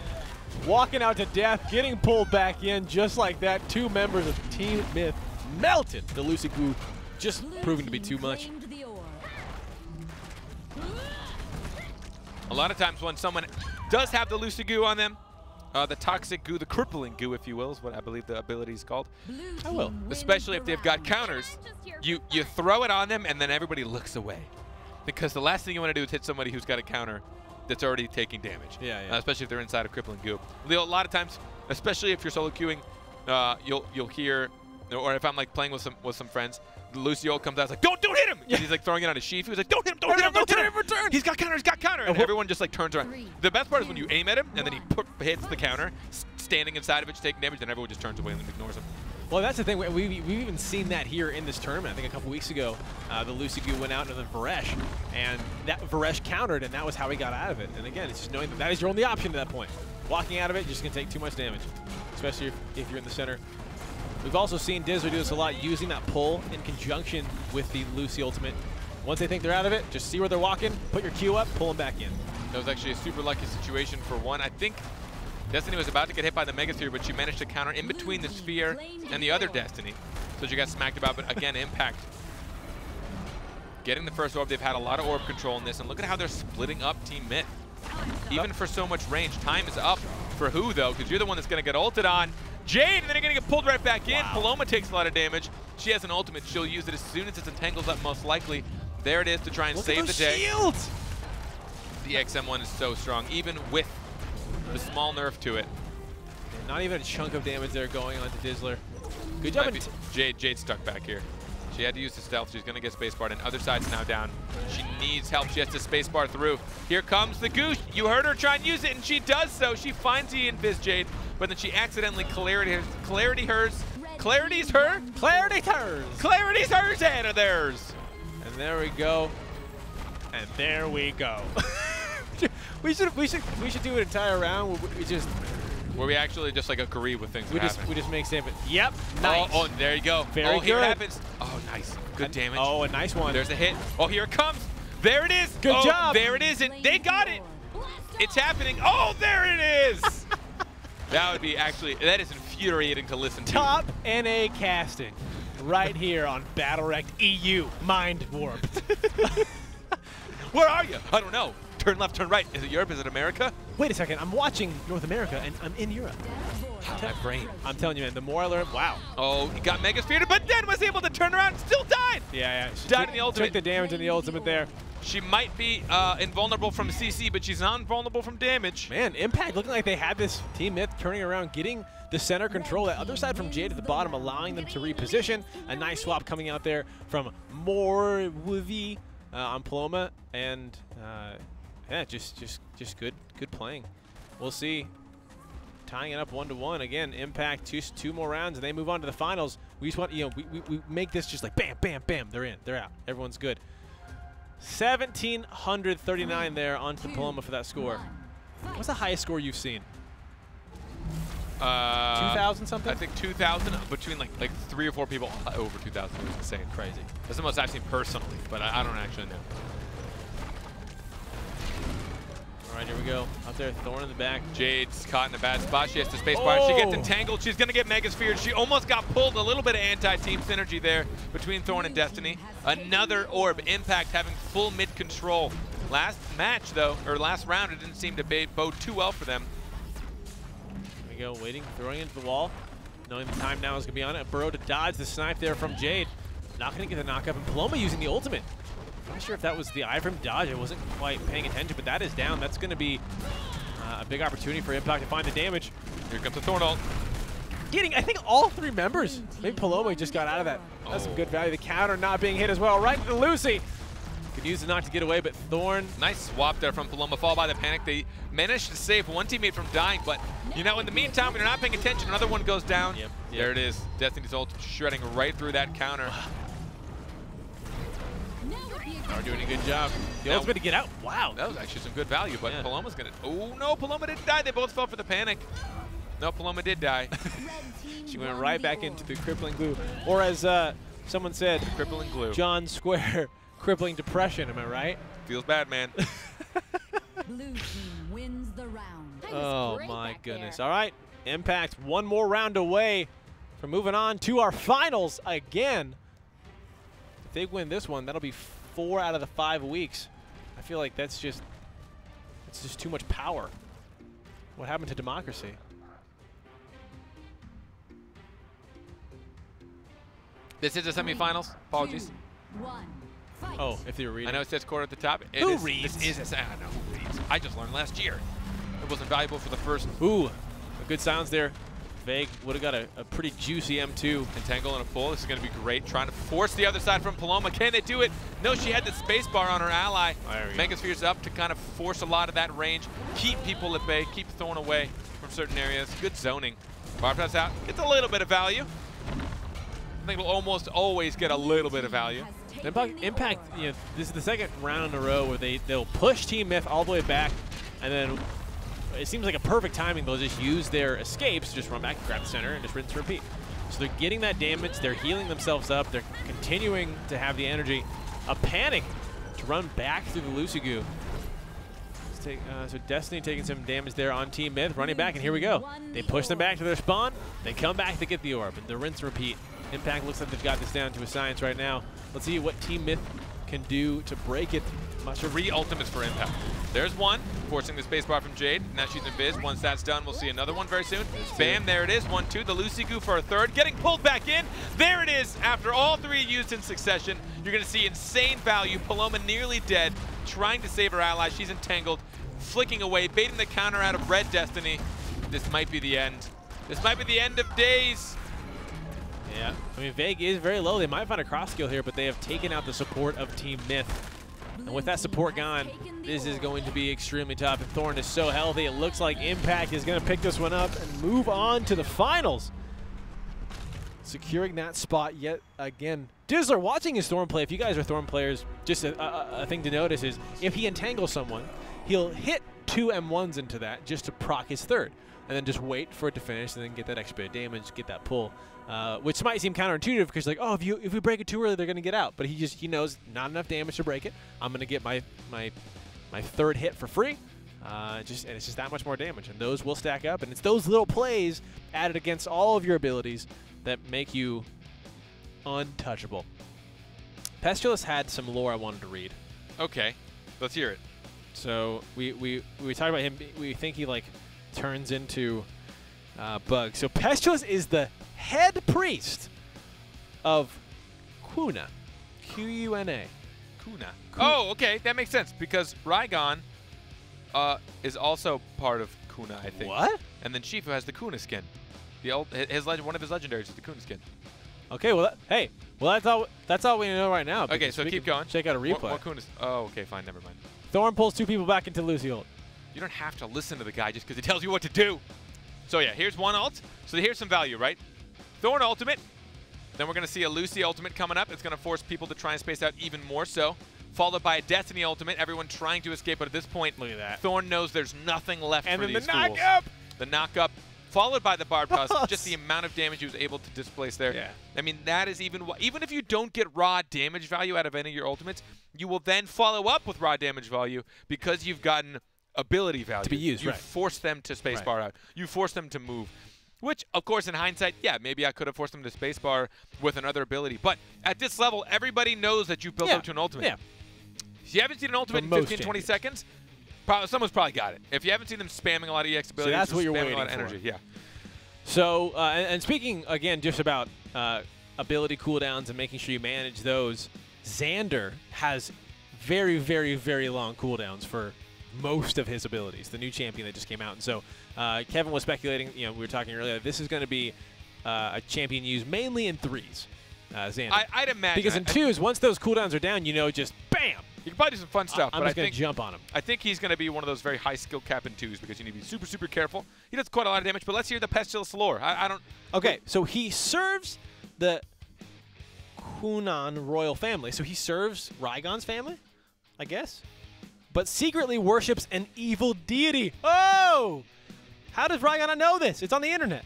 Walking out to death, getting pulled back in just like that. 2 members of Team Myth melted. The Lucy Goo just proving to be too much. A lot of times when someone does have the Lucy Goo on them, the toxic goo, the crippling goo, if you will, is what I believe the ability is called. I will. Especially if they've got counters, you throw it on them and then everybody looks away. Because the last thing you want to do is hit somebody who's got a counter that's already taking damage. Especially if they're inside of crippling goo. A lot of times, especially if you're solo queuing, you'll hear, or if I'm like playing with some friends, Lucio comes out, like, don't hit him! He's like throwing it on his sheaf. He's like, don't hit him, don't hit him. He's got counter, and everyone just like turns around. The best part is when you aim at him, and then he hits the counter, standing inside of it, taking damage, then everyone just turns away and ignores him. Well, that's the thing. We've even seen that here in this tournament. I think a couple weeks ago, the Lucy Goo went out into the Varesh, and that Varesh countered, and that was how he got out of it. And again, it's just knowing that is your only option at that point. Walking out of it, just going to take too much damage, especially if you're in the center. We've also seen Dizzler do this a lot, using that pull in conjunction with the Lucy ultimate. Once they think they're out of it, just see where they're walking, put your Q up, pull them back in. That was actually a super lucky situation for one. I think Destiny was about to get hit by the Mega Sphere, but she managed to counter in between the Sphere and the other Destiny. So she got smacked about, but again, Impact getting the first orb. They've had a lot of orb control in this, and look at how they're splitting up Team Myth. Even for so much range, time is up for who, though? Because you're the one that's going to get ulted on. Jade, and then you're going to get pulled right back in. Paloma takes a lot of damage. She has an ultimate. She'll use it as soon as it entangles up, most likely. There it is to try and save the day. Shields. The XM1 is so strong, even with the small nerf to it. Not even a chunk of damage there going on to Dizzler. Good job. Jade's stuck back here. She had to use the stealth. She's going to get spacebarred, and other side's now down. She needs help. She has to spacebar through. Here comes the Goose. You heard her try and use it, and she does so. She finds the invis Jade, but then she accidentally clarity's hers out of theirs. And there we go. And there we go. we should do an entire round where we actually just like agree with things. We just make statement. Yep. Nice. Oh, there you go. Very good. Here it happens. Oh, nice. Good damage. Oh, a nice one. There's a hit. Oh, here it comes. There it is. Good job. There it is. And they got it. It's happening. Oh, there it is. That would be that is infuriating to listen to. Top NA casting right here on BattleRekt EU. Mind warped. Where are you? I don't know. Turn left, turn right. Is it Europe? Is it America? Wait a second. I'm watching North America, and I'm in Europe. My brain. I'm telling you, man, the more I learn, wow. Oh, he got Mega Sphered, but then was able to turn around and still died. Yeah. She died in the ultimate. Took the damage in the ultimate there. She might be invulnerable from CC, but she's not invulnerable from damage. Man, Impact looking like they had this Team Myth turning around, getting the center control. That other side from Jade at the bottom, allowing them to reposition. A nice swap coming out there from Morwovi on Paloma, and yeah, just good playing. We'll see. Tying it up 1-1 again. Impact two more rounds, and they move on to the finals. We just want, we make this just like bam, bam, bam. They're in, they're out. Everyone's good. 1,739 there onto the Paloma for that score. What's the highest score you've seen? 2,000 something? I think 2,000 between like 3 or 4 people over 2,000. It was insane. Crazy. That's the most I've seen personally, but I don't actually know. All right, here we go. Out there, Thorn in the back. Jade's caught in a bad spot. She has to spacebar. She gets entangled. She's going to get Mega Sphered. She almost got pulled. A little bit of anti-team synergy there between Thorn and Destiny. Another orb. Impact having full mid control. Last match, though, or last round, it didn't seem to bode too well for them. Here we go, waiting, throwing into the wall. Knowing the time now is going to be on it. Burrow to dodge the snipe there from Jade. Not going to get the knockup. And Paloma using the ultimate. Not sure if that was the Ifrim dodge. I wasn't quite paying attention, but that is down. That's going to be a big opportunity for Impact to find the damage. Here comes the Thorn ult. Getting, I think, all 3 members. Maybe Paloma just got out of that. That's some good value. The counter not being hit as well. Right into Lucy. Could use the knock to get away, but Thorn. Nice swap there from Paloma. Fall by the panic. They managed to save one teammate from dying, but in the meantime, when you're not paying attention, another one goes down. Yep. There it is. Destiny's ult shredding right through that counter. Are doing a good job. The Now- ultimate to get out. Wow. That was actually some good value, but Yeah. Paloma's going to... Oh, no, Paloma didn't die. They both fell for the panic. No, Paloma did die. She went right back into the crippling glue. Or as someone said, Crippling glue. John Square, crippling depression. Am I right? Feels bad, man. Blue team wins the round. Oh my goodness. All right. Impact one more round away from moving on to our finals again. If they win this one, that'll be 4 out of the 5 weeks. I feel like it's just too much power. What happened to democracy? This is the semifinals. Apologies. 2, 1, fight. Oh, if they were reading. I know it says quarter at the top. Who reads? This is I don't know who reads. I just learned last year. It wasn't valuable for the first Ooh, a good sounds there. Vague would have got a pretty juicy M2. entangle and a pull. This is going to be great. Trying to force the other side from Paloma. Can they do it? No, she had the space bar on her ally. There we go. Megasphere's up to kind of force a lot of that range. Keep people at bay. Keep Thorn away from certain areas. Good zoning. Bar press out. Gets a little bit of value. I think we'll almost always get a little bit of value. Impact, you know, this is the second round in a row where they'll push Team Myth all the way back, and then it seems like a perfect timing. They'll just use their escapes, just run back, grab the center, and just rinse and repeat. So they're getting that damage. They're healing themselves up. They're continuing to have the energy. A panic to run back through the Lucigu. So Destiny taking some damage there on Team Myth, running back, and here we go. They push them back to their spawn. They come back to get the orb, and the rinse and repeat. Impact looks like they've got this down to a science right now. Let's see what Team Myth can do to break it. Three ultimates for Impact. There's one, forcing the spacebar from Jade. Now she's invis. Once that's done, we'll see another one very soon. Bam, there it is. 1-2. The Lucigu for a third. Getting pulled back in. There it is. After all three used in succession, you're going to see insane value. Paloma nearly dead, trying to save her ally. She's entangled, flicking away, baiting the counter out of Red Destiny. This might be the end. This might be the end of days. Yeah, I mean, Vague is very low. They might find a cross skill here, but they have taken out the support of Team Myth. And with that support gone, this is going to be extremely tough. And Thorn is so healthy, it looks like Impact is going to pick this one up and move on to the finals. Securing that spot yet again. Dizzler, watching his Thorn play, if you guys are Thorn players, just a thing to notice is if he entangles someone, he'll hit 2 M1s into that just to proc his third. And then just wait for it to finish and then get that extra bit of damage, get that pull. Which might seem counterintuitive because like, oh, if we break it too early, they're going to get out. But he knows not enough damage to break it. I'm going to get my third hit for free. And it's just that much more damage. And those will stack up. And it's those little plays added against all of your abilities that make you untouchable. Pestulus had some lore I wanted to read. Okay, let's hear it. So we talked about him. We think he like turns into Bug. So Pestulus is the head priest of Kuna. Q-U-N-A. Kuna. Oh, okay, that makes sense because Raigon is also part of Kuna, I think. What? And then Shifu has the Kuna skin. One of his legendaries is the Kuna skin. Okay, well, that's all we know right now. Okay, so keep going. Check out a replay. What Kuna's? Oh, okay, fine, never mind. Thorn pulls 2 people back into Lucy ult. You don't have to listen to the guy just because he tells you what to do. So yeah, here's one ult. So here's some value, right? Thorn ultimate. Then we're going to see a Lucy ultimate coming up. It's going to force people to try and space out even more so. Followed by a Destiny ultimate. Everyone trying to escape, but at this point, look at that. Thorn knows there's nothing left and for then these the fools. knock-up! The knock-up, followed by the Bard Plus. Just the amount of damage he was able to displace there. Yeah. I mean, that is even if you don't get raw damage value out of any of your ultimates, you will then follow up with raw damage value because you've gotten ability value. To be used, you right. force them to spacebar out. You force them to move. Which, of course, in hindsight, yeah, maybe I could have forced them to spacebar with another ability. But at this level, everybody knows that you built up to an ultimate. Yeah. If you haven't seen an ultimate in 15, 20 seconds, someone's probably got it. If you haven't seen them spamming a lot of EX abilities, so that's what you're spamming waiting a lot of for. energy. Yeah. So, and speaking, again, just about ability cooldowns and making sure you manage those, Xander has very, very, very long cooldowns for most of his abilities, the new champion that just came out. And so Kevin was speculating, we were talking earlier, this is going to be a champion used mainly in 3s, Xander. I'd imagine. Because in 2s, once those cooldowns are down, just BAM! You can probably do some fun stuff, I'm but just going to jump on him. I think he's going to be one of those very high skill cap in 2s because you need to be super, super careful. He does quite a lot of damage, but let's hear the Pestilence lore. I don't... Okay, so he serves the Hunan royal family. So he serves Raigon's family, I guess, but secretly worships an evil deity. Oh! How does Raigon not know this? It's on the internet.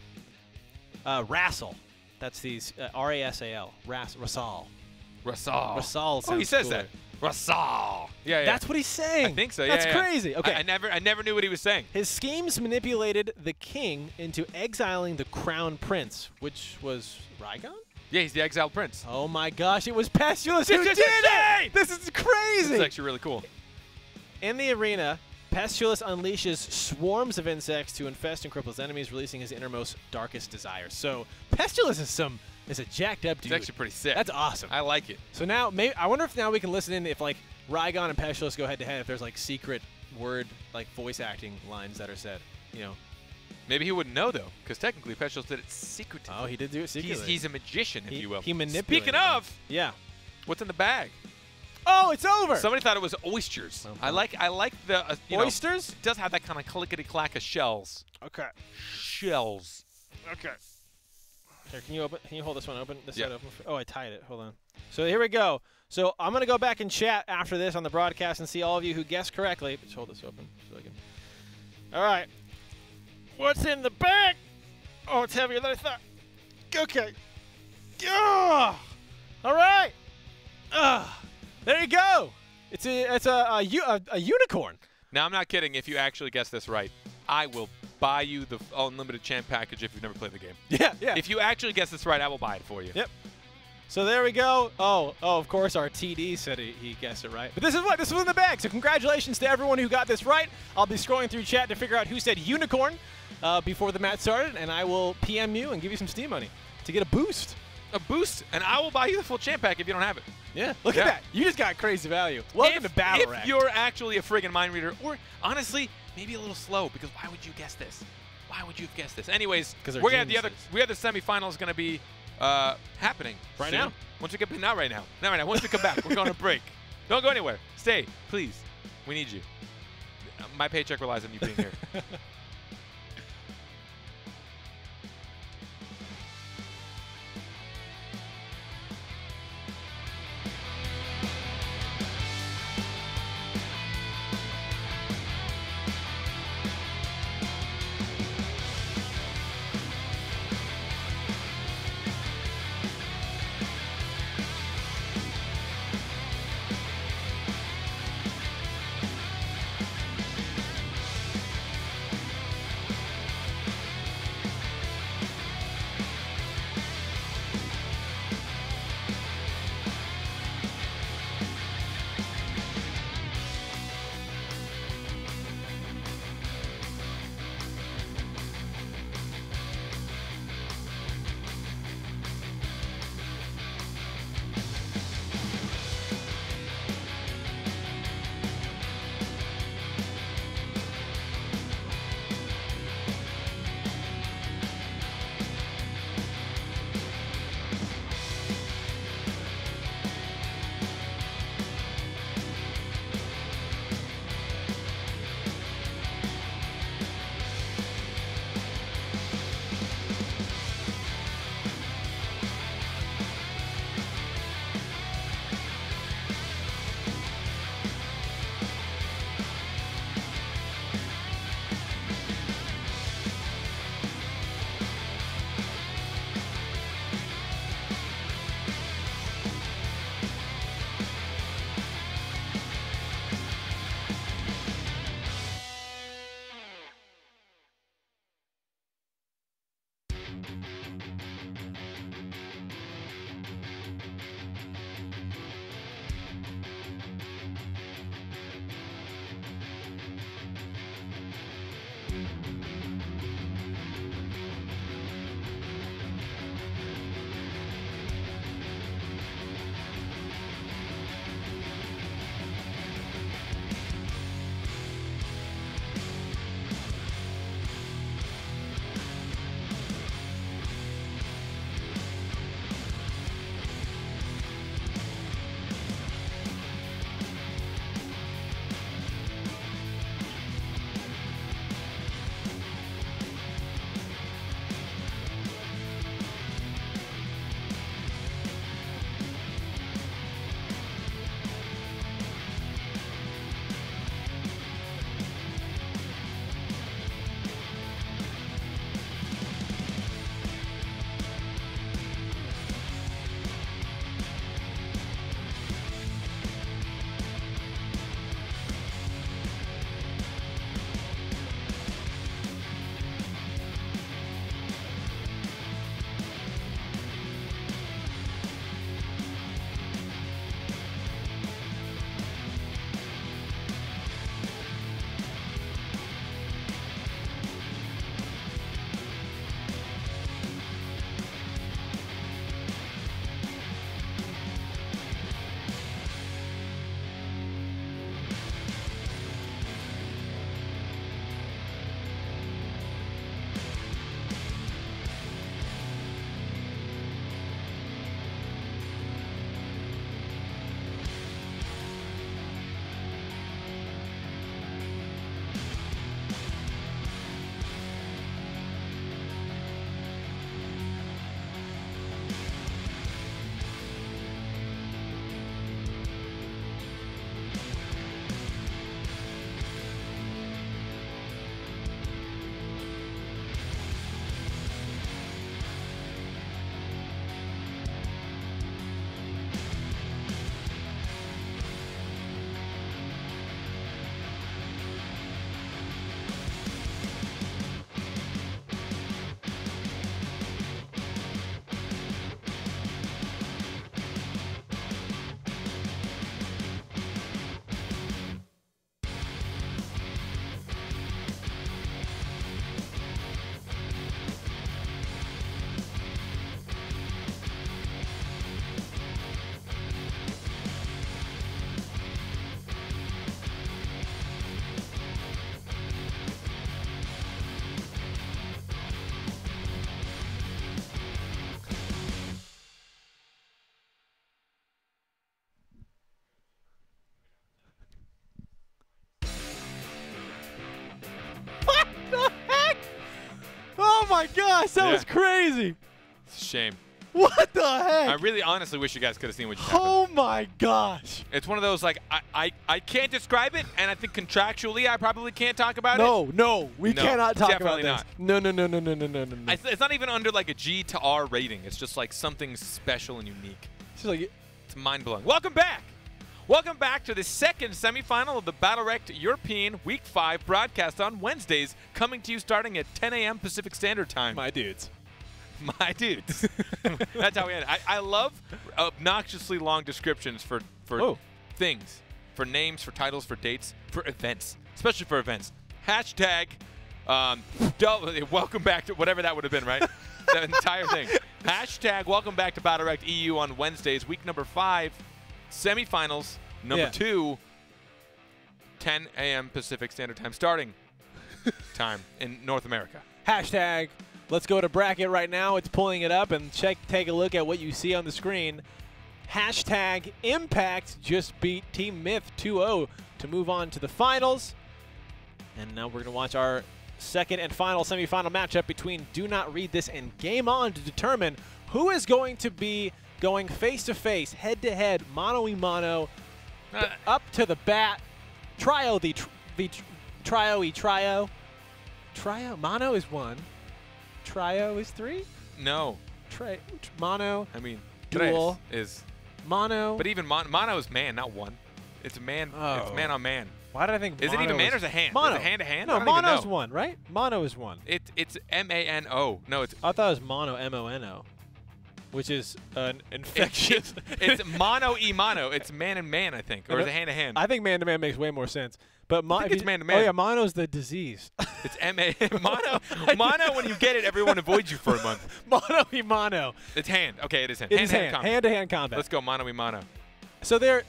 Rassal. That's these R-A-S-A-L. Rassal. Rasal. Rasal. Oh, he says cooler. that. Rasal. Yeah, yeah. That's what he's saying. I think so. Yeah, That's yeah. crazy. Okay. I never knew what he was saying. His schemes manipulated the king into exiling the crown prince, which was Raigon? Yeah, he's the exiled prince. Oh my gosh, it was Pestulus who This did is it! insane! This is crazy! This is actually really cool. In the arena, Pestulus unleashes swarms of insects to infest and cripple his enemies, releasing his innermost, darkest desires. So Pestulus is a jacked up dude. It's actually pretty sick. That's awesome. I like it. So now, I wonder if now we can listen in if like Raigon and Pestulus go head to head. If there's like secret word, like voice acting lines that are said, you know. Maybe he wouldn't know though, because technically Pestulus did it secretly. Oh, he did do it secretly. He's a magician, if you will. He manipulated. Speaking of, yeah. what's in the bag? Oh, it's over. Somebody thought it was oysters. Oh, I like the oysters. It does have that kind of clickety clack of shells. Okay. Shells. Okay. Here, can you open? Can you hold this one open? This Yeah. side open. Oh, I tied it. Hold on. So here we go. So I'm gonna go back and chat after this on the broadcast and see all of you who guessed correctly. Just hold this open so I can. All right. What's in the bag? Oh, it's heavier than I thought. Okay. All right. There you go. It's a unicorn. Now, I'm not kidding. If you actually guess this right, I will buy you the unlimited champ package if you've never played the game. Yeah, yeah. If you actually guess this right, I will buy it for you. Yep. So there we go. Oh, of course, our TD said he guessed it right. But this was in the bag. So congratulations to everyone who got this right. I'll be scrolling through chat to figure out who said unicorn before the match started, and I will PM you and give you some Steam money to get a boost. A boost, and I will buy you the full champ pack if you don't have it. Yeah, look at that. You just got crazy value. Welcome to BattleRekt. If you're actually a friggin' mind reader, or honestly, maybe a little slow, because why would you guess this? Why would you have guessed this? Anyways, they're we're gonna have geniuses. we have the semifinals gonna be happening Right soon. now. Once we get not right now. Not right now. Once we come back, we're going to break. Don't go anywhere. Stay, please. We need you. My paycheck relies on you being here. my gosh, that was crazy. It's a shame. What the heck? I really honestly wish you guys could have seen what just happened. Oh my gosh. It's one of those, like, I can't describe it, and I think contractually I probably can't talk about it. No, we cannot talk about this. Definitely No. It's not even under, like, a G to R rating. It's just, like, something special and unique. It's like, It's mind-blowing. Welcome back. Welcome back to the second semifinal of the BattleRekt European Week 5 broadcast on Wednesdays, coming to you starting at 10 a.m. Pacific Standard Time. my dudes. My dudes. That's how we end it. I love obnoxiously long descriptions for things, for names, for titles, for dates, for events, especially for events. Hashtag, welcome back to whatever that would have been, right? The entire thing. Hashtag welcome back to BattleRekt EU on Wednesdays, week number 5, semifinals, number 2, 10 a.m. Pacific Standard Time, starting time in North America. Hashtag, let's go to bracket right now. It's pulling it up and take a look at what you see on the screen. Hashtag Impact just beat Team Myth 2-0 to move on to the finals. And now we're going to watch our second and final semifinal matchup between Do Not Read This and Game On to determine who is going to be going face-to-face, head-to-head, mano-y-mano, up to the bat. Trio, trio. Mono is 1. Trio is 3? No. Mono. I mean, duel is mono. But even mono is man, not 1. It's a man. It's man on man. Why did I think? Is it even man or is it hand? Mono. Is it hand to hand? No, mono's 1, right? Mono is 1. It's M-A-N-O. No, it's. I thought it was mono, M-O-N-O, which is an infectious. It's mono-y-mono. It's man and man, I think, or is it hand to hand? I think man to man makes way more sense. But I think it's man to man. Oh yeah, mono's the disease. It's mono. Mono. When you get it, everyone avoids you for a month. Mono-y-mono. It's hand. Okay, it is hand. It is hand. Hand-to-hand combat. Let's go mono-y-mono. So there.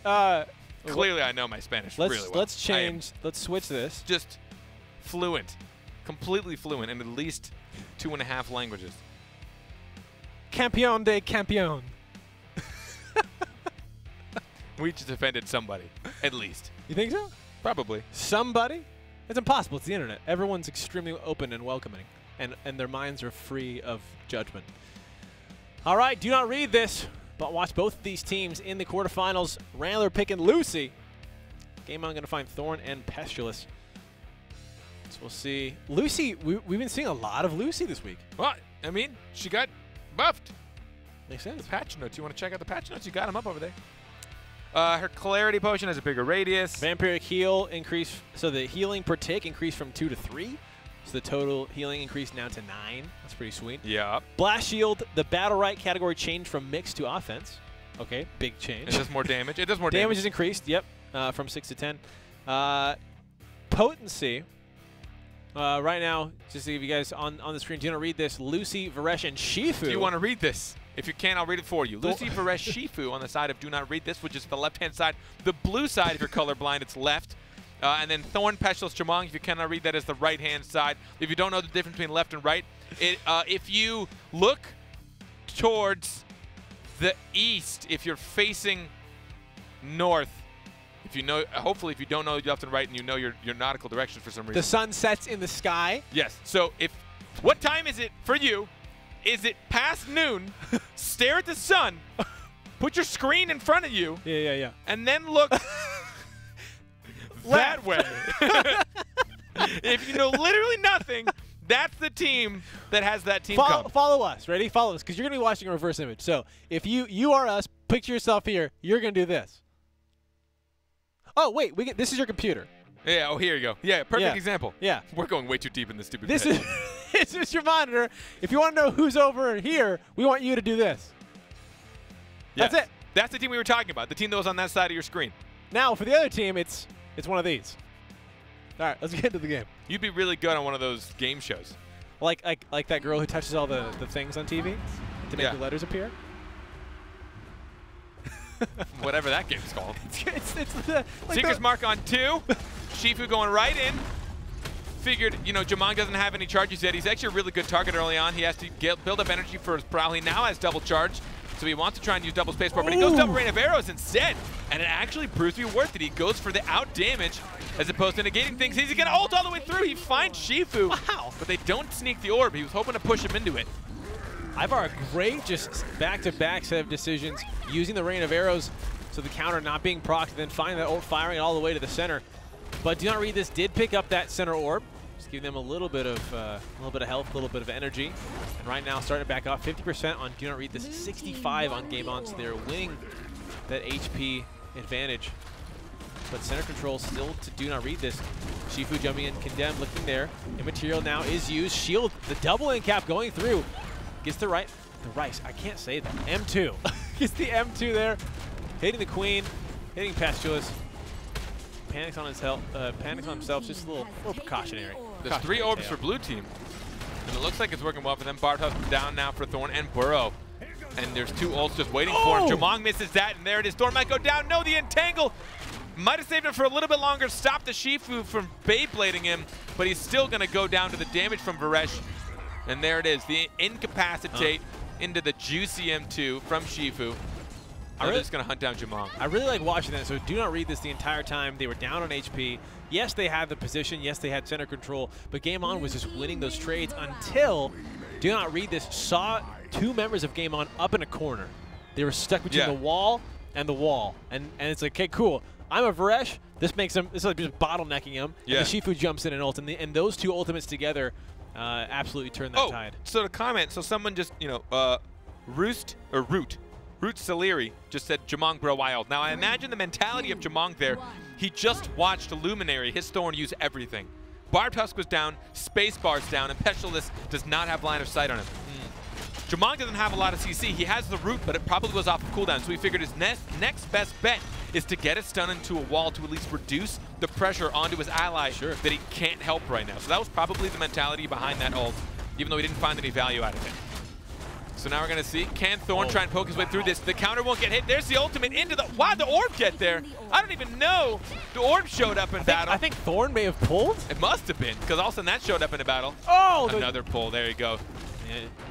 Clearly, I know my Spanish really well. Let's change. Let's switch this. Just fluent, completely fluent in at least 2.5 languages. Campeón de campeón. We just offended somebody, at least. You think so? Probably. Somebody? It's impossible. It's the internet. Everyone's extremely open and welcoming, and their minds are free of judgment. All right, Do Not Read This. But watch both of these teams in the quarterfinals. Randler picking Lucy. Game On going to find Thorn and Pestilus. So we'll see. Lucy, we've been seeing a lot of Lucy this week. Well, I mean, she got buffed. Makes sense. The patch notes. You want to check out the patch notes? You got them up over there. Her Clarity Potion has a bigger radius. Vampiric Heal increased. So the healing per tick increased from 2 to 3. So the total healing increased now to 9. That's pretty sweet. Yeah. Blast Shield, the BattleRekt category changed from mix to offense. Okay, big change. It does more damage. It does more damage. Damage is increased, yep, from 6 to 10. Potency, right now, just to give you guys on the screen, do not read this, Lucy, Varesh, and Shifu. Do you want to read this? If you can, I'll read it for you. Lucy, Varesh, Shifu on the side of Do Not Read This, which is the left-hand side. The blue side, if you're colorblind, it's left. And then Thorn, Pestilus, Jamong, if you cannot read that, is the right-hand side. If you don't know the difference between left and right, if you look towards the east, if you're facing north, if you know, hopefully if you don't know left and right and you know your nautical direction for some reason. The sun sets in the sky. Yes. So what time is it for you? Is it past noon? Stare at the sun. Put your screen in front of you. Yeah. And then look that way. If you know literally nothing, that's the team that has that team come. Follow us. Ready? Follow us, because you're going to be watching a reverse image. So if you are us, picture yourself here. You're going to do this. Oh, wait. This is your computer. Yeah. Oh, here you go. Yeah. Perfect example. Yeah. We're going way too deep in this stupid This bit. is this is your monitor. If you want to know who's over here, we want you to do this. Yes. That's it. That's the team we were talking about. The team that was on that side of your screen. Now, for the other team, it's one of these. All right, let's get into the game. You'd be really good on one of those game shows. Like that girl who touches all the things on TV to make the letters appear. Whatever that game's called. It's Seeker's Mark on 2. Shifu going right in. Figured, Jamong doesn't have any charges yet. He's actually a really good target early on. He has to build up energy for his prowl. He now has double charge. So he wants to try and use double spacebar, but he goes double rain of arrows instead. And it actually proves to be worth it. He goes for the out damage as opposed to negating things. He's going to ult all the way through. He finds Shifu. Wow. But they don't sneak the orb. He was hoping to push him into it. Ivar, a great just back-to-back set of decisions, using the rain of arrows so the counter not being procced, then finding that ult, firing it all the way to the center. But Do Not Read This did pick up that center orb, just giving them a little bit of health, a little bit of energy. And right now, starting to back off 50% on Do Not Read This, 65 on Game On, so they're winning that HP advantage. But center control still to Do Not Read This. Shifu jumping in, Condemn looking there. Immaterial now is used. Shield, the double end cap going through. Gets the rice. I can't say that. M2. Gets the M2 there. Hitting the Queen. Hitting Pastulus. Panics on his health. Panics on himself. Just a little precautionary. There's 3 orbs for blue team. And it looks like it's working well for them. Barthusk down now for Thorn and Burrow. And there's 2 ults just waiting for him. Jamong misses that, and there it is. Thorn might go down. No, the entangle. Might have saved him for a little bit longer. Stopped the Shifu from Beyblading him. But he's still going to go down to the damage from Varesh. And there it is, the incapacitate into the juicy M2 from Shifu. They're just going to hunt down Jamong. I really like watching that. So Do Not Read This the entire time. They were down on HP. Yes, they had the position. Yes, they had center control. But Game On was just winning those trades until Do Not Read This saw 2 members of Game On up in a corner. They were stuck between the wall and the wall. And it's like, okay, cool. I'm a Varesh. This makes him, this is like just bottlenecking him. Yeah. And the Shifu jumps in and ult. And those 2 ultimates together absolutely turned that tide. So to comment, so someone just, Root Saleri just said Jamong bro wild. Now I imagine the mentality of Jamong there. He just watched Luminary, his Thorn, use everything. Bartusk was down, Spacebar's down, and Pestulus does not have line of sight on him. Jamong doesn't have a lot of CC. He has the root, but it probably was off of cooldown. So he figured his next best bet is to get a stun into a wall to at least reduce the pressure onto his ally that he can't help right now. So that was probably the mentality behind that ult, even though he didn't find any value out of it. So now we're going to see, can Thorn try and poke his way through this? The counter won't get hit. There's the ultimate into the, why'd the orb get there? I don't even know. The orb showed up in battle. I think Thorn may have pulled. It must have been, because all of a sudden that showed up in the battle. Oh! Another pull, there you go.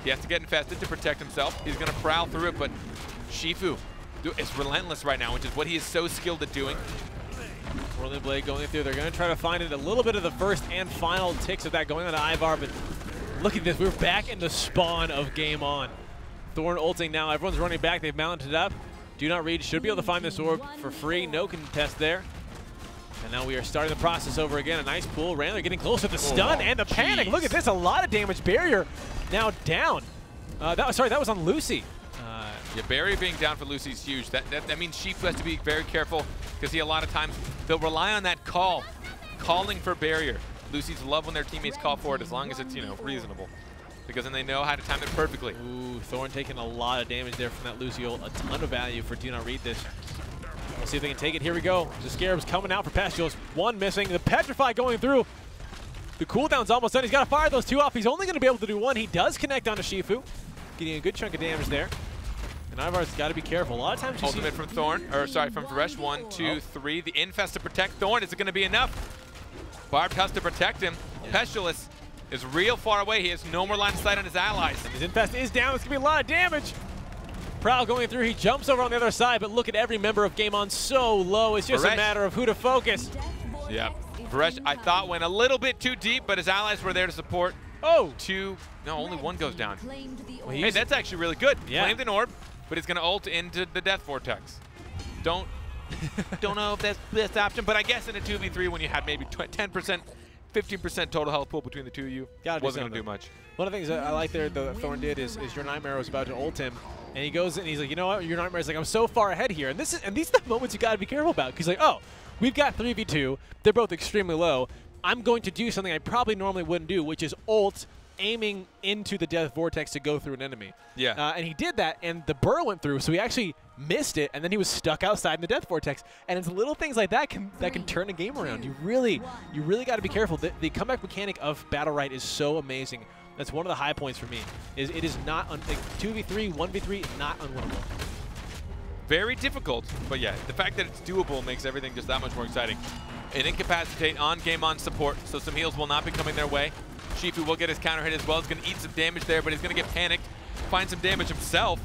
He has to get infested to protect himself. He's going to prowl through it, but Shifu is relentless right now, which is what he is so skilled at doing. Whirling Blade going through. They're going to try to find it. A little bit of the first and final ticks of that going on to Ivar, but look at this. We're back in the spawn of Game On. Thorn ulting now. Everyone's running back. They've mounted it up. Do Not Read should be able to find this orb for free. No contest there. And now we are starting the process over again. A nice pull. Randler getting close to the stun and the panic. Look at this. A lot of damage. Barrier now down. That was on Lucy. Yeah, barrier being down for Lucy is huge. That means Shifu has to be very careful because a lot of times they'll rely on that calling for barrier. Lucy's love when their teammates call for it as long as it's, reasonable. Because then they know how to time it perfectly. Ooh, Thorn taking a lot of damage there from that Lucy ult. A ton of value for Do Not Read This. We'll see if they can take it. Here we go. The Scarab's coming out for Pastulus. 1 missing. The Petrify going through. The cooldown's almost done. He's got to fire those 2 off. He's only going to be able to do 1. He does connect onto Shifu, getting a good chunk of damage there. And Ivar's got to be careful. A lot of times you ultimate from Thorn, or sorry, from Varesh. 1, 2, 3. The infest to protect Thorn. Is it going to be enough? Barbed has to protect him. Pestulus is real far away. He has no more line of sight on his allies. His infest is down. It's going to be a lot of damage. Prowl going through. He jumps over on the other side, but look at every member of Game On so low. It's just a matter of who to focus. Yeah. Varesh, I thought, went a little bit too deep, but his allies were there to support. Oh! 2. No, only 1 goes down. Well, hey, that's actually really good. Yeah. Claimed an orb, but he's going to ult into the Death Vortex. Don't know if that's the best option, but I guess in a 2v3 when you had maybe 10%, 15% total health pool between the 2 of you, wasn't going to do much. One of the things that I like there that Thorn did is Your Nightmare was about to ult him, and he goes in and he's like, you know what, Your Nightmare's like, I'm so far ahead here. And these are the moments you got to be careful about. He's like, oh, we've got 3v2. They're both extremely low. I'm going to do something I probably normally wouldn't do, which is ult aiming into the Death Vortex to go through an enemy. Yeah. And he did that, and the burrow went through, so he actually missed it, and then he was stuck outside in the Death Vortex. And it's little things like that can turn a game around. You really got to be careful. The comeback mechanic of BattleRekt is so amazing. That's one of the high points for me. It is not 2v3, 1v3, not unwinnable. Very difficult, but yeah, the fact that it's doable makes everything just that much more exciting. An incapacitate on Game On support, so some heals will not be coming their way. Shifu will get his counter hit as well. He's going to eat some damage there, but he's going to get panicked, find some damage himself.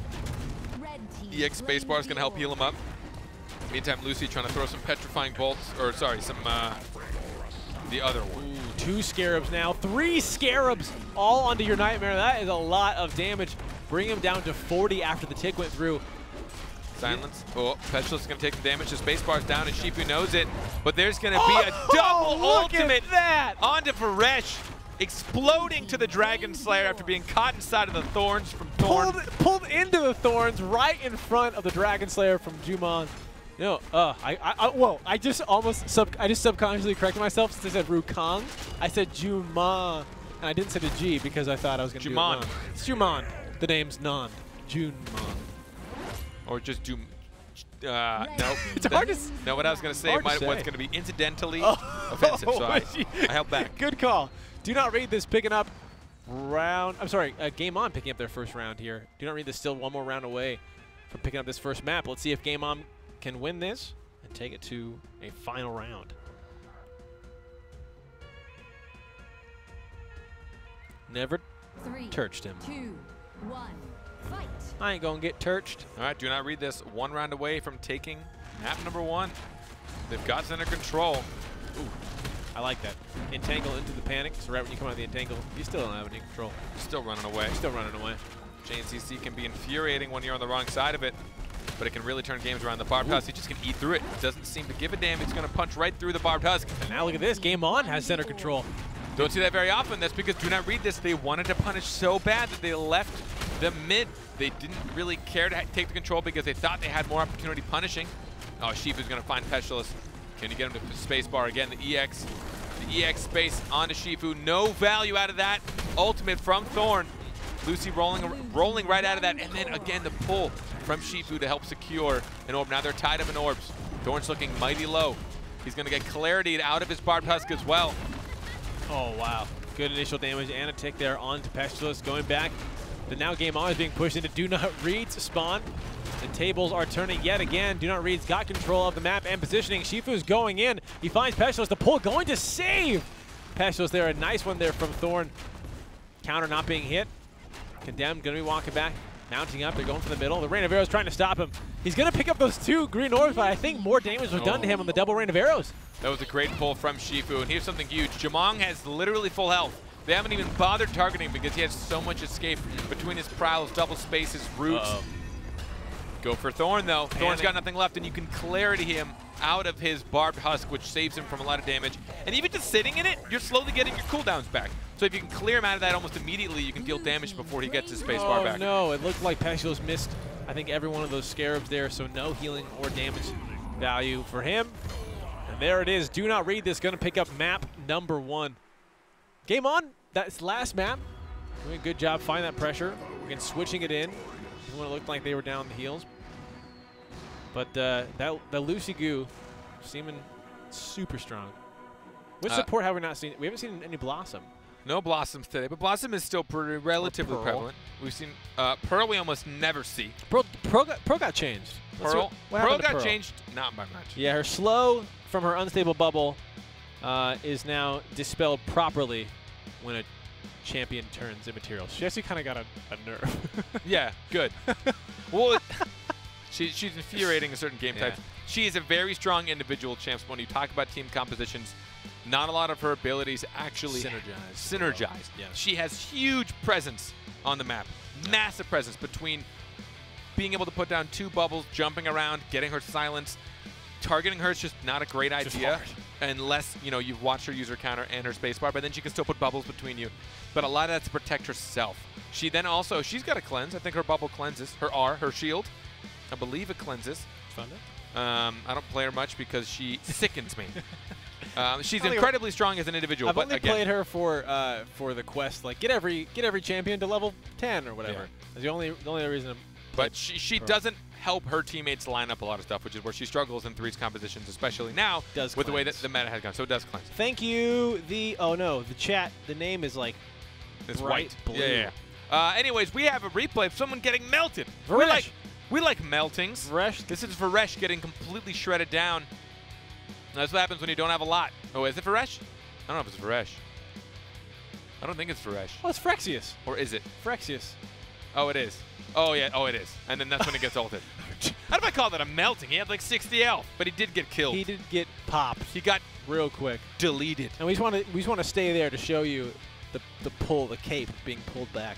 EX spacebar is going to help heal him up. Meantime, Lucy trying to throw some petrifying bolts, or sorry, some the other one. Ooh, 2 Scarabs now, 3 Scarabs all onto your Nightmare. That is a lot of damage. Bring him down to 40 after the tick went through. Silence. Oh, Petulant is going to take the damage. The spacebar's down, and Shifu knows it. But there's going to be a double ultimate onto Varesh, exploding to the Dragon Slayer after being caught inside of the thorns from Thorn. Pulled into the thorns right in front of the Dragon Slayer from Jumon. No, whoa! I just subconsciously corrected myself since I said Rukong. I said Jumon, and I didn't say the G because I thought I was going to do it wrong. It's Jumon. The name's non. Junmon. Or just do. No. It's hard to. No, what I was going to say was going to be incidentally offensive, so I held back. Good call. Do not read this picking up round. I'm sorry, Game On picking up their first round here. Do not read this, still one more round away from picking up this first map. Let's see if Game On can win this and take it to a final round. Never turched him. 3, 2, 1, fight. I ain't gonna get turched. All right, do not read this. 1 round away from taking map number 1. They've got center control. Ooh, I like that. Entangle into the panic. So right when you come out of the entangle, you still don't have any control. Still running away. Still running away. JNCC can be infuriating when you're on the wrong side of it, but it can really turn games around. The barbed husk, he just can eat through it. Doesn't seem to give a damn. He's going to punch right through the barbed husk. And now look at this. Game On has center control. Don't see that very often. That's because, do not read this, they wanted to punish so bad that they left the mid. They didn't really care to take the control because they thought they had more opportunity punishing. Oh, Shifu's going to find Petulant. Can you get him to spacebar again? The EX space onto Shifu. No value out of that. Ultimate from Thorn. Lucy rolling right out of that, and then again the pull from Shifu to help secure an orb. Now they're tied up in orbs. Thorn's looking mighty low. He's going to get clarity out of his barbed husk as well. Oh, wow. Good initial damage and a tick there onto Petulant. Going back. But now Game On is being pushed into Do Not Read's spawn. The tables are turning yet again. Do Not Read's got control of the map and positioning. Shifu's going in. He finds Petulant. The pull going to save Petulant there. A nice one there from Thorn. Counter not being hit. Condemned going to be walking back. Mounting up. They're going for the middle. The Rain of Arrows trying to stop him. He's going to pick up those 2 green orbs, but I think more damage was done to him on the double Rain of Arrows. That was a great pull from Shifu. And here's something huge. Jamong has literally full health. They haven't even bothered targeting because he has so much escape between his prowls, double spaces, roots. Go for Thorn, though. Thorn's got nothing left, and you can clarity him out of his barbed husk, which saves him from a lot of damage. And even just sitting in it, you're slowly getting your cooldowns back. So if you can clear him out of that almost immediately, you can deal damage before he gets his spacebar back. No, it looked like Petulant missed, I think, every one of those Scarabs there, so no healing or damage value for him. And there it is. Do Not Read this. Going to pick up map number 1. Game On. That's last map. Doing a good job finding that pressure. Again, switching it in. When it looked like they were down the heels. But the Lucy Goo seeming super strong. Which support have we not seen? We haven't seen any Blossom. No Blossoms today, but Blossom is still pretty relatively prevalent. We've seen Pearl we almost never see. Pearl got changed. Pearl got changed not by much. Yeah, her slow from her unstable bubble is now dispelled properly when a champion turns immaterial. She actually kind of got a nerf. Yeah, good. Well, she's infuriating in certain game types. She is a very strong individual champ. When you talk about team compositions, not a lot of her abilities actually synergize. Yeah. She has huge presence on the map. Massive presence between being able to put down 2 bubbles, jumping around, getting her silence. Targeting her is just not a great idea unless, you know, you've watched her use her counter and her spacebar, but then she can still put bubbles between you. But a lot of that's to protect herself. She then also, she's got a cleanse. I think her bubble cleanses. Her shield, I believe it cleanses. Found it? I don't play her much because she sickens me. She's incredibly strong as an individual. I've only played her for the quest, like get every champion to level 10 or whatever. That's the only reason. But she doesn't help her teammates line up a lot of stuff, which is where she struggles in 3's compositions, especially now with the way that the meta has gone. So it does cleanse. Thank you. Oh no, the chat. The name is like it's bright white. Blue. Yeah. Anyways, we have a replay of someone getting melted. Varesh. We like meltings. Varesh. This is Varesh getting completely shredded down. That's what happens when you don't have a lot. Oh, is it Varesh? I don't know if it's Varesh. I don't think it's Varesh. Well, it's Phyrexius. Or is it? Phyrexius. Oh, it is. Oh, yeah. Oh, it is. And then that's when it gets ulted. How do I call that a melting? He had like 60 health, but he did get killed. He did get popped. He got real quick. deleted. And we just want to stay there to show you the cape being pulled back.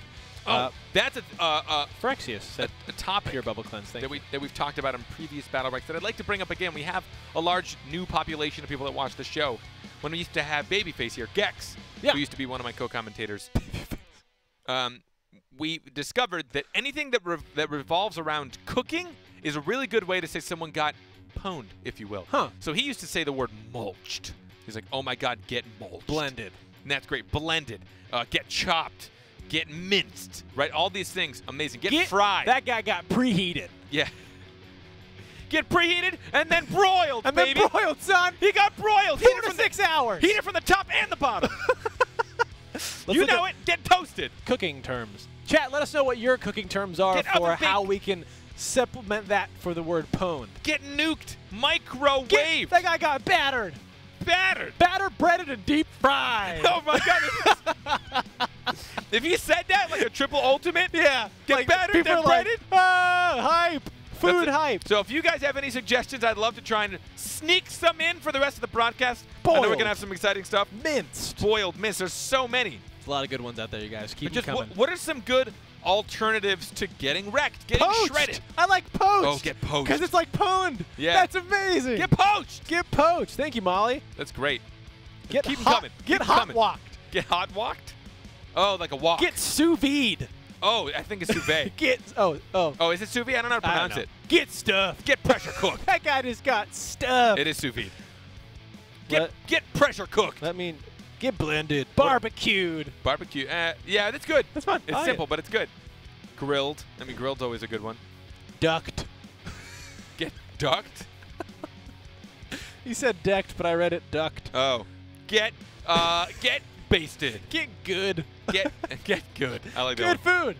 That's Phyrexius, a topic pure bubble cleanse thing. that we've talked about in previous BattleRekt that I'd like to bring up again. We have a large new population of people that watch the show. When we used to have Babyface here, Gex, who used to be one of my co-commentators, we discovered that anything that revolves around cooking is a really good way to say someone got pwned, if you will. Huh. So he used to say the word mulched. He's like, oh my God, get mulched. Blended. And that's great. Blended. Get chopped. Get minced. Right? All these things. Amazing. Get fried. That guy got preheated. Yeah. Get preheated and then broiled, And baby. then broiled, son. He got broiled. 4 to 6 hours. Heat it from the top and the bottom. You know it. Get toasted. Cooking terms. Chat, let us know what your cooking terms are for how we can supplement that for the word pwned. Get nuked. Microwave. That guy got battered. Battered. Battered, breaded, and deep fried. Oh, my God. If you said that like a triple ultimate, yeah. Get like, battered, then breaded. Hype. Food hype. So if you guys have any suggestions, I'd love to try and sneak some in for the rest of the broadcast. Boiled. I know we're going to have some exciting stuff. Minced. Boiled, minced. There's so many. There's a lot of good ones out there, you guys. Keep them Just coming. what are some good alternatives to getting wrecked, getting shredded? I like poached. Oh, get poached. Because it's like pwned. Yeah. That's amazing. Get poached. Get poached. Thank you, Molly. That's great. Get Keep 'em hot, coming. Get Keep 'em hot coming. walked. Get hot walked? Oh, like a walk. Get sous vide. Oh, I think it's sous vide. Oh, Is it sous vide? I don't know how to pronounce it. Get stuffed. Get pressure cooked. That guy just got stuffed. It is sous vide. Get pressure cooked. That mean get blended. Barbecued. Barbecue. Yeah, that's good. That's fun. It's simple, but it's good. Grilled. I mean, grilled's always a good one. Ducked. Get ducked. He said decked, but I read it ducked. Oh. Get basted. Get good. Get good. I like that Good food.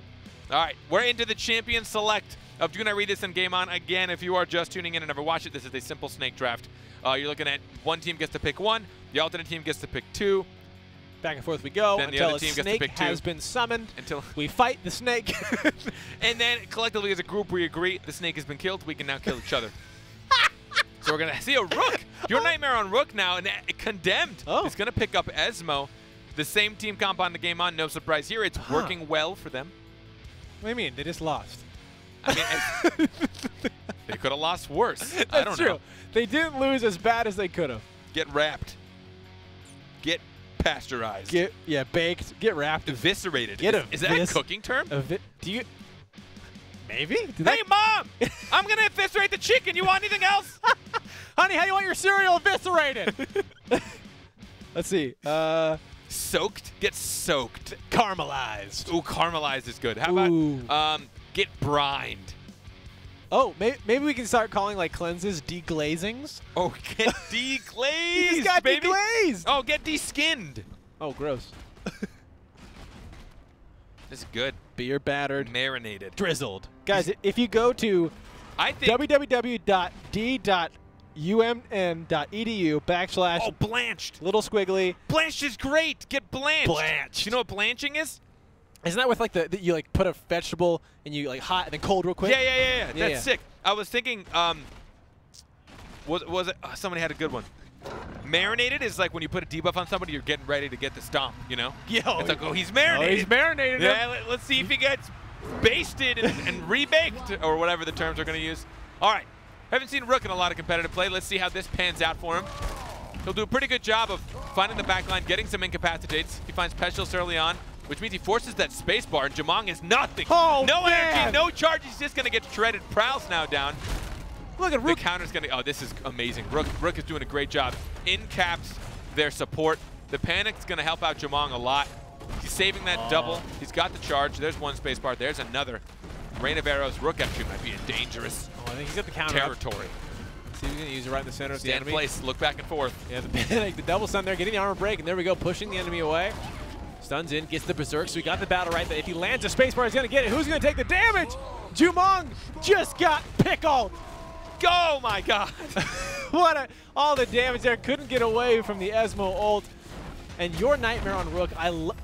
All right, we're into the champion select of Do Not Read This in Game On. Again, if you are just tuning in and never watched it, this is a simple snake draft. You're looking at one team gets to pick one, the alternate team gets to pick two. Back and forth we go Then the until other a team gets to snake pick two. has been summoned. Until we fight the snake. And then collectively as a group we agree the snake has been killed. We can now kill each other. So we're going to see a Rook. Your Nightmare on Rook now, and condemned. Oh. Is going to pick up Esmo. The same team comp on the Game On. No surprise here. It's working well for them. What do you mean? They just lost. I mean, they could have lost worse. I don't true. know. They didn't lose as bad as they could have. Get wrapped. Get pasteurized. Baked. Get wrapped. Eviscerated. Get Is that a cooking term? Do you? Maybe. Hey, Mom! I'm going to eviscerate the chicken. You want anything else? Honey, how do you want your cereal eviscerated? Let's see. Soaked. Get soaked. Caramelized. Ooh, caramelized is good. How about get brined? Oh, maybe we can start calling like cleanses deglazings. Oh, get deglazed, He's got baby. deglazed. Oh, get deskinned. Oh, gross. This is good. Beer battered. Marinated. Drizzled. Guys, if you go to www.d.umn.edu/ Oh, blanched. little squiggly. Blanched is great. Get blanched. Blanched. You know what blanching is? Isn't that with like you like put a vegetable and you like hot and then cold real quick? Yeah. That's sick. I was thinking, was it? Somebody had a good one. Marinated is like when you put a debuff on somebody, you're getting ready to get the stomp, you know? Yo. It's like, oh, he's marinated. Oh, he's marinated. Yeah, let's see if he gets basted and rebaked, or whatever the terms are going to use. All right. Haven't seen Rook in a lot of competitive play. Let's see how this pans out for him. He'll do a pretty good job of finding the backline, getting some incapacitates. He finds Pestilence early on, which means he forces that space bar, and Jamong is nothing. Oh, no man. energy, no charge. He's just going to get shredded. Prowl's now down. Look at Rook. The counter's going to... Oh, this is amazing. Rook is doing a great job. In caps their support. The panic's going to help out Jamong a lot. He's saving that double. He's got the charge. There's one space bar. There's another. Rain of arrows. Rook actually might be in dangerous I think he's got the counter territory. See if he's going to use it right in the center of the Stand in enemy. place. Look back and forth. Yeah, the panic, the double stun there, getting the armor break, and there we go, pushing the enemy away. Stuns in, gets the berserk, so we got the BattleRekt that if he lands a spacebar, he's going to get it. Who's going to take the damage? Jumong just got pickled. Oh my God. All the damage there, couldn't get away from the Esmo ult. And your Nightmare on Rook,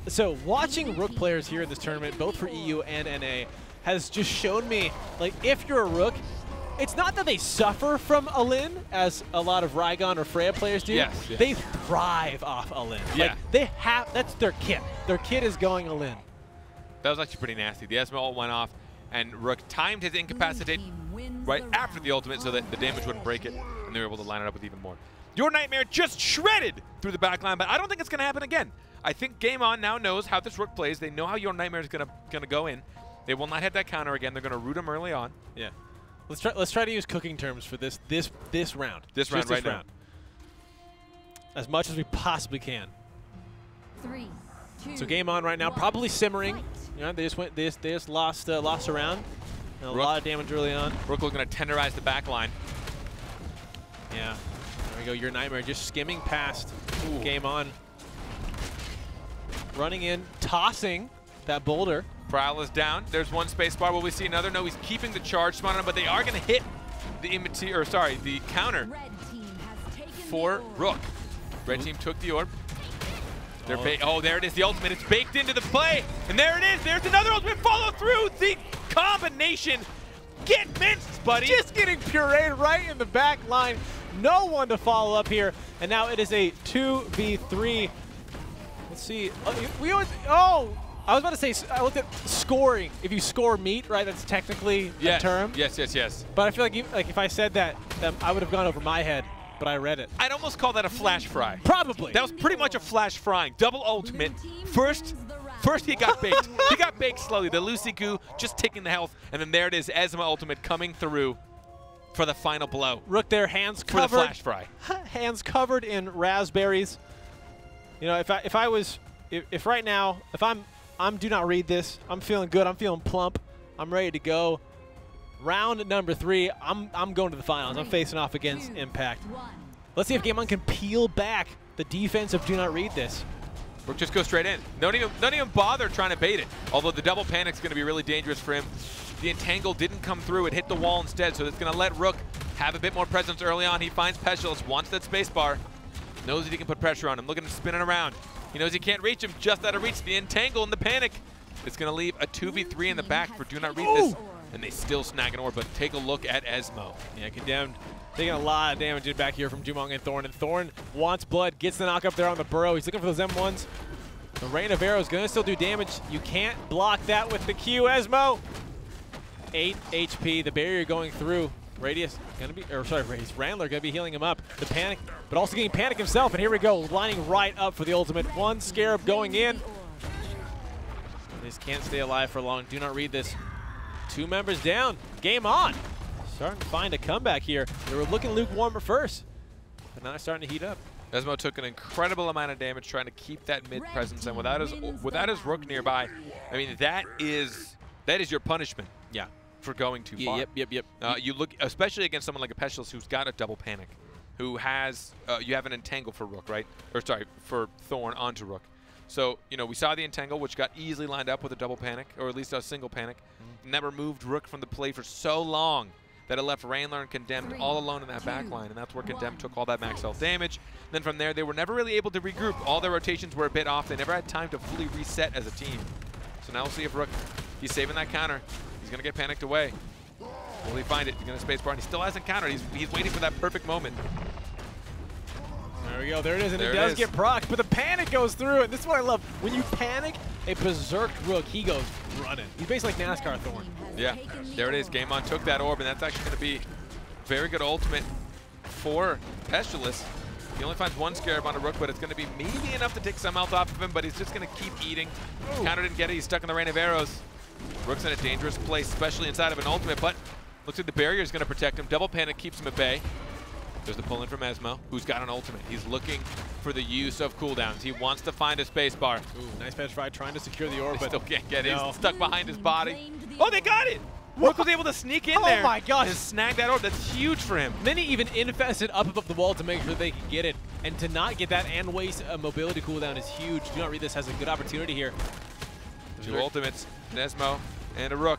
so watching Rook players here in this tournament, both for EU and NA, has just shown me, like, if you're a Rook, It's not that they suffer from a Lin, as a lot of Rygon or Freya players do. Yes. They thrive off a Lin. Yeah. Like, they have, that's their kit. Their kit is going a Lin. That was actually pretty nasty. The Esmo ult went off, and Rook timed his incapacitate right after the ultimate so that the damage wouldn't break it, and they were able to line it up with even more. Your Nightmare just shredded through the backline, but I don't think it's going to happen again. I think Game On now knows how this Rook plays. They know how Your Nightmare is going to go in. They will not hit that counter again. They're going to root him early on. Yeah. Let's try to use cooking terms for this round. This round right now. As much as we possibly can. 3, 2, So Game On right now, 1, probably simmering. fight. You know, they just lost a round. And a Rook. lot of damage early on. Rook looking to tenderize the back line. Yeah. There we go. Your Nightmare just skimming past. Ooh. Game On. Running in, tossing that boulder. Prowl is down. There's one space bar. Will we see another? No, he's keeping the charge spot on him, but they are going to hit the counter Red team has taken for the orb. Rook. Red team took the orb. Oh, there it is, the ultimate. It's baked into the play. And there it is. There's another ultimate follow through. The combination. Get minced, buddy. Just getting pureed right in the back line. No one to follow up here. And now it is a 2v3. Let's see. I was about to say, I looked at scoring. If you score meat, right, that's technically a term. Yes. But I feel like if I said that, I would have gone over my head. But I read it. I'd almost call that a flash fry. Probably. That was pretty much a flash frying. Double ultimate. First he got baked. He got baked slowly. The Lucy Goo just taking the health. And then there it is, Esma ultimate coming through for the final blow. Rook there, hands For the covered. flash fry. Hands covered in raspberries. You know, if right now, if I'm do not read this, I'm feeling good, I'm feeling plump, I'm ready to go. Round number 3, I'm going to the finals. I'm facing off against Impact. Let's see if Game On can peel back the defense of do not read this. Rook just goes straight in. Don't even bother trying to bait it. Although the double panic's going to be really dangerous for him. The entangle didn't come through. It hit the wall instead, so it's going to let Rook have a bit more presence early on. He finds Pestilence, wants that space bar, knows that he can put pressure on him, looking to spin it around. He knows he can't reach him, just out of reach. The entangle and the panic. It's going to leave a 2v3 in the back for do not read this. And they still snag an orb, but take a look at Esmo. Yeah, Condemned taking a lot of damage in back here from Jumong and Thorn. And Thorn wants blood, gets the knock up there on the burrow. He's looking for those M1s. The rain of arrows going to still do damage. You can't block that with the Q, Esmo. 8 HP, the barrier going through. Radius gonna be, or sorry, Radius, Randler gonna be healing him up. The panic, but also getting panic himself. And here we go, lining right up for the ultimate. One Scarab going in. They just can't stay alive for long. Do not read this. 2 members down. Game On. Starting to find a comeback here. They were looking lukewarm at first, but now they're starting to heat up. Esmo took an incredible amount of damage trying to keep that mid presence, and without his Rook nearby, I mean that is your punishment. Yeah. For going too far. Yep. You look, especially against someone like a Pestilence who's got a double panic, who has you have an entangle for Rook, right? Or sorry, for Thorn onto Rook. So, you know, we saw the entangle, which got easily lined up with a double panic, or at least a single panic. And that removed Rook from the play for so long that it left Randler and Condemned all alone in that back line, and that's where Condemned took all that max health damage. Then from there, they were never really able to regroup. All their rotations were a bit off. They never had time to fully reset as a team. So now we'll see if Rook, he's saving that counter. He's going to get panicked away. Will he find it? He's going to space bar, and he still hasn't countered. He's waiting for that perfect moment. There we go. There it is, and There it it does is. get procced, but the panic goes through, and this is what I love. When you panic a berserked Rook, he goes running. He's basically like NASCAR Thorn. Yeah, there it is. Game On took that orb, and that's actually going to be very good ultimate for Pestilence. He only finds 1 Scarab on a Rook, but it's going to be maybe enough to take some health off of him, but he's just going to keep eating. Counter didn't get it. He's stuck in the rain of arrows. Rook's in a dangerous place, especially inside of an ultimate, but looks like the barrier is going to protect him. Double panic keeps him at bay. There's the pull-in from Esmo, who's got an ultimate. He's looking for the use of cooldowns. He wants to find a space bar. Ooh, nice patch fry trying to secure the orb, They but still can't get it. no. He's stuck behind his body. Oh, they got it! Rook was able to sneak in there. Oh my gosh. And snag that orb. That's huge for him. Then he even infested up above the wall to make sure they could get it. And to not get that and waste a mobility cooldown is huge. Do not read this has a good opportunity here. 2 ultimates, an Esmo, and a Rook.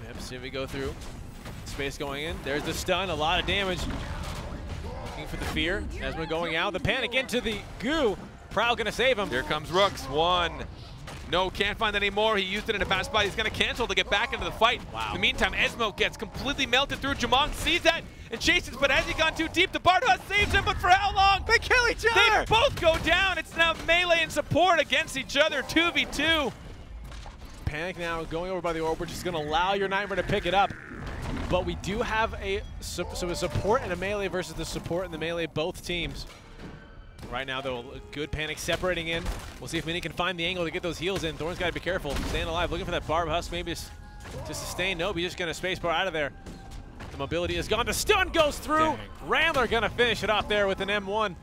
Yep, see if we go through. Space going in. There's the stun, a lot of damage. Looking for the fear. Esmo going out. The panic into the goo. Prowl gonna save him. Here comes Rooks. 1, No, can't find any more. He used it in a bad spot. He's going to cancel to get back into the fight. Wow. In the meantime, Esmo gets completely melted through. Jamon sees that and chases, but has he gone too deep? The Bardoz saves him, but for how long? They kill each They other! both go down. It's now melee and support against each other, 2v2. Panic now going over by the orb, which is going to allow your Nightmare to pick it up. But we do have a support and a melee versus the support and the melee, both teams. Right now, though, good Panic separating in. We'll see if Mini can find the angle to get those heals in. Thorn's got to be careful. Staying alive, looking for that Barb Husk maybe to sustain. Nope, he's just going to spacebar out of there. The mobility is gone. The stun goes through. Dang. Rambler going to finish it off there with an M1.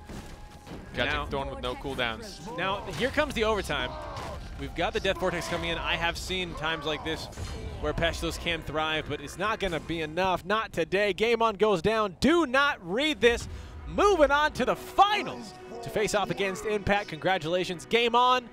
Catching Thorn with no cooldowns. Now, here comes the overtime. We've got the Death Vortex coming in. I have seen times like this where Peshlos can thrive, but it's not going to be enough. Not today. Game On goes down. Do not read this. Moving on to the finals to face off against Impact. Congratulations. Game On.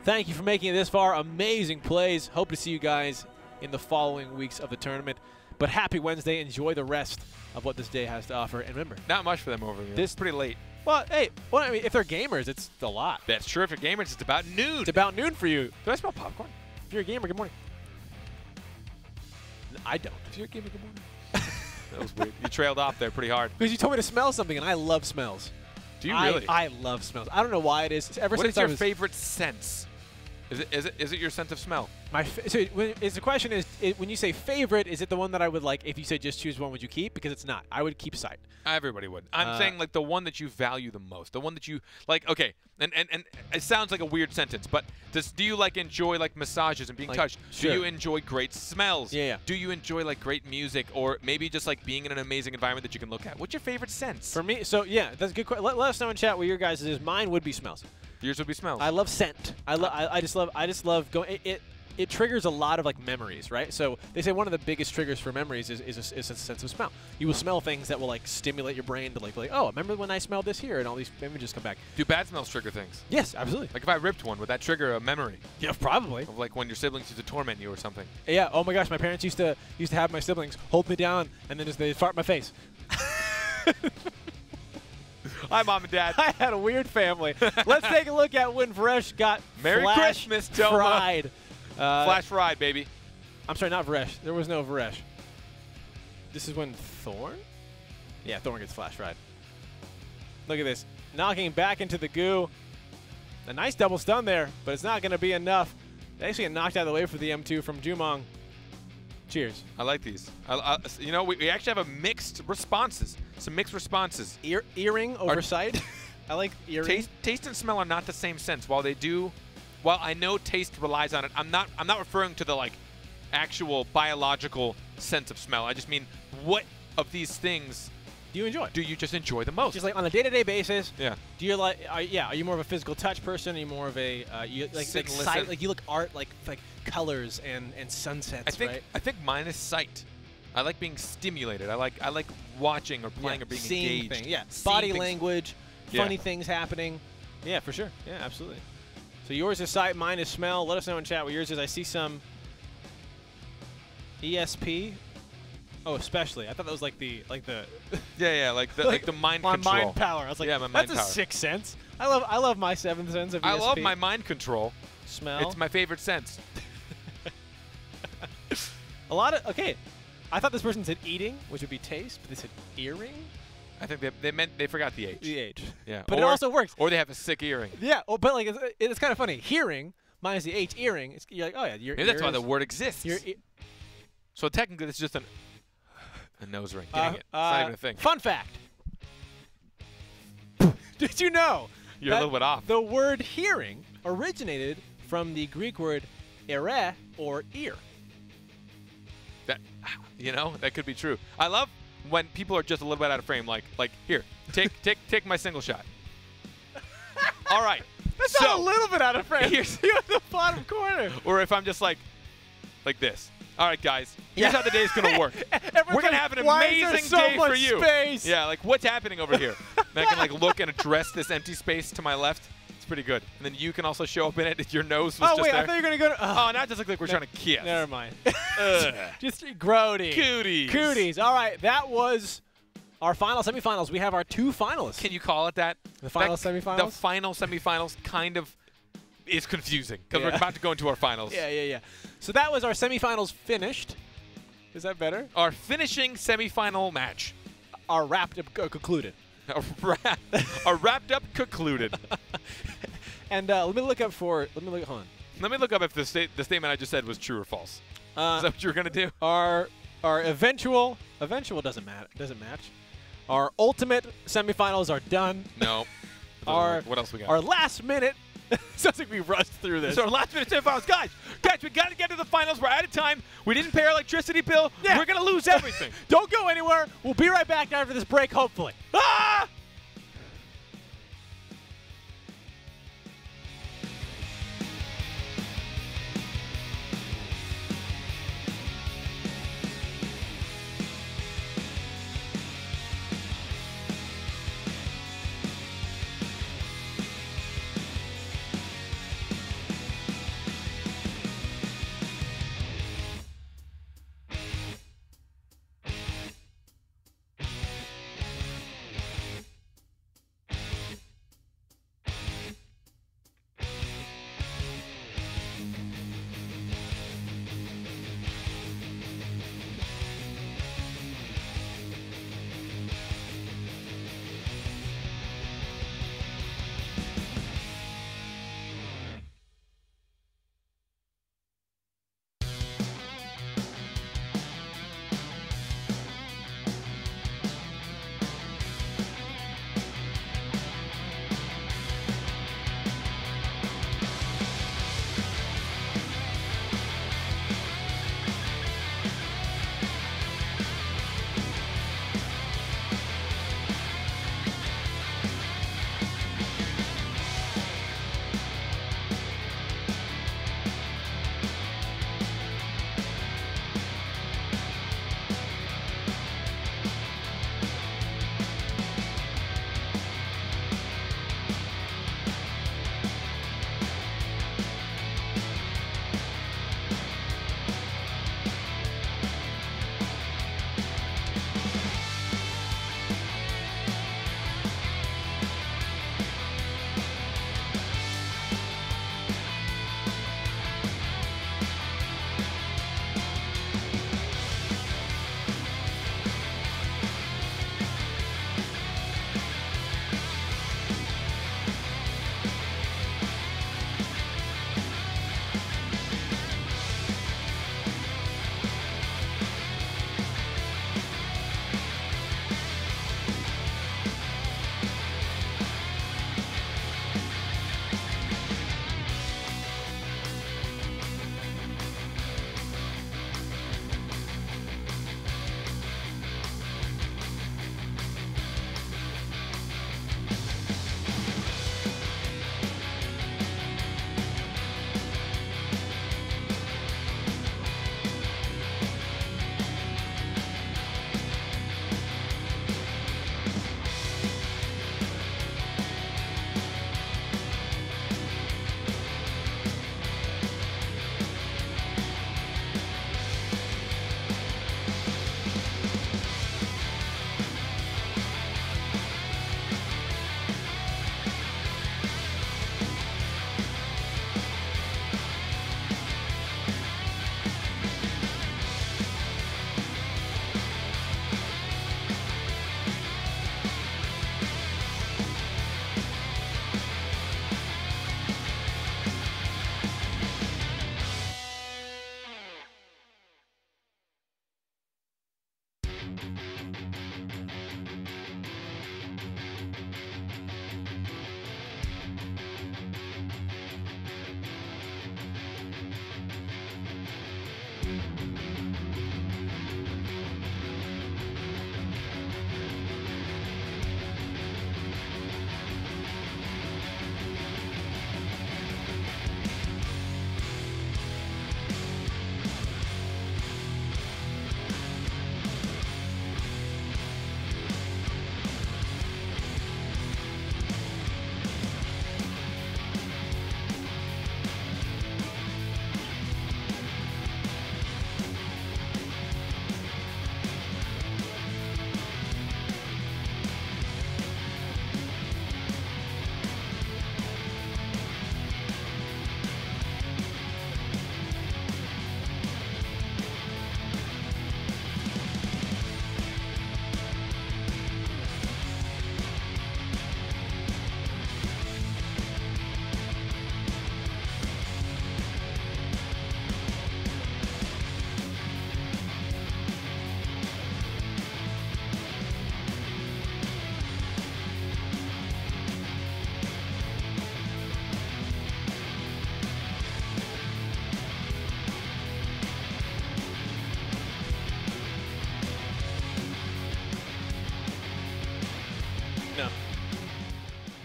Thank you for making it this far. Amazing plays. Hope to see you guys in the following weeks of the tournament. But happy Wednesday. Enjoy the rest of what this day has to offer. And remember, Not much for them over here. This- It's pretty late. well, hey, well, I mean, if they're gamers, it's a lot. That's true. If you're gamers, it's about noon. It's about noon for you. Do I smell popcorn? If you're a gamer, good morning. I don't. If you're a gamer, good morning. That was weird. You trailed off there pretty hard. Because you told me to smell something, and I love smells. Do you really? I love smells. I don't know why it is. Ever What since is I your was favorite sense? Is it your sense of smell? so the question is, when you say favorite, is it the one that I would like? If you say just choose one, would you keep? Because it's not. I would keep sight. Everybody would. I'm saying like the one that you value the most, the one that you like. Okay, and it sounds like a weird sentence, but do you like enjoy like massages and being Like, touched? sure. Do you enjoy great smells? Yeah, yeah. Do you enjoy like great music, or maybe just like being in an amazing environment that you can look at? What's your favorite sense? For me, so yeah, that's a good question. Let us know in chat what your guys' is. Mine would be smells. Yours would be smells. I love scent. I just love going. It triggers a lot of like memories, right? So they say one of the biggest triggers for memories is a sense of smell. You will smell things that will like stimulate your brain to like oh, remember when I smelled this here, and all these images come back. Do bad smells trigger things? Yes, absolutely. Like if I ripped one, would that trigger a memory Yeah, probably. of like when your siblings used to torment you or something? Yeah. Oh my gosh, my parents used to have my siblings hold me down and then just they fart in my face. Hi, Mom and Dad. I had a weird family. Let's take a look at when Varesh got Merry flash Christmas, Toma. fried. Flash ride, baby. I'm sorry, not Varesh. There was no Varesh. This is when Thorn? Yeah, Thorn gets flash fried. Look at this. Knocking back into the goo. A nice double stun there, but it's not going to be enough. They actually get knocked out of the way for the M2 from Jumong. Cheers. I like these. You know, we actually have mixed responses. Some mixed responses. Earring over sight. I like earring. Taste and smell are not the same sense. While I know taste relies on it, I'm not referring to the like actual biological sense of smell. I just mean what of these things Do you enjoy? do you just enjoy the most? Just like on a day-to-day basis. Yeah. Do you like? Are you more of a physical touch person? Are you more of a you like Sit and sight? listen. Like you look art like colors and sunsets, right? I think mine is sight. I like being stimulated. I like watching or playing or being seeing engaged. things. Yeah, Seeing body things. language, Yeah. funny things happening. Yeah, for sure. Yeah, absolutely. So yours is sight, mine is smell. Let us know in chat what yours is. I see some ESP. Oh, especially. I thought that was like the Yeah, like the mind my control. mind power. I was like, Yeah, my mind that's a power. sixth sense. I love my seventh sense of ESP. I love my mind control. smell. It's my favorite sense. Okay. I thought this person said eating, which would be taste, but they said earring. I think they forgot the H. The H. Yeah. But it also works. Or they have a sick earring. Yeah. Oh, but like it's kind of funny. Hearing minus the H, earring. You're like, oh yeah, your Maybe that's why ears- the word exists. your So technically, it's just a nose ring. Dang it. It's not even a thing. Fun fact. Did you know You're a that little bit off. the word hearing originated from the Greek word ere, or ear? That, that could be true. I love when people are just a little bit out of frame. Like here, take my single shot. All right. That's not a little bit out of frame. Here's- You're at the bottom corner. Or if I'm just like this. All right, guys. Here's how the day's gonna work. We're gonna have an Why is there amazing so day much for you. space? Yeah, like what's happening over here? And I can like look and address this empty space to my left. It's pretty good. And then you can also show up in it. Your nose was Oh just wait, there. I thought you were gonna go to. Oh, now it just looks like we're trying to kiss. Never mind. Ugh. Just grody. Cooties. Cooties. All right, that was our final semifinals. We have our two finalists. Can you call it that? The final The semifinals? final semifinals kind of is confusing because Yeah. we're about to go into our finals. Yeah. So that was our semifinals finished. Is that better? Our finishing semifinal match. Our wrapped up concluded. Our wrapped up concluded. And let me look up hold on. Let me look up if the statement I just said was true or false. Is that what you were gonna do? Our eventual doesn't match. Our ultimate semifinals are done. No. What else we got? Our last minute. Sounds like we rushed through this. So our last minute semifinals, guys, we got to get to the finals. We're out of time. We didn't pay our electricity bill. Yeah. We're gonna lose everything. Don't go anywhere. We'll be right back after this break, hopefully. Ah!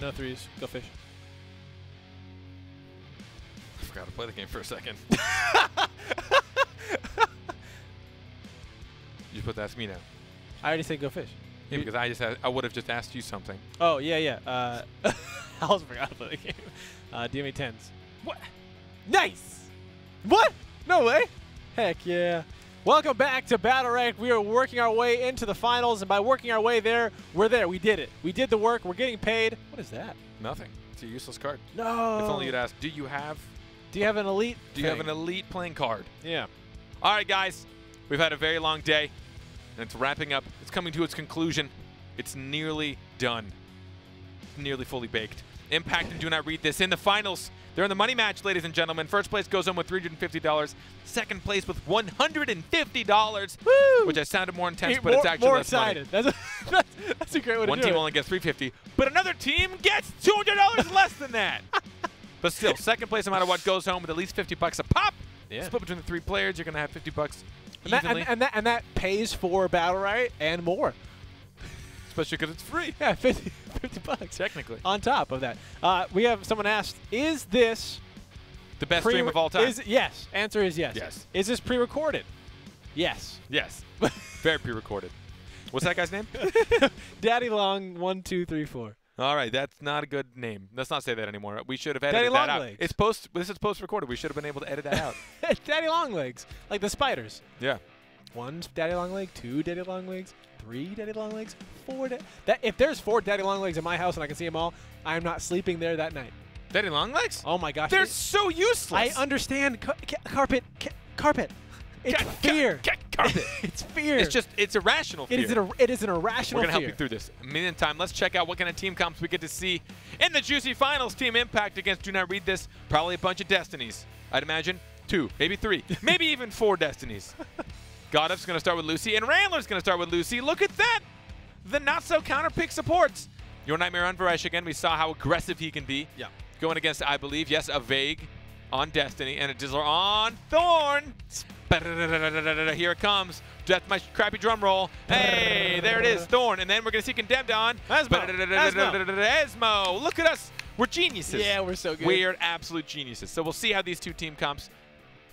No threes. Go fish. I forgot to play the game for a second. You supposed to ask me now. I already said go fish. Yeah, because I would have just asked you something. Oh, yeah. I also forgot to play the game. Do you have any tens? What? Nice! What? No way. Heck yeah. Welcome back to BattleRekt. We are working our way into the finals, and by working our way there, we're there. We did it. We did the work. We're getting paid. What is that? Nothing. It's a useless card. No. If only you'd ask, do you have an elite? Do you have an elite playing card? Yeah. All right, guys. We've had a very long day, and it's wrapping up. It's coming to its conclusion. It's nearly done. It's nearly fully baked. Impact and Do Not Read This in the finals. They're in the money match, ladies and gentlemen. First place goes home with $350. Second place with $150. Woo! Which I sounded more intense, but it's actually more less excited. money. That's a great way to One do it. team only gets $350, but another team gets $200 less than that. But still, second place, no matter what, goes home with at least $50 a pop. Yeah. Split between the 3 players, you're gonna have $50 And evenly. and that pays for BattleRekt and more. Especially because it's free. Yeah, $50 Technically. on top of that. We have someone asked, is this The best stream of all time. Yes. Answer is yes. Yes. Is this pre-recorded? Yes. Yes. Very pre-recorded. What's that guy's name? Daddy Long 1 2 3 4. All right, that's not a good name. Let's not say that anymore. We should have edited Daddy that out. Longlegs. This is post-recorded. We should have been able to edit that out. Daddy Longlegs, like the spiders. Yeah. 1 Daddy Longleg, 2 Daddy Longlegs, 3 Daddy Longlegs, 4. If there's 4 Daddy Longlegs in my house and I can see them all, I am not sleeping there that night. Daddy Longlegs? Oh my gosh. They're so useless. I understand carpet. It's fear. Carpet. It's fear. It's irrational fear. It is an irrational We're going to help fear. you through this. Meantime, let's check out what kind of team comps we get to see in the juicy finals. Team Impact against Do Not Read This. Probably a bunch of Destinies. I'd imagine 2, maybe 3, maybe even 4 Destinies. Godup's going to start with Lucy, and Randler's going to start with Lucy. Look at that. The not-so-counter pick supports. Your Nightmare on Varesh again. We saw how aggressive he can be. Yeah. Going against, I believe, yes, a Vague on Destiny, and a Dizzler on Thorn. Here it comes. That's my crappy drum roll. Hey, there it is, Thorn. And then we're going to see Condemned on Esmo. Look at us. We're geniuses. Yeah, we're so good. We are absolute geniuses. So we'll see how these 2 team comps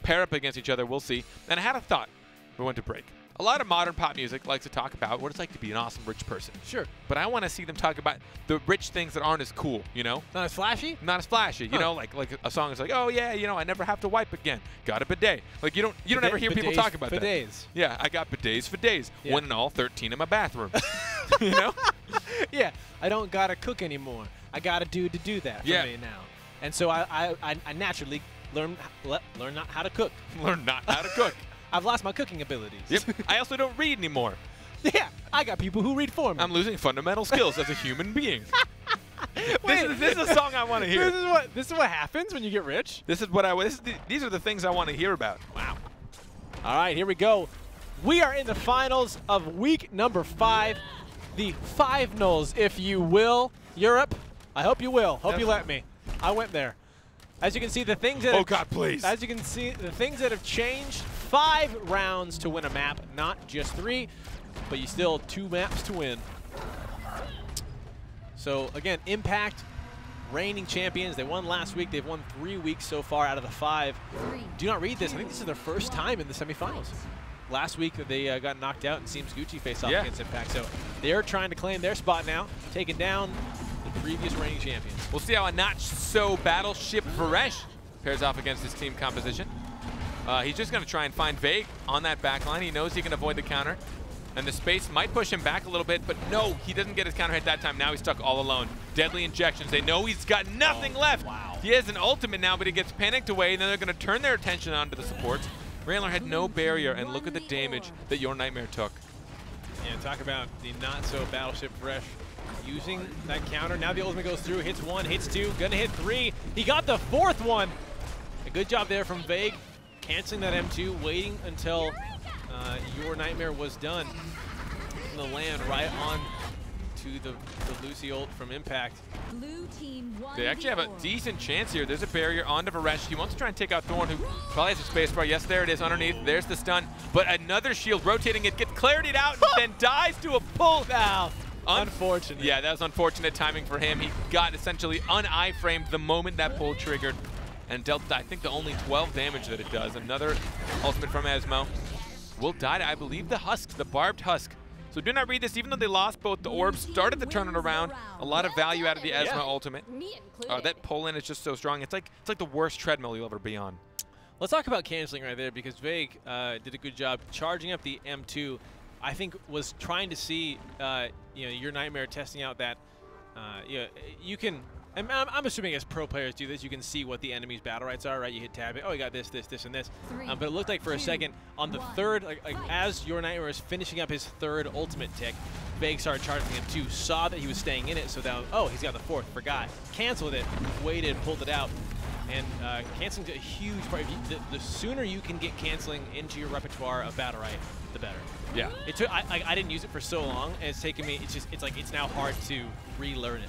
pair up against each other. We'll see. And I had a thought. We went to break. A lot of modern pop music likes to talk about what it's like to be an awesome rich person. Sure. But I want to see them talk about the rich things that aren't as cool, you know? Not as flashy? Not as flashy. You know, like a song is like, oh yeah, you know, I never have to wipe again. Got a bidet. Like you don't ever hear people talk about that. Bidets. Yeah, I got bidets for days. Yeah. 1 in all, 13 in my bathroom. You know? Yeah. I don't gotta cook anymore. I got a dude to do that for me now. And so I naturally learn not how to cook. Learn not how to cook. I've lost my cooking abilities. Yep. I also don't read anymore. Yeah, I got people who read for me. I'm losing fundamental skills as a human being. This is a song I want to hear. This is what happens when you get rich. These are the things I want to hear about. Wow. All right, here we go. We are in the finals of week number 5, the finals, if you will. Europe, I hope you will. Hope you let me. I went there. As you can see, the things that God, please. As you can see, the things that have changed: 5 rounds to win a map, not just 3, but you still have 2 maps to win. So again, Impact, reigning champions. They won last week. They've won 3 weeks so far out of the 5. Do not read this. I think this is their first time in the semifinals. Last week they got knocked out, and Seems Gucci faced off against Impact. So they're trying to claim their spot now, taking down the previous reigning champions. We'll see how a not-so Battleship Varesh pairs off against his team composition. He's just going to try and find Vague on that back line. He knows he can avoid the counter. And the space might push him back a little bit, but no, he doesn't get his counter hit that time. Now he's stuck all alone. Deadly injections. They know he's got nothing left. Wow. He has an ultimate now, but he gets panicked away, and then they're going to turn their attention onto the supports. Randler had no barrier, and look at the damage that Your Nightmare took. Yeah, talk about the not-so Battleship Varesh using that counter. Now the ultimate goes through, hits 1, hits 2, gonna hit 3. He got the 4th one. A good job there from Vague, canceling that M2, waiting until Your Nightmare was done. The land right on to the Lucy ult from Impact. Blue team They actually have a decent chance here. There's a barrier onto Varesh. He wants to try and take out Thorn, who probably has a space bar. Yes, there it is underneath. There's the stun. But another shield rotating it, gets claritied out, and then dies to a pull. Now, Unfortunate. Yeah, that was unfortunate timing for him. He got essentially un-I-framed the moment that pull triggered and dealt, I think, the only 12 damage that it does. Another ultimate from Esmo. Will die to, I believe, the Husk, the barbed Husk. So do not read this, even though they lost both the orbs, started to turn it around. A lot of value out of the Esmo ultimate. That pull-in is just so strong. It's like the worst treadmill you'll ever be on. Let's talk about canceling right there, because Vague did a good job charging up the M2. I think was trying to see, your Nightmare testing out that, you can. I'm assuming as pro players do this, you can see what the enemy's battle rights are, right? You hit tab, oh, you got this, and this. But it looked like for a second on the third, like as your Nightmare is finishing up his third ultimate tick, Vague started charging him too, saw that he was staying in it, so now, oh, he's got the fourth, forgot, canceled it, waited, pulled it out. And canceling's a huge part. The sooner you can get canceling into your repertoire of battle right, the better. Yeah. It took. I didn't use it for so long, and it's taken me. It's now hard to relearn it.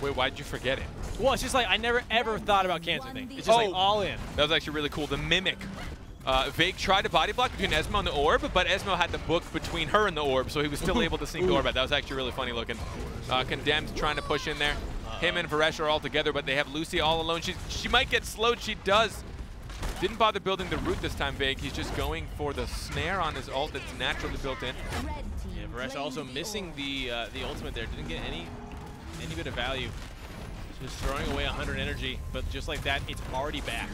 Wait, why'd you forget it? Well, it's just like I never ever thought about canceling things. It's just like all in. That was actually really cool. The Mimic. Vague tried to body block between Esmo and the orb, but Esmo had the book between her and the orb, so he was still able to sneak the orb out. That was actually really funny looking. Condemned trying to push in there. Him and Varesh are all together, but they have Lucy all alone. She might get slowed. She does. Didn't bother building the root this time, Vague. He's just going for the snare on his ult that's naturally built in. Yeah, Varesh also missing the ultimate there. Didn't get any bit of value. Just throwing away 100 energy, but just like that, it's already back.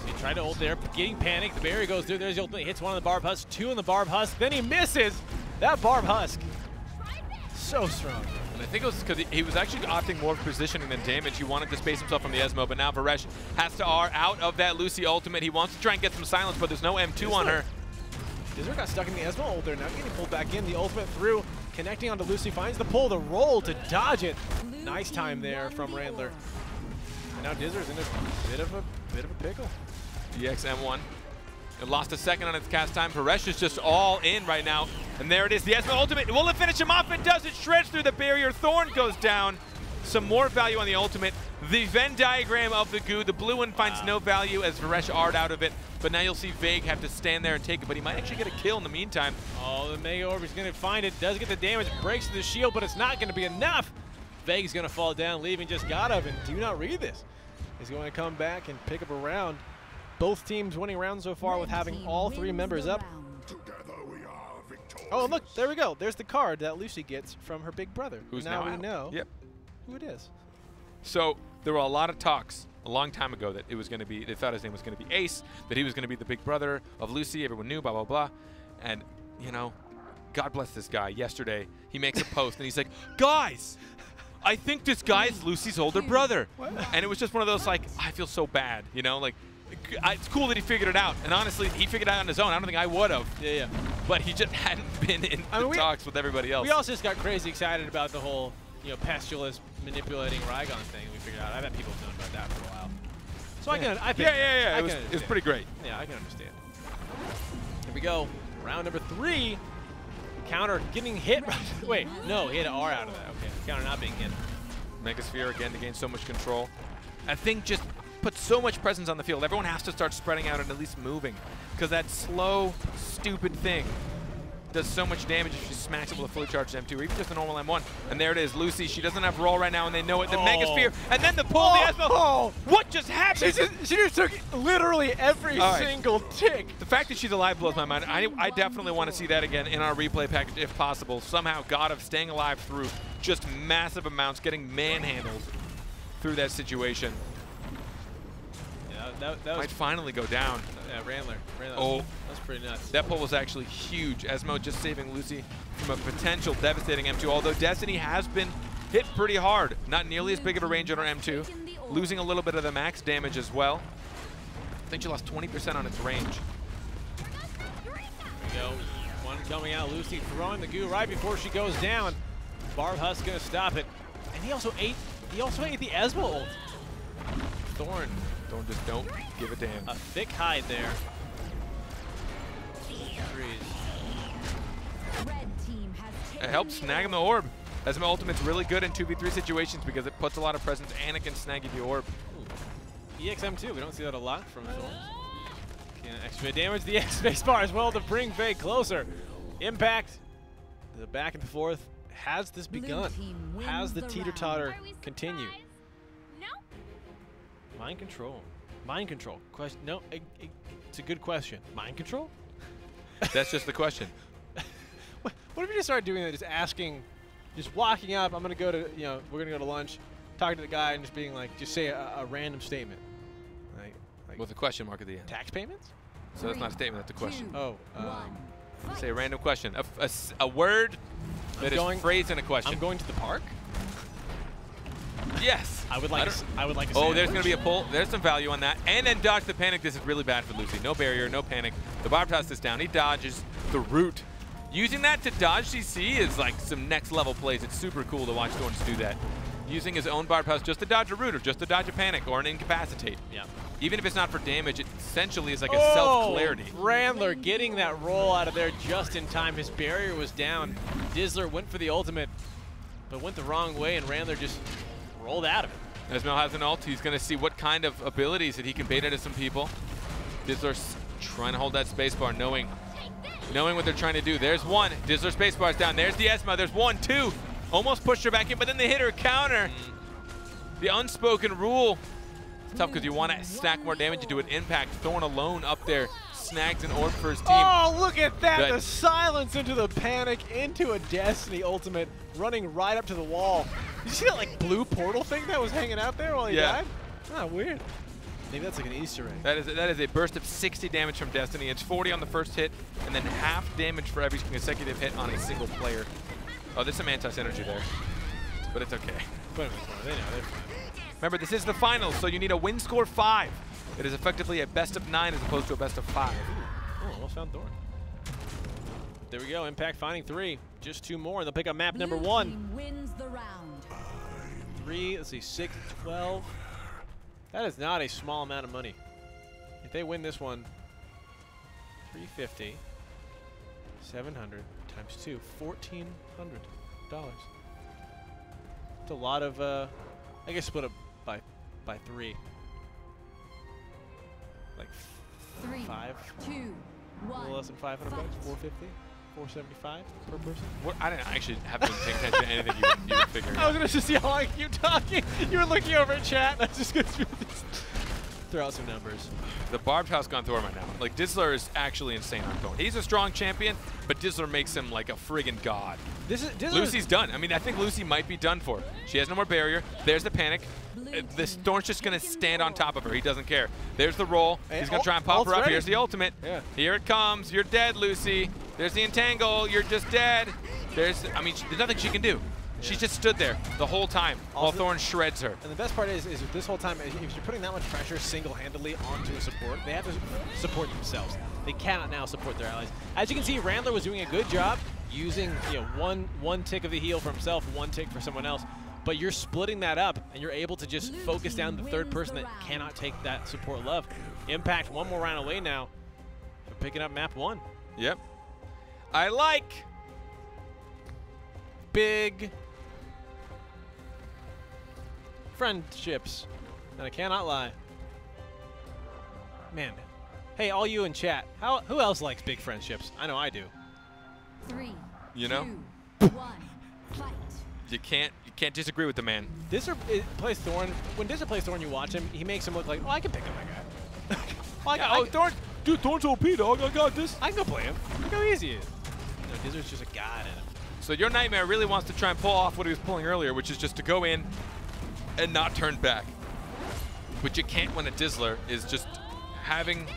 So he tried to ult there, getting panicked. The barrier goes through. There's the ultimate. Hits one on the Barb Husk, two on the Barb Husk. Then he misses. That Barb Husk. So strong. And I think it was because he was actually opting more for positioning than damage. He wanted to space himself from the Esmo, but now Varesh has to R out of that Lucy ultimate. He wants to try and get some silence, but there's no M2 on her. Dizzler got stuck in the Esmo ult there. Now getting pulled back in. The ultimate through, connecting onto Lucy, finds the pull, the roll to dodge it. Nice time there from Randler. And now Dizzler's in a bit of a pickle. DXM1. It lost a second on its cast time. Varesh is just all in right now. And there it is, the Esmo ultimate. Will it finish him off? It does. It shreds through the barrier. Thorn goes down. Some more value on the ultimate. The Venn diagram of the goo. The blue one finds no value as Varesh R'd out of it. But now you'll see Vague have to stand there and take it. But he might actually get a kill in the meantime. Oh, the Mega Orb is going to find it. Does get the damage. Breaks the shield, but it's not going to be enough. Vague's going to fall down, leaving just Godav. And do not read this. He's going to come back and pick up a round. Both teams winning rounds so far with having all three members up. Oh, look, there we go. There's the card that Lucy gets from her big brother. Who's now now we out. know Yep. who it is. So there were a lot of talks a long time ago that it was going to be, they thought his name was going to be Ace, that he was going to be the big brother of Lucy. Everyone knew, blah, blah, blah. And, you know, God bless this guy. Yesterday, he makes a post and he's like, guys, I think this guy is Lucy's older brother. What? And it was just one of those, like, I feel so bad, you know, like, it's cool that he figured it out, and honestly, he figured it out on his own. I don't think I would have. Yeah. But he just hadn't been in the talks with everybody else. We also just got crazy excited about the whole, Pestilus manipulating Rygon thing. We figured out. I bet people have known about that for a while. So I think yeah. It was pretty great. Yeah, I can understand. Here we go. Round number 3. Counter getting hit. Wait, no, he had an R out of that. Okay, counter not being hit. Megasphere again to gain so much control. I think just put so much presence on the field. Everyone has to start spreading out and at least moving, because that slow, stupid thing does so much damage if she smacks it with a fully charged M2 or even just a normal M1. And there it is, Lucy. She doesn't have roll right now, and they know it. The Megasphere, and then the pull. The Esmo. What just happened? She just took literally every single tick. The fact that she's alive blows my mind. I definitely want to see that again in our replay package if possible. Somehow, Godav staying alive through just massive amounts, getting manhandled through that situation. That might finally go down. Yeah, Randler. Oh, that's pretty nuts. That pull was actually huge. Esmo just saving Lucy from a potential devastating M2, although Destiny has been hit pretty hard. Not nearly as big of a range on her M2. Losing a little bit of the max damage as well. I think she lost 20% on its range. There we go. One coming out. Lucy throwing the goo right before she goes down. Barb Husk gonna stop it. And he also ate the Esmo ult. Thorn Just don't give a damn. A thick hide there. It helps snag him the orb. Esmo ultimate's really good in 2v3 situations because it puts a lot of presence and it can snag you the orb. EXM2, we don't see that a lot from Thorn. Can extra damage the X spacebar as well to bring Faye closer. Impact. The back and forth. Has this begun? Has the teeter-totter continue? No. Mind control. Mind control. Question. No, it's a good question. Mind control? That's just the question. What if you just started doing that, just asking, just walking up, I'm going to go to, we're going to go to lunch, talking to the guy and just being like, just say a random statement. Like With a question mark at the end. tax payments? So that's not a statement, that's a question. Oh. Say a random question. A word that is phrased in a question. I'm going to the park? Yes. I would like to say Oh, there's going to be a pull. There's some value on that. And then dodge the panic. This is really bad for Lucy. No barrier, no panic. The Bob tosses this down. He dodges the root. Using that to dodge CC is like some next level plays. It's super cool to watch Thorns do that. Using his own Barb House just to dodge a root or just to dodge a panic or an incapacitate. Yeah. Even if it's not for damage, it essentially is like a self-clarity. Randler getting that roll out of there just in time. His barrier was down. Dizzler went for the ultimate, but went the wrong way, and Randler just rolled out of it. As Mel has an ult, he's going to see what kind of abilities that he can bait into some people. Dizzler's trying to hold that spacebar, knowing what they're trying to do. There's one. Dizzler spacebar's down. There's the Esma. There's 1, 2. Almost pushed her back in, but then they hit her counter. The unspoken rule. It's tough because you want to stack more damage into an impact. Thorn alone up there snags an orb for his team. Oh, look at that. Good. The silence into the panic, into a Destiny ultimate, running right up to the wall. Did you see that like blue portal thing that was hanging out there while he died? Ah, weird. Maybe that's like an Easter egg. That is a burst of 60 damage from Destiny. It's 40 on the first hit, and then half damage for every consecutive hit on a single player. Oh, there's some anti-synergy there, but it's okay. But they know, they're fine. Remember, this is the finals, so you need a win score 5. It is effectively a best of 9 as opposed to a best of 5. Oh, almost found Thorn. There we go. Impact finding 3. Just 2 more, and they'll pick up map number 1. Wins the round. 3, let's see, 6, 12. That is not a small amount of money. If they win this one, 350, 700 times 2, $1,400. It's a lot of, I guess split up by 3. Like 3, 5, 2, a 1. little less than 500 bucks, 450, 475 per person. What? I didn't actually have been paying attention to anything you were figuring I out. was gonna just see how long you talking. You were looking over at chat. I was just gonna throw out some numbers. The barbed house gone Thorn right now. Like, Dizzler is actually insane on Thorn. He's a strong champion, but Dizzler makes him like a friggin' god. Lucy's done. I mean, I think Lucy might be done for. She has no more barrier. There's the panic. This Thorn's just going to stand on top of her. He doesn't care. There's the roll. He's going to try and pop her up. Ready. Here's the ultimate. Yeah. Here it comes. You're dead, Lucy. There's the entangle. You're just dead. There's nothing she can do. She just stood there the whole time while Thorn shreds her. And the best part is this whole time, if you're putting that much pressure single-handedly onto a support, they have to support themselves. They cannot now support their allies. As you can see, Randler was doing a good job using one tick of the heal for himself, 1 tick for someone else. But you're splitting that up, and you're able to just focus down the third person that cannot take that support love. Impact 1 more round away now. They're picking up map 1. Yep. I like Big friendships, and I cannot lie. Man, hey, all you in chat, who else likes big friendships? I know I do. 3, You know? 2, 1, fight. You can't disagree with the man. Dizzler plays Thorn. When Dizzler plays Thorn, you watch him, he makes him look like, oh, I can pick up that guy. Thorn, dude, Thorn's OP, dog. I got this. I can go play him. Look how easy he is. Dizzler's just a god in him. So your Nightmare really wants to try and pull off what he was pulling earlier, which is just to go in and not turn back. But you can't when a Dizzler is just having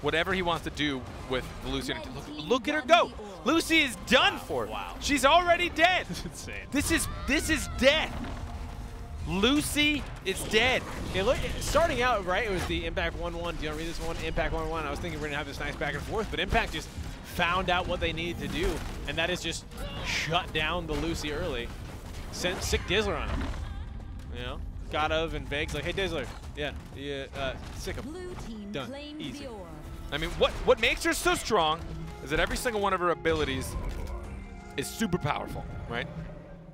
whatever he wants to do with the Lucy. Look at her go. Lucy is done for. Wow. She's already dead. That's insane. This is death. Lucy is dead. Okay, look, starting out, right, it was the Impact 1-1. Do you want to read this one? Impact 1-1. I was thinking we're going to have this nice back and forth, but Impact just found out what they needed to do, and that is just shut down the Lucy early. Sent sick Dizzler on him. You know? Gottov and Vegs like, hey, Dizzler. Yeah, sick him. Blue team Done. claims Easy. the orb. I mean, what makes her so strong is that every single one of her abilities is super powerful, right?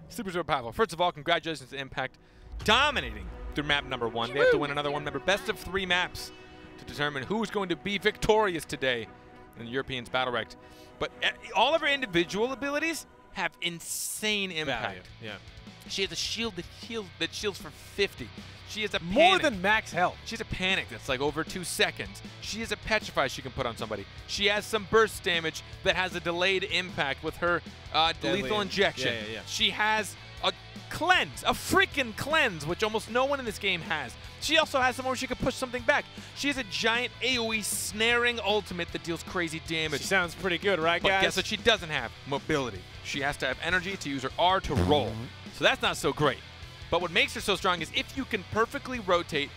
Super powerful. First of all, congratulations to Impact dominating through map number 1. They have to win another one. Remember, best of 3 maps to determine who's going to be victorious today and Europeans BattleRekt. But all of her individual abilities have insane impact. Value. Yeah. She has a shield that shields for 50. She has a panic. More than max health. She has a panic that's like over 2 seconds. She has a petrify she can put on somebody. She has some burst damage that has a delayed impact with her lethal injection. Yeah. She has a cleanse, a freaking cleanse, which almost no one in this game has. She also has somewhere where she can push something back. She has a giant AoE snaring ultimate that deals crazy damage. She sounds pretty good, right, But guys? guess what she doesn't have? Mobility. She has to have energy to use her R to roll. So that's not so great. But what makes her so strong is if you can perfectly rotate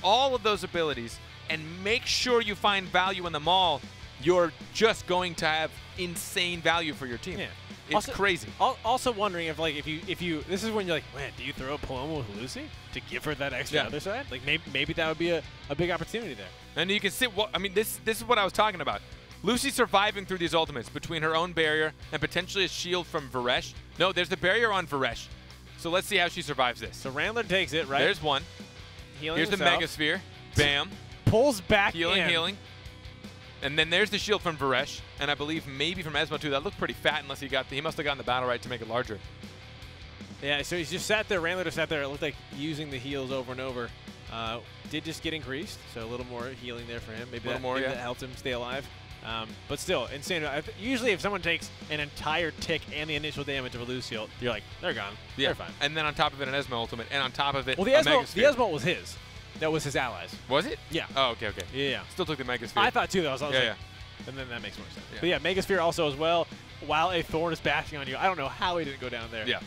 all of those abilities and make sure you find value in them all, you're just going to have insane value for your team. Yeah. It's Also- crazy. Also wondering if you this is when you're like, man, do you throw a Paloma with Lucy to give her that extra Yeah. other side? Like maybe that would be a big opportunity there. And you can see, I mean, this is what I was talking about. Lucy surviving through these ultimates between her own barrier and potentially a shield from Varesh. No, there's the barrier on Varesh. So let's see how she survives this. So Randler takes it, right? There's one. Healing Here's the himself. Megasphere. Bam. Pulls back Healing, in. healing. And then there's the shield from Varesh, and I believe maybe from Esmo too. That looked pretty fat unless he must have gotten the BattleRekt to make it larger. Yeah, so he's just sat there. Randler just sat there. It looked like using the heals over and over. Did just get increased, so a little more healing there for him. Maybe that helped him stay alive. But still, insane. Usually if someone takes an entire tick and the initial damage of a Lucio, you're like, they're gone. Yeah. They're fine. And then on top of it, an Esmo ultimate, and on top of it, Well, a Megasphere. the Esmo was his. That was his allies. Was it? Yeah. Oh, okay. Yeah. Still took the Megasphere. I thought too, though. I was like, yeah. and then that makes more sense. Yeah. But yeah, Megasphere also as well. While a Thorn is bashing on you, I don't know how he didn't go down there. Yeah.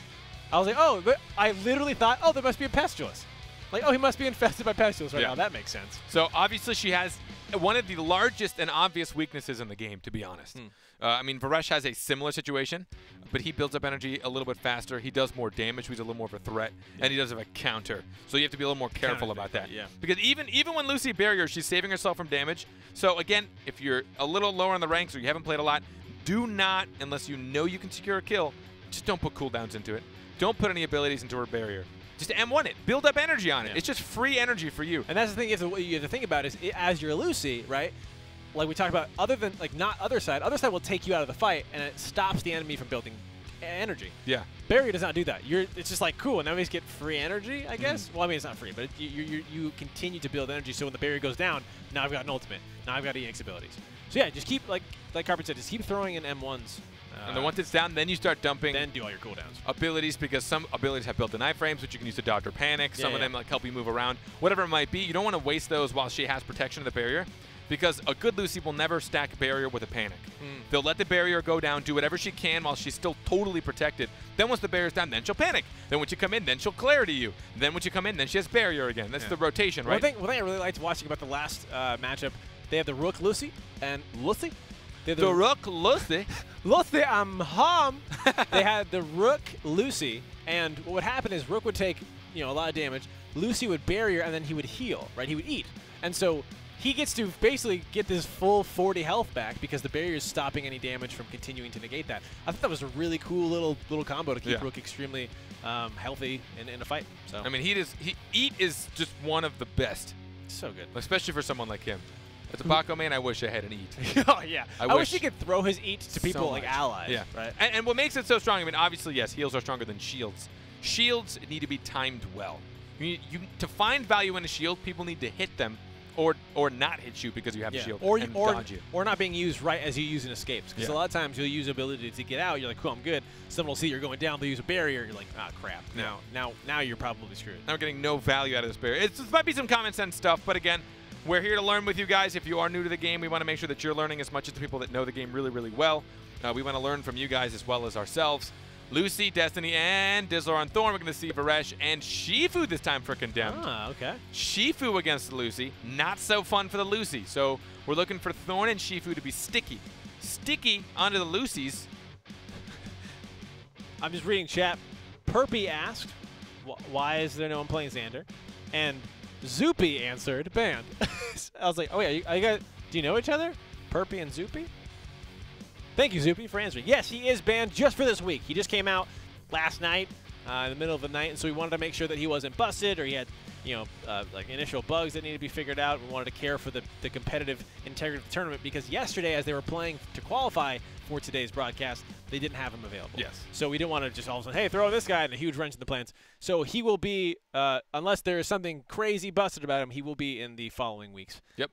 I was like, oh, but I literally thought, oh, there must be a Pestilus. Like, oh, he must be infested by Pestilus right Yeah. now. That makes sense. So obviously she has one of the largest and obvious weaknesses in the game, to be honest. I mean, Varesh has a similar situation, but he builds up energy a little bit faster. He does more damage. He's a little more of a threat, and he does have a counter. So you have to be a little more careful about that. Yeah. Because even when Lucy barrier, she's saving herself from damage. So again, if you're a little lower on the ranks or you haven't played a lot, do not, unless you know you can secure a kill, just don't put cooldowns into it. Don't put any abilities into her barrier. Just M1 it. Build up energy on it. Yeah. It's just free energy for you. And that's the thing you have to think about is as you're Lucy, right? Like we talked about, other than like not other side will take you out of the fight and it stops the enemy from building energy. Yeah. Barrier does not do that. It's just like cool. And enemies get free energy, I guess. Well, I mean it's not free, but you continue to build energy. So when the barrier goes down, now I've got an ultimate. Now I've got EX abilities. So yeah, just keep like Carpet said, just keep throwing in M1s. And then once it's down, then you start dumping Then do all your cooldowns. abilities, because some abilities have built-in iframes, which you can use to dodge or panic. Some of them like help you move around. Whatever it might be, you don't want to waste those while she has protection of the barrier, because a good Lucy will never stack a barrier with a panic. They'll let the barrier go down, do whatever she can while she's still totally protected. Then once the barrier's down, then she'll panic. Then once you come in, then she'll clarity you. Then once you come in, then she has barrier again. That's the rotation, right? One thing I really liked watching about the last matchup, they have the Rook Lucy and Lucy. They have The Rook Lucy. Lucy, they had the Rook Lucy, and what would happen is Rook would take a lot of damage. Lucy would barrier, and then he would heal, right? He would eat, and so he gets to basically get this full 40 health back because the barrier is stopping any damage from continuing to negate that. I thought that was a really cool little combo to keep Rook extremely healthy in a fight. So I mean, Eat is just one of the best, so good. especially for someone like him. As a Paco man, I wish I had an Eat. Oh yeah, I wish he could throw his Eat to people so like much. allies. Yeah. Right. And what makes it so strong, I mean, obviously, yes, heals are stronger than shields. Shields need to be timed well. To find value in a shield, people need to hit them or not hit you because you have a shield and dodge you. Or not being used right as you use in escapes. Because a lot of times you'll use ability to get out. You're like, cool, I'm good. Someone will see you're going down. They'll use a barrier. You're like, ah, crap. Now you're probably screwed. I'm getting no value out of this barrier. It might be some common sense stuff, but again, we're here to learn with you guys. If you are new to the game, we want to make sure that you're learning as much as the people that know the game really, really well. We want to learn from you guys as well as ourselves. Lucy, Destiny, and Dizzler on Thorn. We're going to see Varesh and Shifu this time for Condemned. Ah, okay. Shifu against Lucy. Not so fun for the Lucy. So we're looking for Thorn and Shifu to be sticky. Sticky onto the Lucys. I'm just reading chat. Perpy asked, why is there no one playing Xander? And Zoopy answered, banned. I was like, oh yeah, are you guys, do you know each other? Perpy and Zoopy? Thank you, Zoopy, for answering. Yes, he is banned just for this week. He just came out last night, in the middle of the night, and so we wanted to make sure that he wasn't busted or he had like initial bugs that need to be figured out. We wanted to care for the competitive integrity of the tournament because yesterday, as they were playing to qualify for today's broadcast, they didn't have him available. Yes. So we didn't want to just all of a sudden, hey, throw this guy in a huge wrench in the plans. So he will be, unless there is something crazy busted about him, he will be in the following weeks. Yep.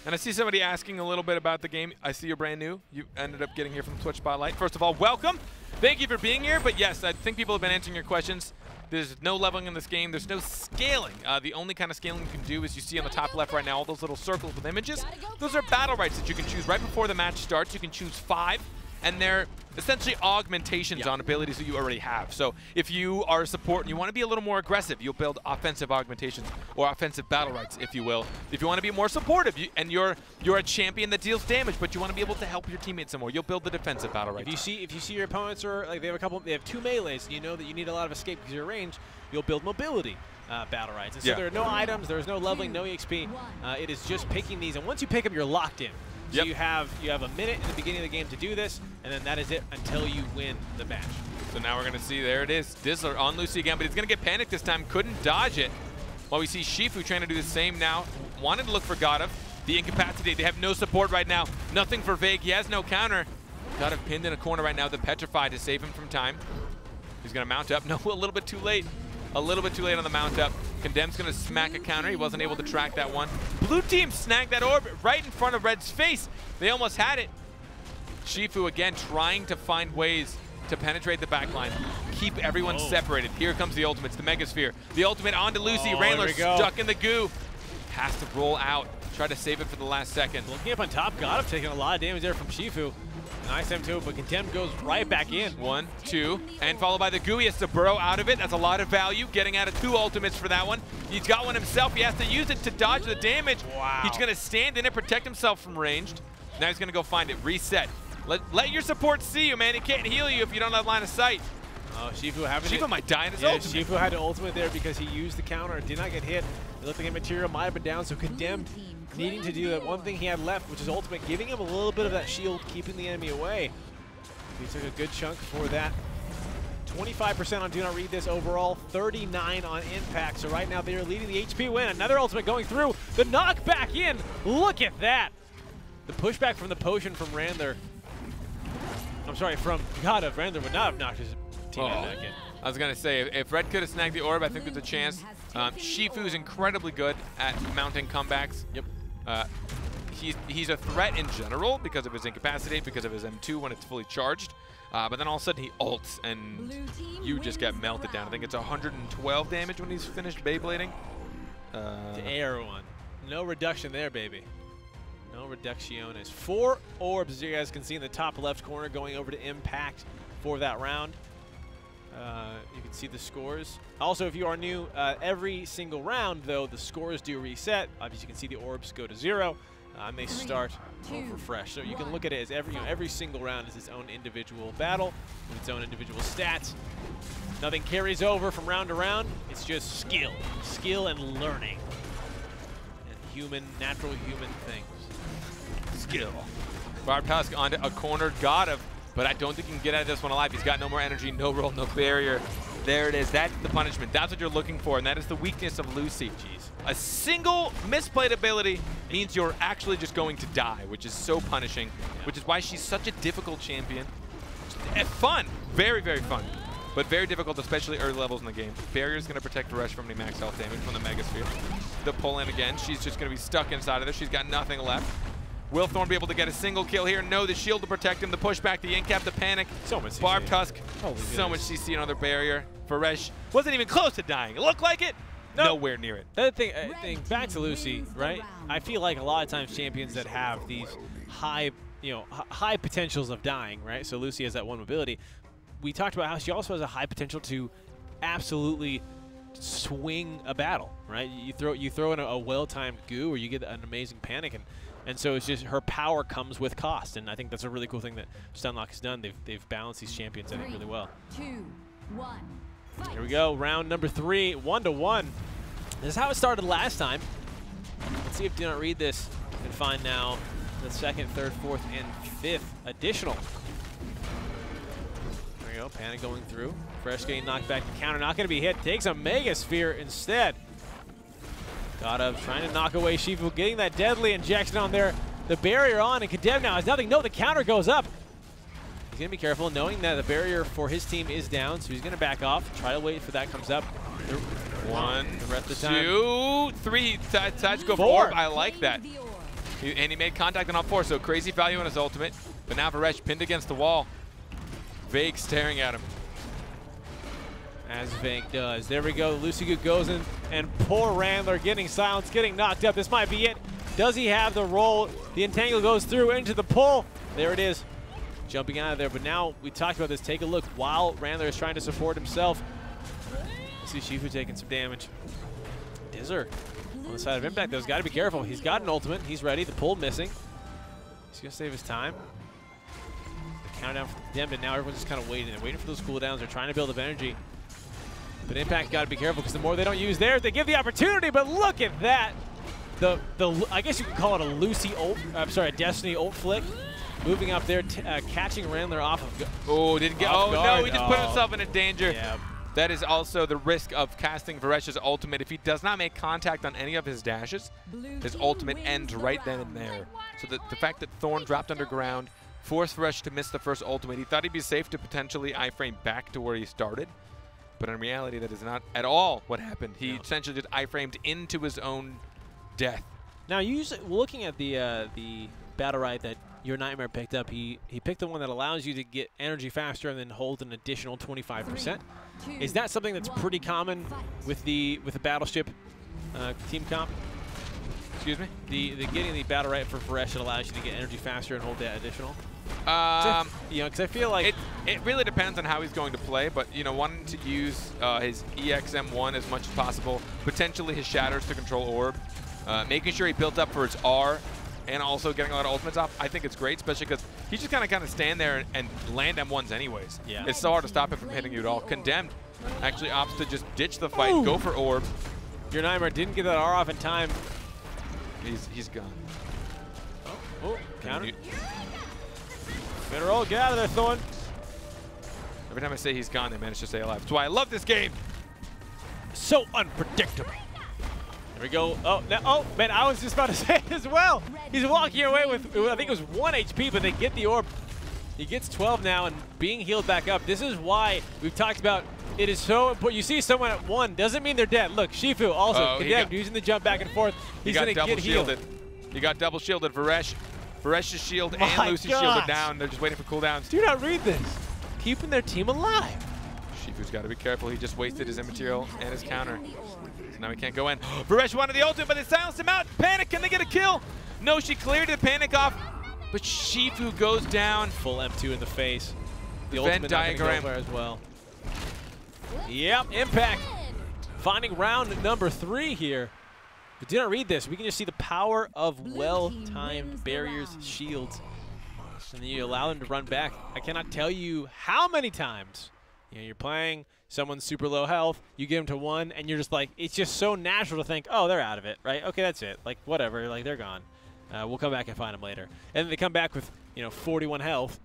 And I see somebody asking a little bit about the game. I see you're brand new. You ended up getting here from Twitch Spotlight. First of all, welcome. Thank you for being here. But yes, I think people have been answering your questions. There's no leveling in this game. There's no scaling. The only kind of scaling you can do is you see on the top left right now all those little circles with images. Those are BattleRekts that you can choose right before the match starts. You can choose 5, and they're essentially augmentations on abilities that you already have. So if you are a support and you want to be a little more aggressive, you'll build offensive augmentations or offensive BattleRekts, if you will. If you want to be more supportive and you're a champion that deals damage, but you want to be able to help your teammates some more, you'll build the defensive BattleRekt. If you see your opponents are like they have 2 melees, and you know that you need a lot of escape because you're range, you'll build mobility BattleRekts. And so there are no items, there's no leveling, no EXP. It is just picking these, and once you pick them, you're locked in. So you have a minute in the beginning of the game to do this, and then that is it until you win the match. So now we're going to see, there it is, Dizzler on Lucy again, but he's going to get panicked this time, couldn't dodge it. While we see Shifu trying to do the same now, wanted to look for Godav. The incapacitate, they have no support right now, nothing for Vague, he has no counter. Godav pinned in a corner right now, the Petrified to save him from time. He's going to mount up, no, a little bit too late. A little bit too late on the mount up. Condemn's going to smack a counter. He wasn't able to track that one. Blue team snagged that orb right in front of Red's face. They almost had it. Shifu again trying to find ways to penetrate the backline. Keep everyone separated. Here comes the ultimates, the Megasphere. The ultimate onto Lucy. Randler stuck in the goo. Has to roll out. Try to save it for the last second. Looking up on top, Godav taking a lot of damage there from Shifu. Nice M2, but Condemned goes right back in. 1, 2, and followed by the goo. He has to burrow out of it. That's a lot of value. Getting out of 2 ultimates for that one. He's got one himself. He has to use it to dodge the damage. Wow. He's going to stand in it, protect himself from ranged. Now he's going to go find it. Reset. Let your support see you, man. He can't heal you if you don't have line of sight. Oh, Shifu might die in his ultimate. Shifu had an ultimate there because he used the counter and did not get hit. It looked like material might have been down, so Condemned needing to do that one thing he had left, which is ultimate, giving him a little bit of that shield, keeping the enemy away. He took a good chunk for that. 25% on Do Not Read This overall, 39 on impact. So right now they are leading the HP win. Another ultimate going through. The knock back in. Look at that. The pushback from the potion from Randler. I'm sorry, from Godav. Randler would not have knocked his teammate back in. I was going to say, if Red could have snagged the orb, I think there's a chance. Shifu's incredibly good at mounting comebacks. Yep. He's a threat in general because of his incapacitate, because of his M2 when it's fully charged. But then all of a sudden he ults and you just get melted down. I think it's 112 damage when he's finished Beyblading. To everyone. No reduction there, baby. No reducciones. 4 orbs, as you guys can see in the top left corner, going over to Impact for that round. You can see the scores. Also, if you are new, every single round, though, the scores do reset. Obviously, you can see the orbs go to 0. And they start over fresh. So you can look at it as every single round is its own individual battle with its own individual stats. Nothing carries over from round to round. It's just skill and learning, and natural human things. Skill. Barbtusk onto a cornered Godav, but I don't think he can get out of this one alive. He's got no more energy, no roll, no barrier. There it is. That's the punishment. That's what you're looking for, and that is the weakness of Lucy. Jeez. A single misplayed ability means you're actually just going to die, which is so punishing, which is why she's such a difficult champion. Fun. Very, very fun, but very difficult, especially early levels in the game. Barrier's going to protect Resh from any max health damage from the Megasphere. The pull in again. She's just going to be stuck inside of there. She's got nothing left. Will Thorn be able to get a single kill here? No, the shield to protect him, the pushback, the incap, the panic. So much CC. Barbtusk, so much CC, another barrier. Faresh wasn't even close to dying. It looked like it. Nowhere near it. The other thing, back to Lucy, right? I feel like a lot of times champions that have these high potentials of dying, right? So Lucy has that one mobility. We talked about how she also has a high potential to absolutely swing a battle, right? You throw in a well-timed goo, or you get an amazing panic, and so it's just her power comes with cost, and I think that's a really cool thing that Stunlock has done. They've balanced these champions, I think, really well. 3, 2, 1. Here we go, round number 3, 1-1. This is how it started last time. Let's see if Do Not Read This can find now the 2nd, 3rd, 4th, and 5th additional. There we go, Panic going through. Fresh getting knocked back to counter, not going to be hit. Takes a Mega Sphere instead. Gotta trying to knock away Shifu, getting that deadly injection on there. The barrier on, and Condemn now has nothing. No, the counter goes up. He's going to be careful, knowing that the barrier for his team is down, so he's going to back off. Try to wait for that comes up. One, the rest of the time. 2, 3. Decides to go for 4. orb. I like that. And he made contact on all 4, so crazy value on his ultimate. But now Varesh pinned against the wall. Vague staring at him. As Vague does. There we go. Lucy Goo goes in, and poor Randler getting silenced, getting knocked up. This might be it. Does he have the roll? The entangle goes through into the pull. There it is. Jumping out of there, but now we talked about this. Take a look while Randler is trying to support himself. See Shifu taking some damage. Dizzer on the side of Impact, though, has got to be careful. He's got an ultimate. He's ready. The pull missing. He's going to save his time. The countdown for Condemned, and now everyone's just kind of waiting. They're waiting for those cooldowns. They're trying to build up energy. But Impact got to be careful, because the more they don't use theirs, they give the opportunity. But look at that. I guess you could call it a Lucy ult. I'm sorry, a Destiny ult flick. Moving up there, catching Randler off of. Oh, didn't get. Oh no, he just put himself in a danger. Yeah. That is also the risk of casting Varesh's ultimate. If he does not make contact on any of his dashes, his ultimate ends right then and there. So the fact that Thorn dropped underground forced Varesh to miss the first ultimate. He thought he'd be safe to potentially iframe back to where he started, but in reality, that is not at all what happened. He essentially just iframed into his own death. Now, looking at the BattleRekt that your Nightmare picked up, he picked the one that allows you to get energy faster and then hold an additional 25%. Is that something that's pretty common with the Battleship team comp? Excuse me? The getting the BattleRekt for Varesh that allows you to get energy faster and hold that additional? You know, because I feel like it really depends on how he's going to play, but you know, wanting to use his EXM1 as much as possible, potentially his shatters to control orb, making sure he built up for his R, and also getting a lot of ultimates off. I think it's great, especially because he just kind of stand there and land M1s anyways. Yeah. It's so hard to stop him from hitting you at all. Condemned actually opts to just ditch the fight, go for orb. Your Nightmare didn't get that R off in time. He's gone. Oh, counter. Better roll, get out of there, Thorn. Every time I say he's gone, they manage to stay alive. That's why I love this game. So unpredictable. There we go. Oh, no, oh, man, I was just about to say it as well. He's walking away with, I think it was 1 HP, but they get the orb. He gets 12 now and being healed back up. This is why we've talked about it is so important. You see someone at 1, doesn't mean they're dead. Look, Shifu also condemned, using the jump back and forth. He's going to get healed. He got double shielded. Varesh's shield and Lucy's shield are down. They're just waiting for cooldowns. Do not read this. Keeping their team alive. Shifu's got to be careful. He just wasted his immaterial and his counter. So now he can't go in. Varesh wanted the ultimate, but they silenced him out. Panic, can they get a kill? No, she cleared the panic off, but Shifu goes down. Full M2 in the face. The Venn ultimate diagram as well. Yep, Impact. Finding round number 3 here. But do not read this. We can just see the power of well-timed barriers, shields. And then you allow them to run back. I cannot tell you how many times you're playing, someone's super low health, you get them to 1, and you're just like, it's just so natural to think, oh, they're out of it, right? Okay, that's it. Like, whatever, like, they're gone. We'll come back and find them later. And then they come back with, 41 health,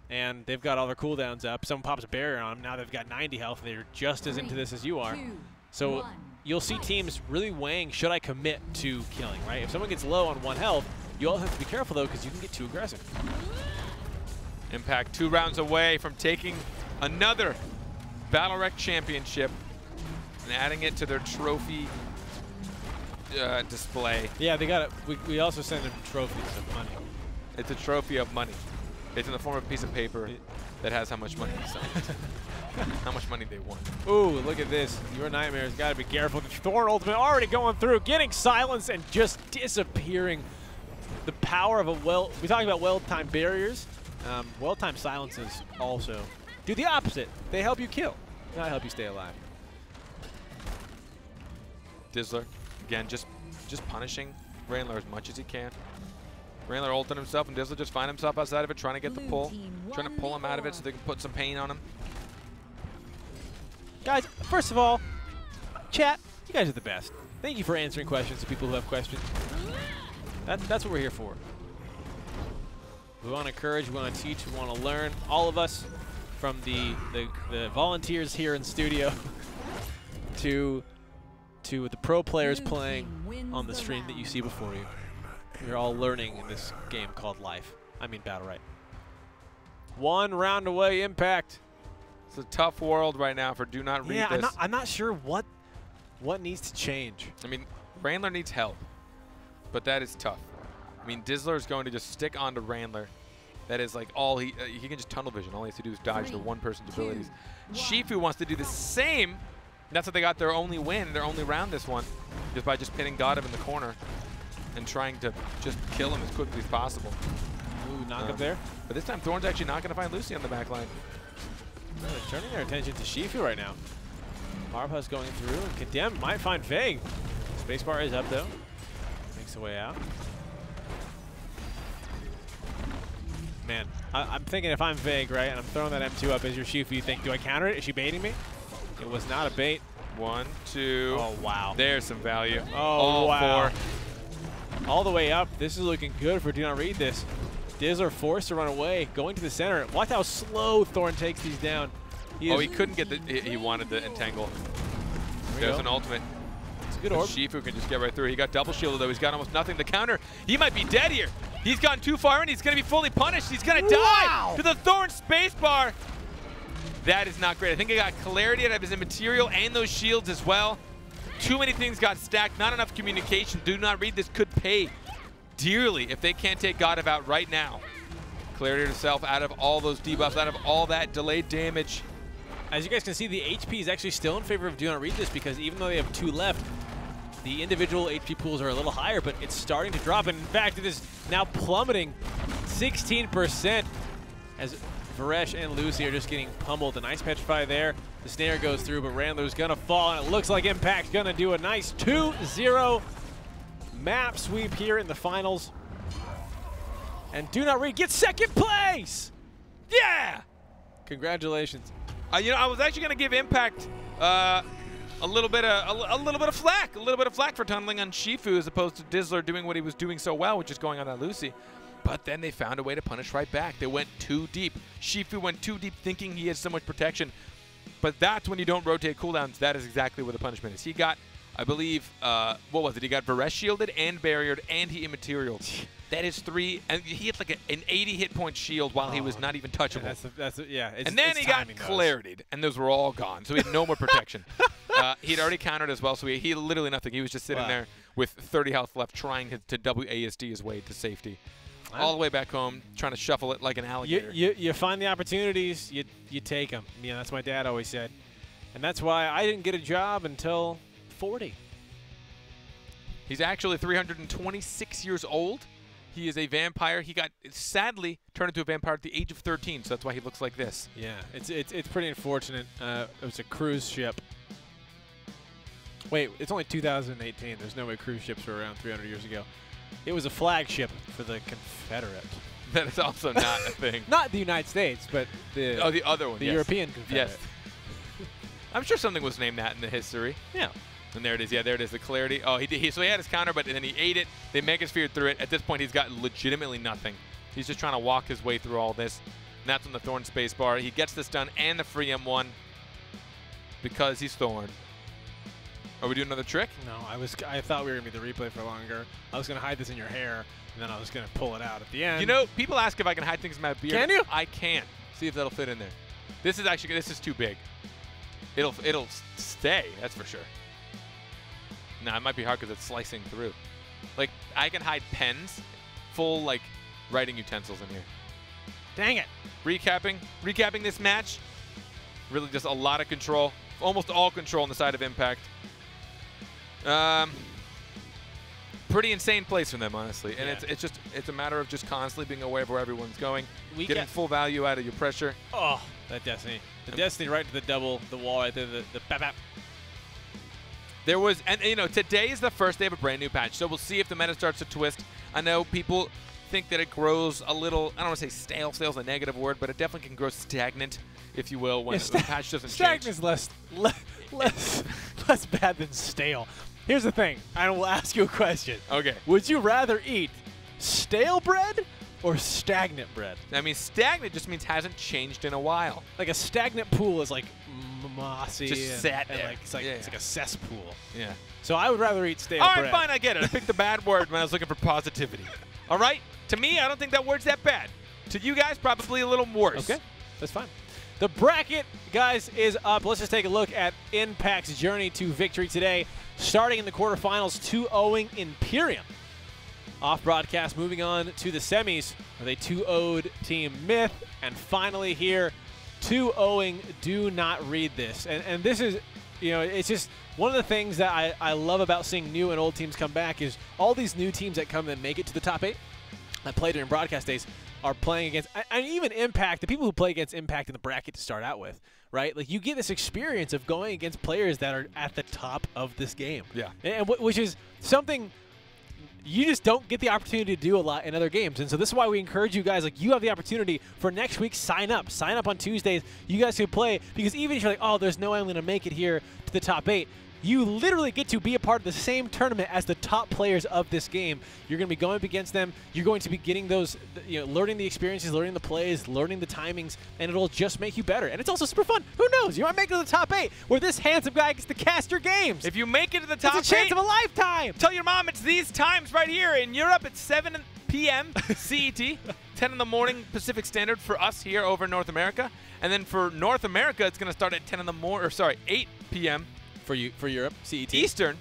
and they've got all their cooldowns up. Someone pops a barrier on them. Now they've got 90 health. They're just as into this as you are. So you'll see teams really weighing, should I commit to killing, right? If someone gets low on 1 health, you all have to be careful, though, because you can get too aggressive. Impact 2 rounds away from taking another BattleRekt championship and adding it to their trophy display. Yeah, they got it. We also send them trophies of money. It's a trophy of money. It's in the form of a piece of paper that has how much money how much money they won. Ooh, look at this. Your Nightmare's got to be careful. The Thorn ultimate already going through, getting silenced and just disappearing. The power of we talked about well-timed barriers. Well-timed silences also do the opposite. They help you kill, not help you stay alive. Dizzler, again, just punishing Randler as much as he can. Randler ulted himself, and Dizzler just find himself outside of it, trying to get the pull, trying to pull him out of it so they can put some pain on him. Guys, first of all, chat, you guys are the best. Thank you for answering questions to people who have questions. That's what we're here for. We want to encourage, we want to teach, we want to learn. All of us, from the volunteers here in studio to to with the pro players Blue playing team wins on the stream that you see before you. We're all learning in this game called life. I mean BattleRekt. 1 round away, Impact. It's a tough world right now for Do Not Read Yeah, This. I'm not sure what needs to change. I mean, Randler needs help, but that is tough. I mean, Dizzler is going to just stick onto Randler. That is like all he can just tunnel vision. All he has to do is dodge the one person's abilities. Shifu wants to do the same. That's how they got their only win, their only round this one, just by just pinning Godev in the corner and trying to just kill him as quickly as possible. Ooh, knock up there. But this time, Thorn's actually not going to find Lucy on the back line. They're turning their attention to Shifu right now. Marpa's going through, and Condemned might find Vig. Spacebar is up, though. Makes the way out. Man, I'm thinking if I'm Vig, right, and I'm throwing that M2 up as your Shifu, you think, do I counter it? Is she baiting me? It was not a bait. 1, 2. Oh, wow. There's some value. Oh, All wow. 4. All the way up. This is looking good for Do Not Read This. Dizzler forced to run away, going to the center. Watch how slow Thorn takes these down. He couldn't get the. He wanted the entangle. There's an ultimate. It's a good orb. Shifu can just get right through. He got double shielded though. He's got almost nothing to counter. He might be dead here. He's gone too far in. He's going to be fully punished. He's going to die to the Thorn spacebar. That is not great. I think he got clarity out of his immaterial and those shields as well. Too many things got stacked. Not enough communication. Do Not Read This could pay dearly if they can't take Godev out right now. Clarity to self out of all those debuffs, out of all that delayed damage. As you guys can see, the HP is actually still in favor of Do Not Read This because even though they have 2 left, the individual HP pools are a little higher, but it's starting to drop. And in fact, it is now plummeting 16% as Varesh and Lucy are just getting pummeled. A nice petrify there. The snare goes through, but Randler's going to fall, and it looks like Impact's going to do a nice 2-0 map sweep here in the finals. And Do Not Read gets 2nd place! Yeah! Congratulations. You know, I was actually going to give Impact a little bit of flack for tunneling on Shifu as opposed to Dizzler doing what he was doing so well, which is going on that Lucy. But then they found a way to punish right back. They went too deep. Shifu went too deep thinking he has so much protection. But that's when you don't rotate cooldowns. That is exactly where the punishment is. He got, I believe, what was it? He got Varesh shielded and barriered and he immaterialed. That is 3, and he had like an 80 hit point shield while he was not even touchable. Yeah. And then he got claritied, and those were all gone, so he had no more protection. He'd already countered as well, so he had literally nothing. He was just sitting there with 30 health left, trying to WASD his way to safety. All the way back home, trying to shuffle it like an alligator. You find the opportunities, you take them. Yeah, that's what my dad always said. And that's why I didn't get a job until 40. He's actually 326 years old. He is a vampire. He got, sadly, turned into a vampire at the age of 13, so that's why he looks like this. Yeah, it's pretty unfortunate. It was a cruise ship. Wait, it's only 2018. There's no way cruise ships were around 300 years ago. It was a flagship for the Confederate. That is also not a thing. Not the United States, but the other one. The yes. European Confederate. Yes. I'm sure something was named that in the history. Yeah. And there it is. Yeah, there it is. The clarity. Oh, so he had his counter, but then he ate it. They Megasphered through it. At this point, he's got legitimately nothing. He's just trying to walk his way through all this. And that's on the Thorn spacebar. He gets this done and the free M1 because he's Thorn. Are we doing another trick? No, I thought we were going to be the replay for longer. I was going to hide this in your hair, and then I was going to pull it out at the end. You know, people ask if I can hide things in my beard. Can you? I can. See if that'll fit in there. This is too big. It'll stay, that's for sure. No, it might be hard because it's slicing through. Like, I can hide pens, full, like, writing utensils in here. Dang it. Recapping this match. Really just a lot of control. Almost all control on the side of Impact. Pretty insane place for them, honestly. And yeah. it's a matter of just constantly being aware of where everyone's going. Getting get full value out of your pressure. Oh, that Destiny. The Destiny right to the double, the wall right there, the bap bap. There was, and you know, today is the first day of a brand new patch, so we'll see if the meta starts to twist. I know people think that it grows a little, I don't want to say stale, stale is a negative word, but it definitely can grow stagnant, if you will, when the patch doesn't change. Stagnant is less bad than stale. Here's the thing, I will ask you a question. Okay. Would you rather eat stale bread or stagnant bread? I mean, stagnant just means hasn't changed in a while. Like a stagnant pool is like mossy. Just and, sat and there. like, it's like it's like a cesspool. Yeah. So I would rather eat stale All right, bread. fine, I get it. I picked the bad word when I was looking for positivity. All right? To me, I don't think that word's that bad. To you guys, probably a little worse. Okay, that's fine. The bracket, guys, is up. Let's just take a look at Impact's journey to victory today. Starting in the quarterfinals, 2-0 Imperium. Off broadcast, moving on to the semis with a 2-0'd Team Myth. And finally here, 2-0 Do Not Read This. And this is, you know, it's just one of the things that I love about seeing new and old teams come back is all these new teams that come and make it to the top 8 that played during broadcast days are playing against, and even Impact, the people who play against Impact in the bracket to start out with, right? Like, you get this experience of going against players that are at the top of this game. Yeah. And which is something you just don't get the opportunity to do a lot in other games. And so this is why we encourage you guys, like, you have the opportunity for next week, sign up. Sign up on Tuesdays. You guys can play, because even if you're like, oh, there's no way I'm going to make it here to the top 8, you literally get to be a part of the same tournament as the top players of this game. You're going to be going up against them. You're going to be getting those, you know, learning the experiences, learning the plays, learning the timings, and it'll just make you better. And it's also super fun. Who knows? You might make it to the top 8 where this handsome guy gets to cast your games. If you make it to the top It's a chance 8, of a lifetime. tell your mom it's these times right here. In Europe, it's 7 p.m. CET, 10 in the morning Pacific Standard for us here over in North America. And then for North America, it's going to start at 10 in the morning, or sorry, 8 p.m. For Europe, CET. Eastern.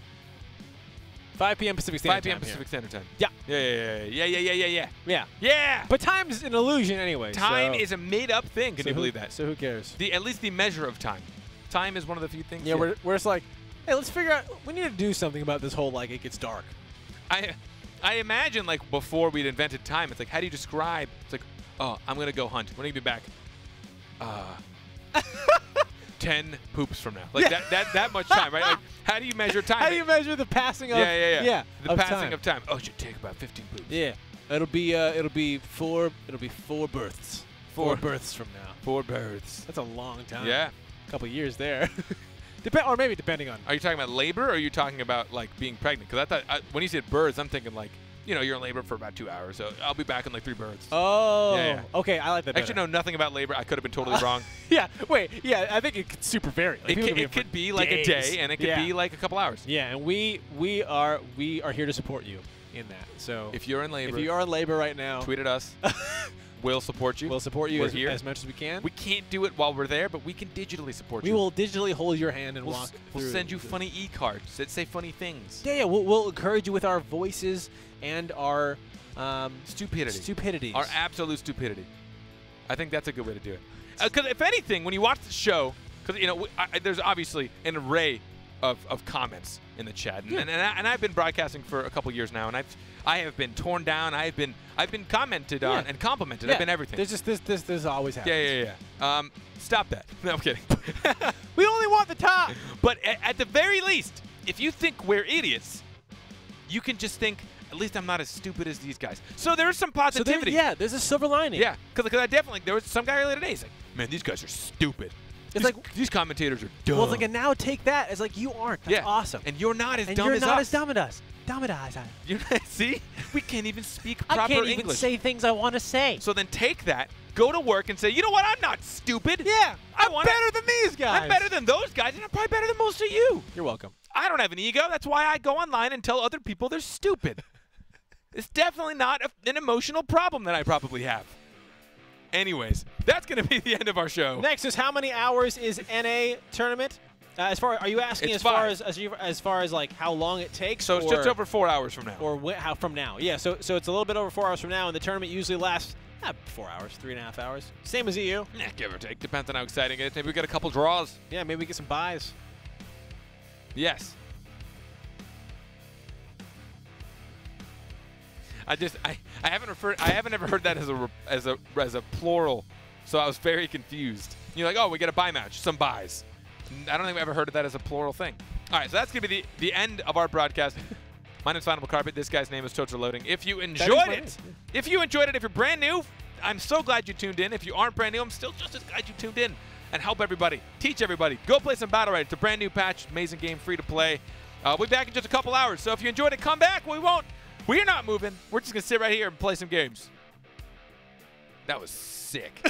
5 p.m. Pacific Standard 5 p.m. Time Pacific here. Standard Time. Yeah. Yeah. Yeah. Yeah. But time is an illusion anyway. Time so. is a made-up thing. Can So you who- believe that? So who cares? At least the measure of time. Time is one of the few things. Yeah, we're just like, hey, let's figure out, we need to do something about this whole, like, it gets dark. I imagine, like, before we'd invented time, it's like, how do you describe? It's like, oh, I'm going to go hunt. When are you going to be back? 10 poops from now. Like, that much time, right? Like, how do you measure time? How do you measure the passing of Yeah. The of passing time. of time. Oh, it should take about 15 poops. Yeah. It'll be four births. Four. 4 births from now. 4 births. That's a long time. Yeah. A couple years there. Or maybe depending on. Are you talking about labor, or are you talking about, like, being pregnant? Because I thought, when you said births, I'm thinking, like, you know, you're in labor for about 2 hours, so I'll be back in, like, 3 births. Oh. Yeah. Okay, I like that I actually better. know nothing about labor. I could have been totally wrong. Yeah. Wait. Yeah. I think it could super vary. Like, people It could be like days. a day, and it could be like a couple hours. Yeah, and we are here to support you in that. So If you're in labor, if you are in labor right now, tweet at us. We'll support you. we'll support you We're here. as much as we can. We can't do it while we're there, but we can digitally support We you. will digitally hold your hand and We'll, walk we'll through. send you funny e-cards that say funny things. Yeah, we'll encourage you with our voices and our Stupidity. stupidities. Our absolute stupidity. I think that's a good way to do it. Because if anything, when you watch the show, because, you know, there's obviously an array of comments in the chat, and I've been broadcasting for a couple years now, and I have been torn down. I've been commented on and complimented. Yeah. I've been everything. There's just this always happens. Yeah. Stop that. No, I'm kidding. We only want the top. But at the very least, if you think we're idiots, you can just think, at least I'm not as stupid as these guys. So there's some positivity. There's a silver lining. Yeah, because I definitely, there was some guy earlier today, he's like, man, these guys are stupid. It's like, these commentators are dumb. Well, it's like, and now take that. It's like, you aren't. That's awesome. And you're not as and dumb you're as not us. as dumb as us. Dumb as us. You're not, see? We can't even speak proper I can't English. even say things I want to say. So then take that, go to work, and say, you know what? I'm not stupid. Yeah, I'm wanna- better than these guys. I'm better than those guys, and I'm probably better than most of you. You're welcome. I don't have an ego. That's why I go online and tell other people they're stupid. It's definitely not an emotional problem that I probably have. Anyways, that's going to be the end of our show. Next is, how many hours is NA tournament? Are you asking It's as far as like how long it takes? So it's or, just over 4 hours from now. Or how from now? Yeah. So it's a little bit over 4 hours from now, and the tournament usually lasts 4 hours, 3.5 hours. Same as EU. Give or take. Depends on how exciting it is. Maybe we get a couple draws. Yeah. Maybe we get some buys. Yes. I haven't ever heard that as a plural, so I was very confused. You're like, oh, we get a buy match, some buys. I don't think I've ever heard of that as a plural thing. All right, so that's gonna be the end of our broadcast. My name's Final Carpet. This guy's name is Total Loading. If you enjoyed it, if you're brand new, I'm so glad you tuned in. If you aren't brand new, I'm still just as glad you tuned in. And help everybody, teach everybody. Go play some BattleRekt. It's a brand new patch, amazing game, free to play. We'll be back in just a couple hours. So if you enjoyed it, come back. We're not moving. We're just gonna sit right here and play some games. That was sick.